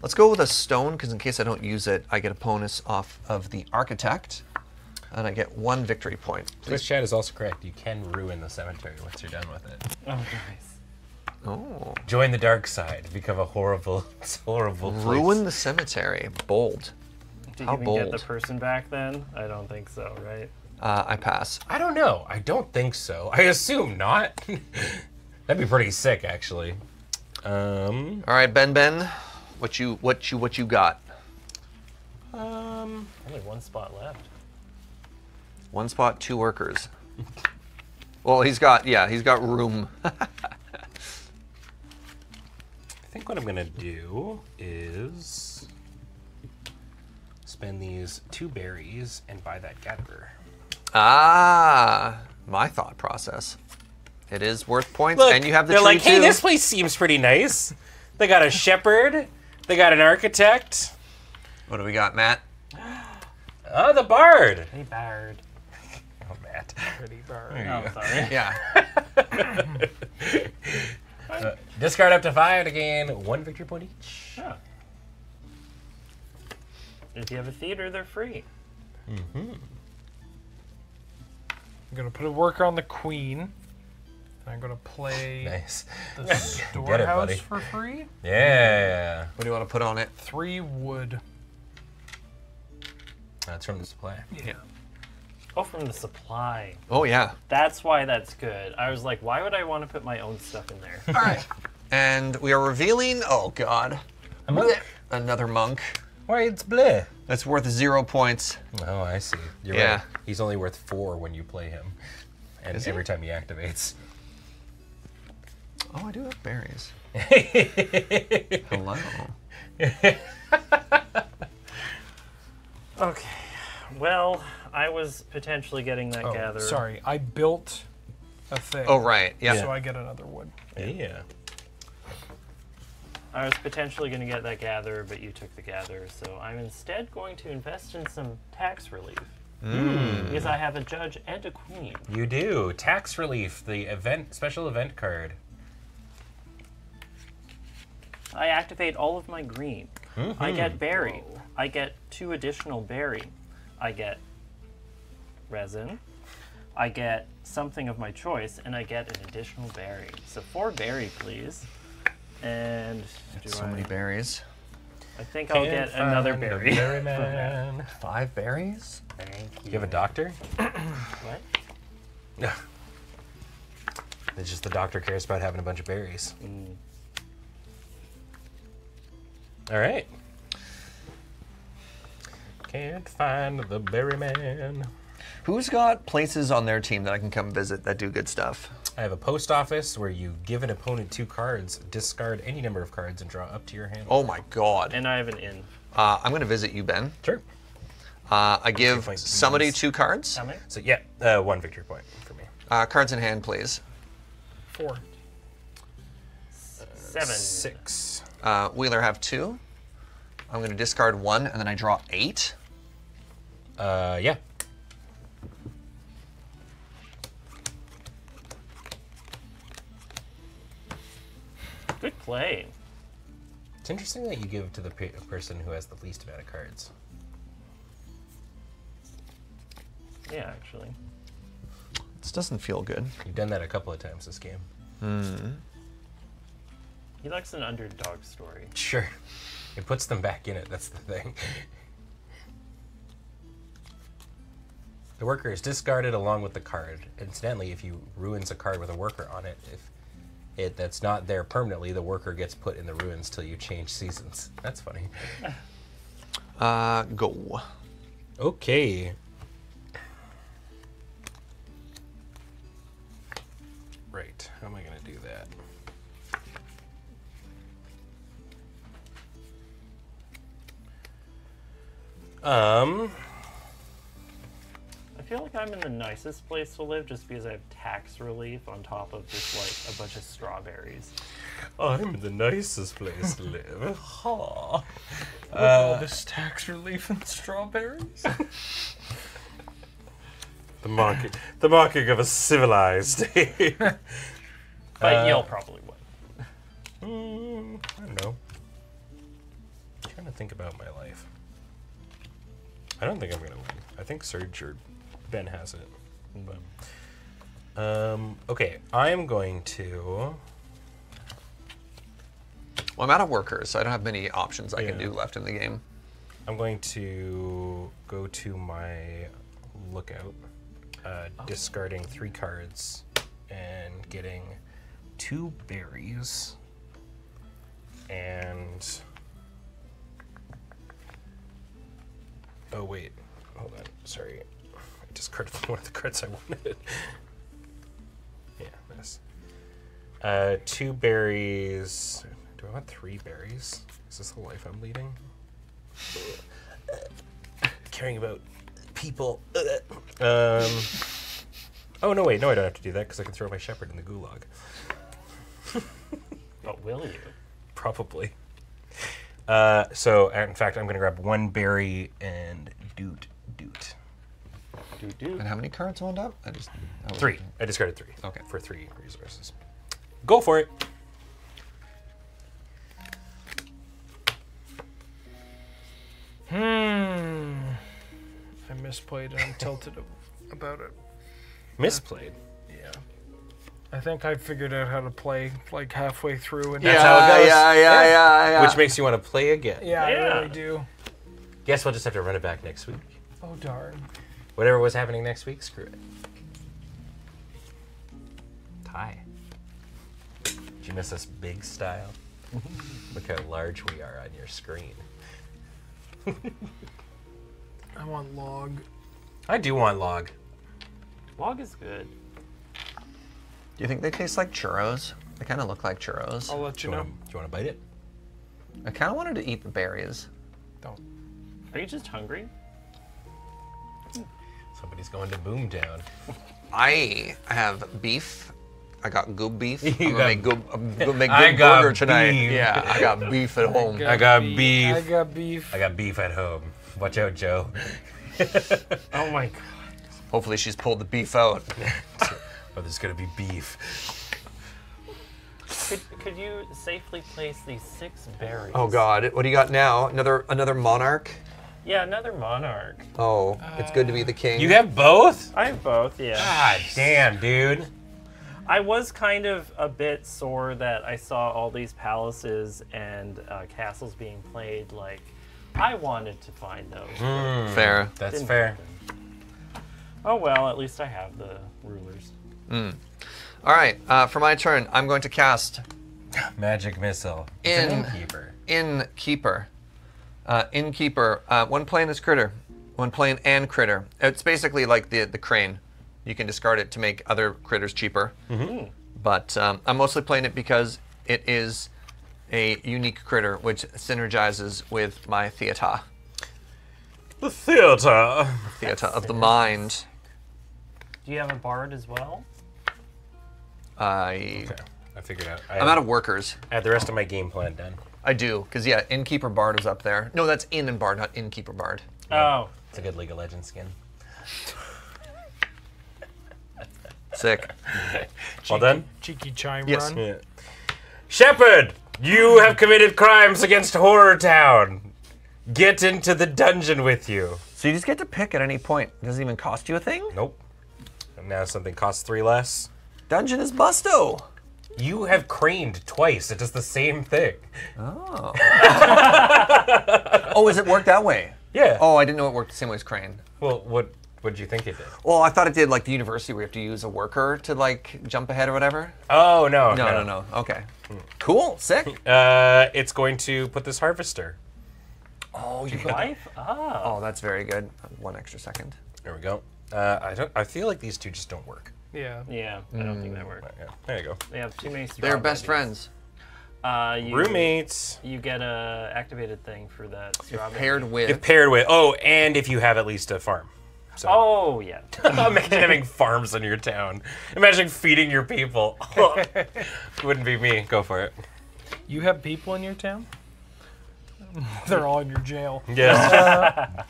Let's go with a stone, because in case I don't use it, I get a bonus off of the architect, and I get 1 victory point. Twitch chat is also correct. You can ruin the cemetery once you're done with it. Oh, nice. Oh. Join the dark side. Become a horrible place. Ruin the cemetery. Bold. Did How you even get bold. the person back then? I don't think so, right? I pass. I don't know. I don't think so. I assume not. That'd be pretty sick, actually. All right, Ben. What you got? Only 1 spot left. 1 spot, 2 workers. Well, he's got room. I think what I'm gonna do is spend these 2 berries and buy that gatherer. Ah, my thought process. It is worth points, Look, and you have the they're tree like, hey, too. this place seems pretty nice. They got a shepherd. They got an architect. What do we got, Matt? Oh, the bard. Hey, Bard. Oh, Matt. Pretty bird. There you Oh, sorry. Yeah. Discard up to 5 to gain 1 victory point each. Yeah. If you have a theater, they're free. I'm gonna put a worker on the queen. And I'm gonna play Nice. the Get it, storehouse buddy. for free. Yeah. What do you want to put on it? 3 wood. That's from the supply. Yeah. Oh, from the supply. Oh yeah. That's why that's good. I was like, why would I want to put my own stuff in there? All right. And we are revealing. Oh God. A monk? Another monk. Why, it's bleh. That's worth 0 points. Oh, I see. You're Yeah. right. He's only worth 4 when you play him. And Is he? every time he activates. Oh, I do have berries. Hello. Okay. Well, I was potentially getting that Oh, gatherer. sorry. I built a thing. Oh right. Yeah. So I get another wood. Yeah. I was potentially going to get that gatherer, but you took the gatherer, so I'm instead going to invest in some tax relief. Because I have a judge and a queen. You do. Tax relief, the special event card. I activate all of my green. I get berry. Whoa. I get 2 additional berry. I get resin. I get something of my choice, and I get an additional berry. So 4 berry, please. And So many berries. I think I'll get another berry. Berry man. 5 berries? Thank you. You have a doctor? What? No. It's just the doctor cares about having a bunch of berries. All right. Can't find the berry man. Who's got places on their team that I can come visit that do good stuff? I have a post office where you give an opponent 2 cards, discard any number of cards, and draw up to your hand. Oh my God. And I have an inn. I'm going to visit you, Ben. Sure. I give find somebody these. 2 cards. How many? So yeah, 1 victory point for me. Cards in hand, please. 4. 7. 6. Wheeler have 2. I'm going to discard 1, and then I draw 8. Yeah. Good play. It's interesting that you give to the person who has the least amount of cards. Yeah, actually. This doesn't feel good. You've done that a couple of times this game. He likes an underdog story. Sure. It puts them back in it, that's the thing. The worker is discarded along with the card. Incidentally, if you ruins a card with a worker on it, if that's not there permanently, the worker gets put in the ruins till you change seasons. That's funny. Go. Okay. Right, how am I gonna do that? I feel like I'm in the nicest place to live just because I have tax relief on top of just like a bunch of strawberries. I'm the nicest place to live. All this tax relief and strawberries. The marking of a civilized state. But you'll probably win. I don't know. I'm trying to think about my life. I don't think I'm gonna win. I think Serge or Ben has it. But, okay, I'm going to. Well, I'm out of workers, so I don't have many options I can do left in the game. I'm going to go to my lookout, discarding 3 cards and getting 2 berries and. Oh wait, hold on. Sorry, I discarded one of the cards I wanted. Yeah, this. 2 berries. Do I want 3 berries? Is this the life I'm leading? Caring about people. Oh no, wait, no, I don't have to do that because I can throw my shepherd in the gulag. But will you? Probably. So, in fact, I'm going to grab 1 berry and doot. Do. And how many cards wound up? 3. I discarded 3. Okay. For 3 resources. Go for it. I misplayed and I'm tilted about it. Misplayed. Yeah. I think I figured out how to play like halfway through, and That's how it goes. Yeah. Which makes you want to play again. yeah, I Yeah. really do. Guess we'll just have to run it back next week. Oh darn. Whatever was happening next week, screw it. Tie. Did you miss us big style? Look how large we are on your screen. I want log. I do want log. Log is good. Do you think they taste like churros? They kind of look like churros. I'll let you know. Do you want to bite it? I kind of wanted to eat the berries. Don't. Are you just hungry? Somebody's going to Boomtown. I have beef. I got good beef. I'm gonna make I good got burger tonight. beef. Yeah, I got beef at home. I got beef. I got beef. I got beef at home. Watch out, Joe. Oh my god. Hopefully she's pulled the beef out. Oh, there's gonna be beef. Could you safely place these 6 berries? Oh God, what do you got now? Another monarch? Yeah, another monarch. Oh, it's good to be the king. You have both? I have both, yeah. God damn, dude. I was kind of a bit sore that I saw all these palaces and castles being played. Like, I wanted to find those. Fair. That's Didn't fair. happen. Oh well, at least I have the rulers. All right, for my turn, I'm going to cast Magic missile. It's an innkeeper. Innkeeper. Innkeeper. When playing this critter, when playing an critter, it's basically like the crane. You can discard it to make other critters cheaper. But I'm mostly playing it because it is a unique critter which synergizes with my theater. The theater. Theater of the mind. Do you have a bard as well? Okay, I figured out. I'm out of workers. I had the rest of my game plan done. I do, because yeah, Innkeeper Bard is up there. No, that's Inn and Bard, not Innkeeper Bard. Oh. It's a good League of Legends skin. Sick. All done? Cheeky chime Yes. run. Yeah. Shepard, you have committed crimes against Horror Town. Get into the dungeon with you. So you just get to pick at any point. It doesn't even cost you a thing? Nope. And now something costs 3 less. Dungeon is busto. You have craned twice. It does the same thing. Oh. Oh, is it worked that way? Yeah. Oh, I didn't know it worked the same way as crane. Well, what did you think it did? Well, I thought it did like the university where you have to use a worker to like jump ahead or whatever. Oh, no. No. Okay. Cool. Sick. It's going to put this harvester. Oh, you got Life? Ah. Oh, that's very good. 1 extra second. There we go. I feel like these two just don't work. Yeah. Yeah, I don't think that worked. Yeah, there you go. They have too many. They're best friends. Roommates. You get a activated thing for that. strawberry. Paired with. If paired with, and if you have at least a farm. So. Oh yeah. Imagine having farms in your town. Imagine feeding your people. Wouldn't be me. Go for it. You have people in your town? They're all in your jail. Yeah.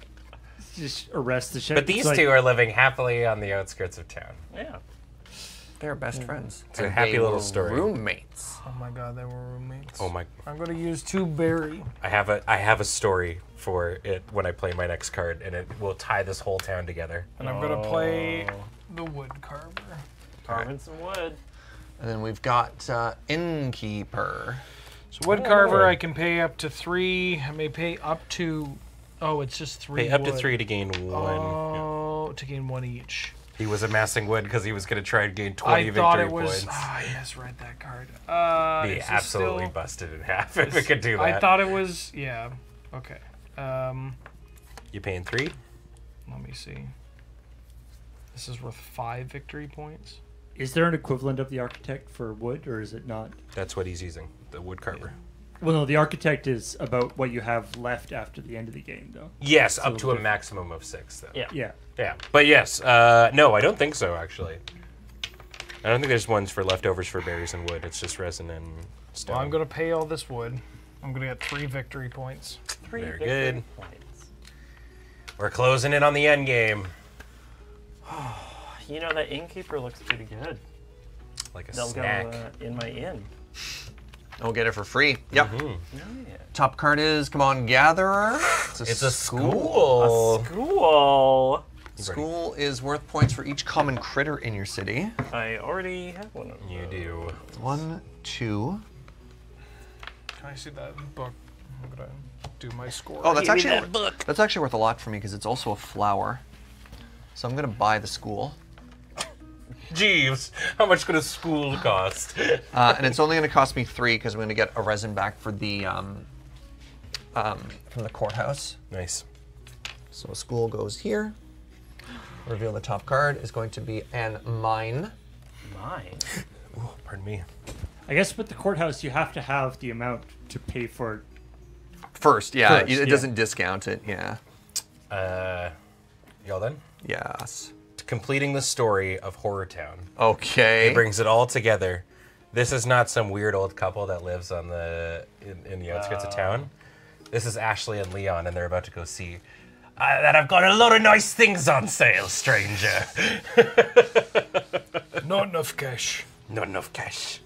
Just arrest the shit. But these two are living happily on the outskirts of town. Yeah. They're best friends. It's a happy little story. Roommates. Oh my god, they were roommates. Oh my! I'm gonna use 2 berry. I have a story for it when I play my next card, and it will tie this whole town together. And I'm gonna play the wood carver. Carving some wood. And then we've got Innkeeper. So wood carver, I can pay up to 3. I may pay up to. Oh, it's just 3. Pay up to wood. 3 to gain 1. Oh, to gain 1 each. He was amassing wood because he was going to try and gain 20 I victory thought it was. points. I misread that card. Be is this absolutely still- busted in half if it could do that. I thought it was. Yeah. Okay. You paying 3? Let me see. This is worth 5 victory points. Is there an equivalent of the architect for wood, or is it not? That's what he's using, the wood carver. Well, no, the architect is about what you have left after the end of the game, though. Yes, So up to a if- maximum of 6, though. Yeah. Yeah. Yeah, but yes, no, I don't think so, actually. I don't think there's ones for leftovers for berries and wood. It's just resin and stone. Well, I'm gonna pay all this wood. I'm gonna get 3 victory points. 3 Very victory good. points. We're closing in on the end game. You know, that innkeeper looks pretty good. Like a They'll snack. go in my inn. I'll get it for free. Yep. Yeah. Top card is, come on, Gatherer. It's a school. Cool. School is worth points for each common critter in your city. I already have one of them. You do. 1, 2. Can I see that book? I'm gonna do my score. Oh, that's Give me actually that book. that's actually worth a lot for me because it's also a flower. So I'm gonna buy the school, Jeeves, how much could a school cost? and it's only gonna cost me 3 because I'm gonna get a resin back for the from the courthouse. Nice. So a school goes here. Reveal the top card is going to be an mine. Mine. Ooh, pardon me. I guess with the courthouse, you have to have the amount to pay for. First, yeah, First, it yeah. doesn't discount it. Yeah. Y'all done? Yes. Completing the story of Horror Town. Okay. It brings it all together. This is not some weird old couple that lives on in the outskirts of town. This is Ashley and Leon, and they're about to go see that I've got a lot of nice things on sale, stranger. Not enough cash. Not enough cash.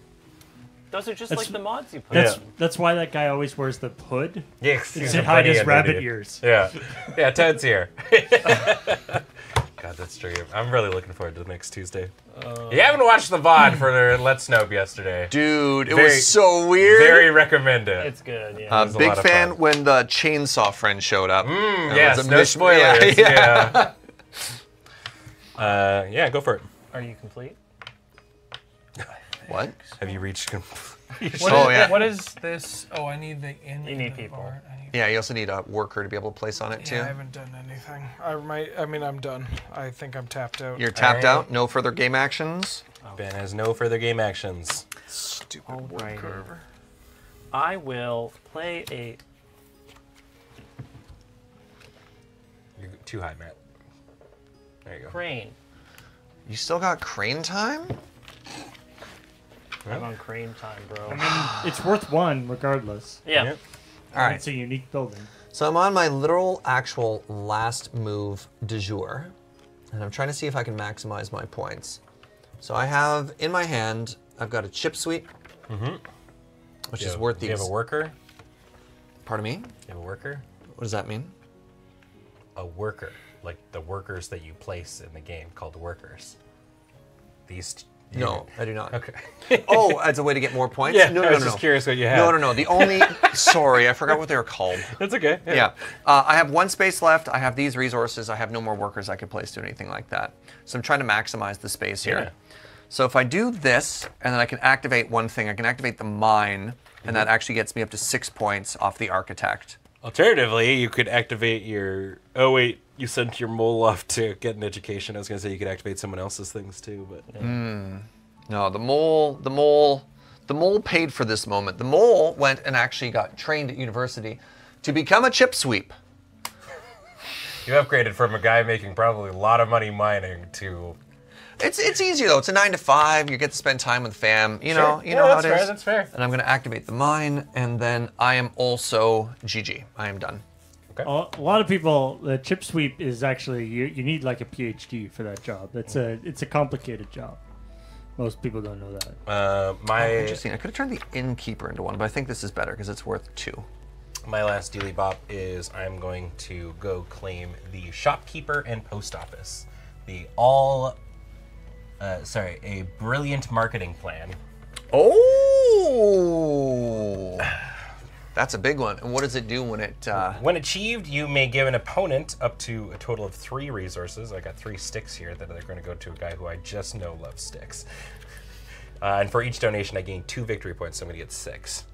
Those are just That's- like the mods you put That's in. that's why that guy always wears the hood. Yes, To hide his rabbit ears. Yeah, yeah, Ted's here. God, that's true. I'm really looking forward to the next Tuesday. You haven't watched the VOD for Let's Nope yesterday. Dude, it Very- was so weird. Very recommend it. It's good, yeah. was a Big lot of fan fun. when the chainsaw friend showed up. That Yes, was a no mis- spoilers. Yeah. Yeah. Yeah, go for it. Are you complete? What? Have you reached? Oh, yeah. What is this? Oh, I need the in. You need the people. bar. I need- Yeah, you also need a worker to be able to place on it too. Yeah, I haven't done anything. I mean, I'm done. I think I'm tapped out. You're tapped Alright. out. No further game actions. Ben has no further game actions. Stupid wood Alrighty. carver. I will play a. You're too high, Matt. There you go. Crane. You still got crane time? I'm on crane time, bro. It's worth 1 regardless. Yeah. Yep. All right. It's a unique building. So I'm on my literal, actual last move du jour, and I'm trying to see if I can maximize my points. So I have in my hand, I've got a chip suite, which is worth Do you these. have a worker? Pardon me? You have a worker? What does that mean? A worker, like the workers that you place in the game, called workers. these? No, I do not. Okay. Oh, as a way to get more points? Yeah, no, I was just curious what you had. No. The only, sorry, I forgot what they were called. That's okay. Yeah. I have 1 space left. I have these resources. I have no more workers I could place to anything like that. So I'm trying to maximize the space here. Yeah. So if I do this, and then I can activate one thing, I can activate the mine, and that actually gets me up to 6 points off the architect. Alternatively, you could activate your. Oh wait, you sent your mole off to get an education. I was gonna say you could activate someone else's things too, but. No, the mole paid for this moment. The mole went and actually got trained at university to become a chip sweep. You upgraded from a guy making probably a lot of money mining to. It's easy though. It's a 9 to 5. You get to spend time with fam. You know how that's it fair, is. that's fair. And I'm going to activate the mine, and then I am also GG. I am done. A lot of people, the chip sweep is actually you need like a PhD for that job. It's a complicated job. Most people don't know that. Oh, interesting. I could have turned the innkeeper into one, but I think this is better because it's worth 2. My last dealy bop is I'm going to go claim the shopkeeper and post office. A brilliant marketing plan. Oh, that's a big one. And what does it do when it? When achieved, you may give an opponent up to a total of 3 resources. I got 3 sticks here that are going to go to a guy who I just know loves sticks. And for each donation, I gain 2 victory points, so I'm going to get 6.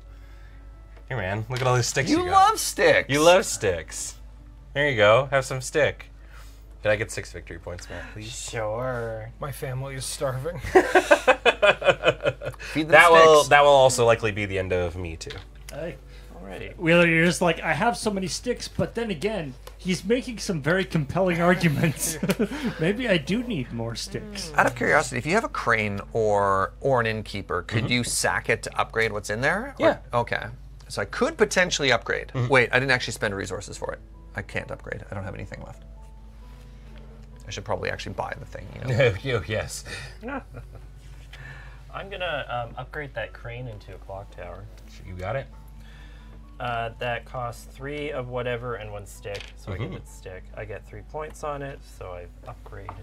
Here, man, look at all these sticks you got. You love sticks. You love sticks. There you go. Have some stick. Can I get 6 victory points, Matt, please? Sure. My family is starving. Feed them That sticks. will also likely be the end of me too. Alrighty. Wheeler, you're just like, I have so many sticks, but then again, he's making some very compelling arguments. Maybe I do need more sticks. Out of curiosity, if you have a crane or an innkeeper, could you sack it to upgrade what's in there? Yeah. Okay. So I could potentially upgrade. Wait, I didn't actually spend resources for it. I can't upgrade. I don't have anything left. I should probably actually buy the thing. Yes. I'm gonna upgrade that crane into a clock tower. You got it. That costs 3 of whatever and 1 stick, so I get the stick. I get 3 points on it, so I've upgraded.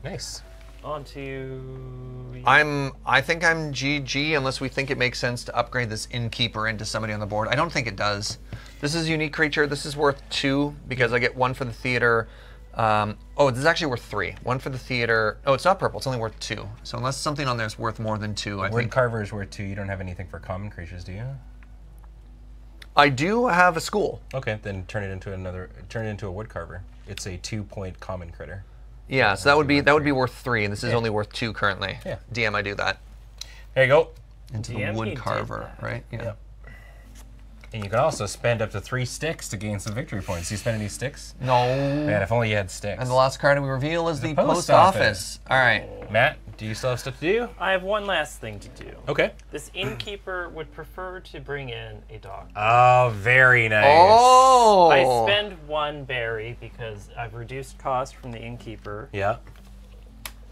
Nice. Onto. I think I'm GG unless we think it makes sense to upgrade this innkeeper into somebody on the board. I don't think it does. This is a unique creature. This is worth 2 because I get 1 for the theater. This is actually worth 3. 1 for the theater. Oh, it's not purple. It's only worth 2. So unless something on there is worth more than 2, I Wood think. carver is worth 2. You don't have anything for common creatures, do you? I do have a school. Okay, then turn it into a wood carver. It's a 2-point common critter. Yeah, so that would be worth 3, and this is only worth 2 currently. Yeah. DM, I do that. There you go. Into DM, the he wood did carver, that. right? Yeah. Yep. And you can also spend up to 3 sticks to gain some victory points. Do you spend any sticks? No. Man, if only you had sticks. And the last card we reveal is the post post office. All right. Matt, do you still have stuff to do? I have one last thing to do. Okay. This innkeeper would prefer to bring in a dog. Oh, very nice. Oh. I spend 1 berry because I've reduced cost from the innkeeper. Yeah.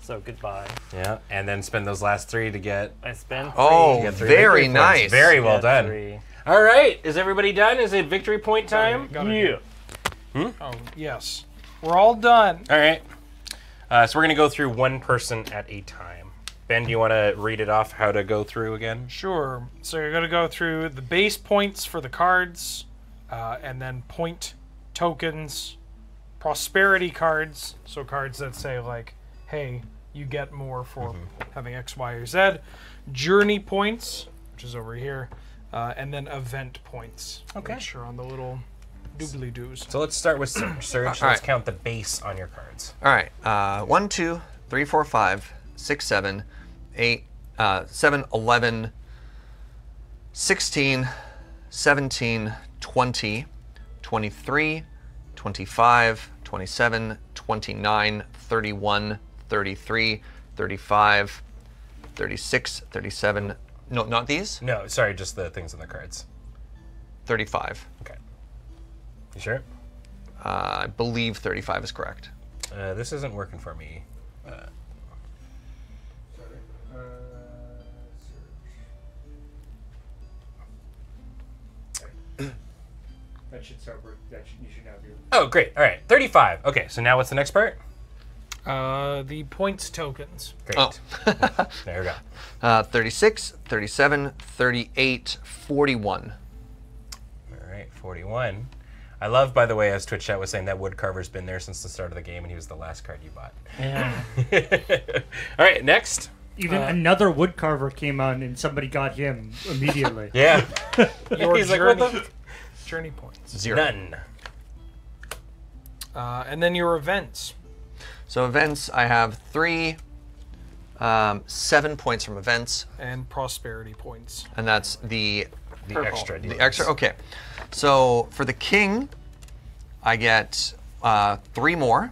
So goodbye. Yeah. And then spend those last 3 to get. I spend 3. Oh, get 3 very victory points. nice. Very well Get done. 3. All right. Is everybody done? Is it victory point time? Got it. Oh, yes. We're all done. All right. So we're going to go through one person at a time. Ben, do you want to read it off how to go through again? Sure. So you're going to go through the base points for the cards, and then point tokens, prosperity cards, so cards that say, like, hey, you get more for having X, Y, or Z, journey points, which is over here, and then event points, which are on the little doobly-doos. So let's start with Surge. Let's right. count the base on your cards. All right. 1, 2, 3, 4, 5, 6, 7, 8, 7, 11, 16, 17, 20, 23, 25, 27, 29, 31, 33, 35, 36, 37. No, not these. No, sorry, just the things on the cards. 35. Okay. You sure? I believe 35 is correct. This isn't working for me. That should start working. You should have your. Oh, great. All right. 35. Okay, so now what's the next part? The points tokens. Great. Oh. There we go. 36, 37, 38, 41. All right, 41. I love, by the way, as Twitch chat was saying, that woodcarver's been there since the start of the game, and he was the last card you bought. Yeah. All right, next. Even another woodcarver came on and somebody got him immediately. Yeah. Your He's like, what journey, the? journey points. 0. None. And then your events. So events, I have 3, 7 points from events, And prosperity points. and that's the The extra. the extra. Okay, so for the king, I get 3 more.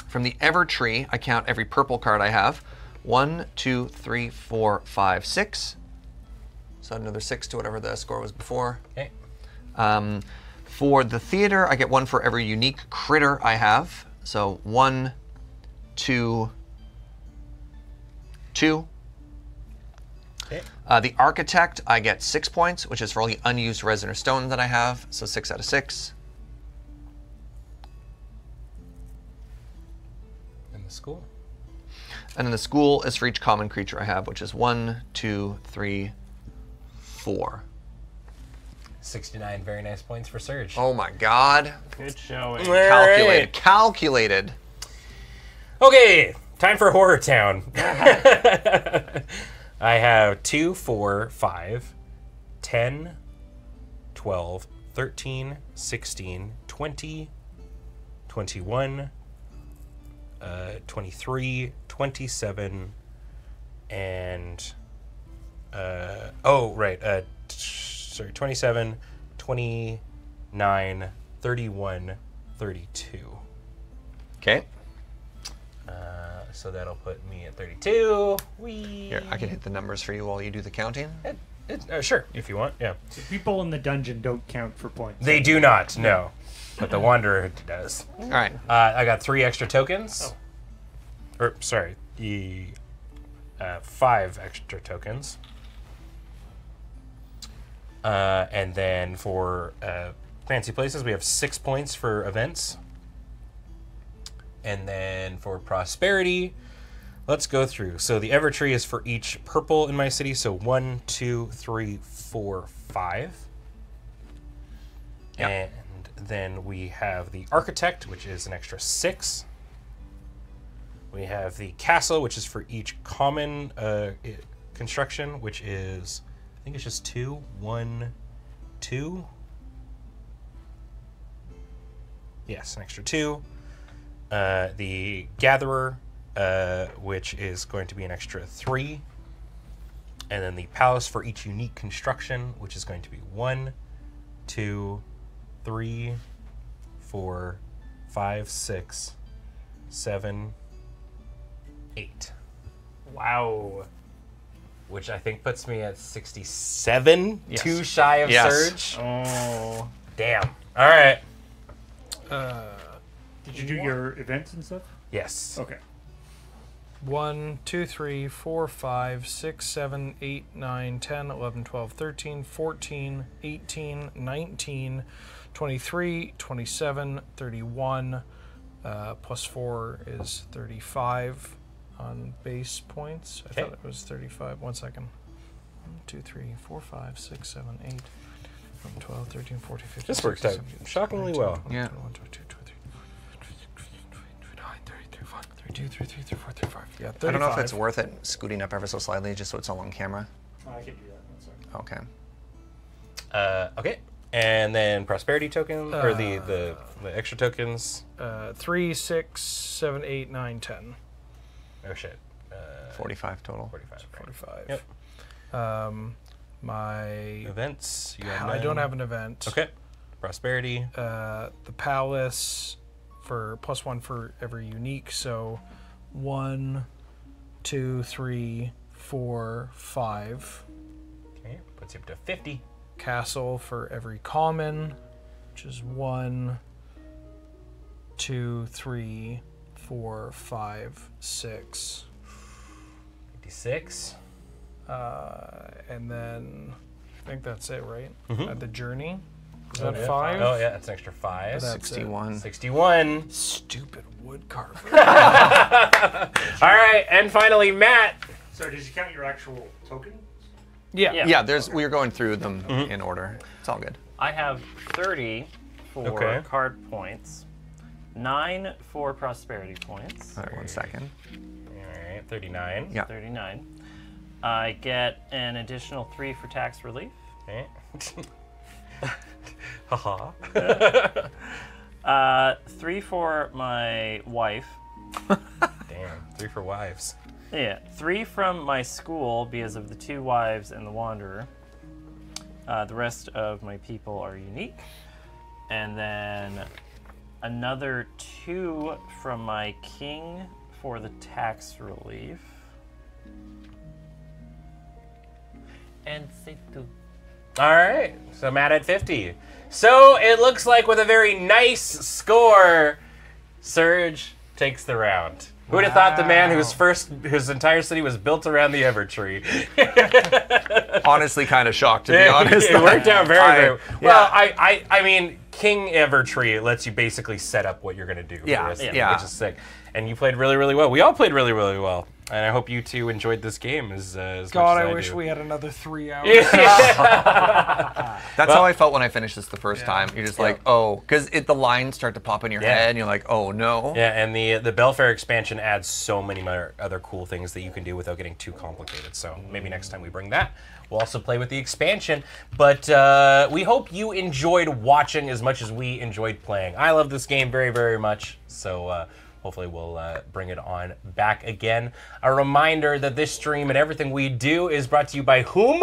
From the Ever tree, I count every purple card I have. 1, 2, 3, 4, 5, 6. So another 6 to whatever the score was before. Okay. For the theater, I get 1 for every unique critter I have. So 1, 2, 2. Okay. The architect, I get 6 points, which is for all the unused resin or stone that I have. So 6 out of 6. In the school. And then the school is for each common creature I have, which is 1, 2, 3, 4. 69 very nice points for Surge. Oh my god. Good showing. Calculated. Calculated. Okay, time for Horror Town. I have 2, 4, 5, 10, 12, 13, 16, 20, 21, 23, 27, and 27, 29, 31, 32. Okay. So that'll put me at 32. Here, I can hit the numbers for you while you do the counting. Sure, if you want. Yeah. The people in the dungeon don't count for points. They do not, no. But the Wanderer does. All right. I got 3 extra tokens. Or, sorry, 5 extra tokens. And then for fancy places, we have 6 points for events. And then for prosperity, let's go through. So the Evertree is for each purple in my city. So 1, 2, 3, 4, 5. Yep. And then we have the Architect, which is an extra 6. We have the Castle, which is for each common construction, which is, I think it's just 2, 1, 2. Yes, an extra 2. The Gatherer, which is going to be an extra 3. And then the Palace for each unique construction, which is going to be 1, 2, 3, 4, 5, 6, 7, 8. Wow. Which I think puts me at 67, Yes. 2 shy of Yes. Surge. Oh. Damn. All right. Did you do your events and stuff? Yes. Okay. 1, 2, 3, 4, 5, 6, 7, 8, 9, 10, 11, 12, 13, 14, 18, 19, 23, 27, 31, plus 4 is 35 on base points. I Okay. thought it was 35. 1 second. 1, 2, 3, 4, 5, 6, 7, 8, 11, 12, 13, 14, 15. This worked out 16, 17, shockingly 19, well. 20, Yeah. 21, 22, 23, 29, 30, 31, 32, 33, 34, 35. Yeah, 35. I don't know if it's worth it scooting up ever so slightly just so it's all on camera. I can do that. One second. Okay. Okay. And then prosperity token, or the extra tokens. 3, 6, 7, 8, 9, 10. Oh shit. 45 total. 45. Right. 45. Yep. My Events. You have I don't 9. have an event. Okay. Prosperity. The palace for +1 for every unique. So 1, 2, 3, 4, 5. Okay. Puts you up to 50. Castle for every common, which is 1, 2, 3, 4, 5, 6. 56. And then I think that's it, right? Mhm. The journey. Is that 5? Oh, yeah, that's an extra 5. 61. 61. Stupid wood carver. All right, and finally, Matt. So did you count your actual token? Yeah. Yeah, we were going through them in order. It's all good. I have 30 for Okay. card points, 9 for prosperity points, All right, 1 second. All right, 39. Yeah. 39. I get an additional 3 for tax relief. Okay. Haha. 3 for my wife. Damn, 3 for wives. Yeah, 3 from my school because of the 2 wives and the wanderer. The rest of my people are unique. And then another 2 from my king for the tax relief. And say 2. All right, so Matt at 50. So it looks like with a very nice score, Surge takes the round. Who would have thought the man whose entire city was built around the Evertree? Honestly, kind of shocked, to be honest. It worked out very well. Yeah. I mean, King Evertree lets you basically set up what you're going to do. Yeah, for the rest of the yeah. game, which is sick. And you played really, really well. We all played really, really well. And I hope you two enjoyed this game as much God, as I I wish do. we had another 3 hours. That's how I felt when I finished this the first time. You're just like, oh, because the lines start to pop in your head, and you're like, oh no. Yeah, and the Belfair expansion adds so many other cool things that you can do without getting too complicated. So maybe next time we bring that, we'll also play with the expansion. But we hope you enjoyed watching as much as we enjoyed playing. I love this game very, very much. So hopefully we'll bring it on back again. A reminder that this stream and everything we do is brought to you by whom?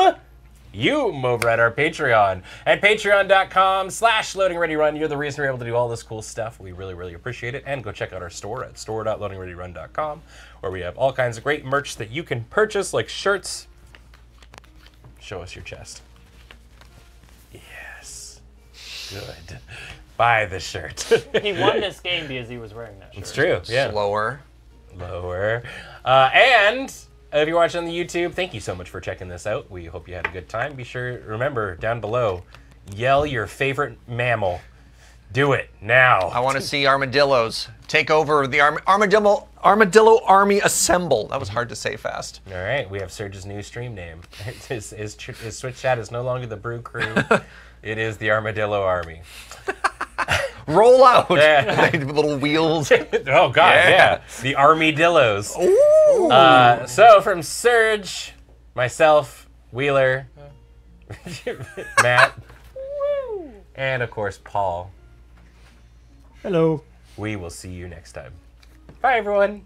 You over at our Patreon at patreon.com/loadingreadyrun. You're the reason we're able to do all this cool stuff. We really, really appreciate it. And go check out our store at store.loadingreadyrun.com, where we have all kinds of great merch that you can purchase, like shirts. Show us your chest. Yes. Good. Buy the shirt. He won this game because he was wearing that shirt. It's true. Yeah. Slower. Lower. And if you're watching on the YouTube, thank you so much for checking this out. We hope you had a good time. Be sure, remember, down below, yell your favorite mammal. Do it now. I want to see armadillos take over the armadillo army assemble. That was hard to say fast. All right, we have Surge's new stream name. His Switch chat is no longer the Brew Crew. It is the Armadillo Army. Roll out. Yeah. Little wheels. Oh, God, yeah. The Armadillos. Ooh. So from Surge, myself, Wheeler, Matt, and of course, Paul. Hello. We will see you next time. Bye, everyone.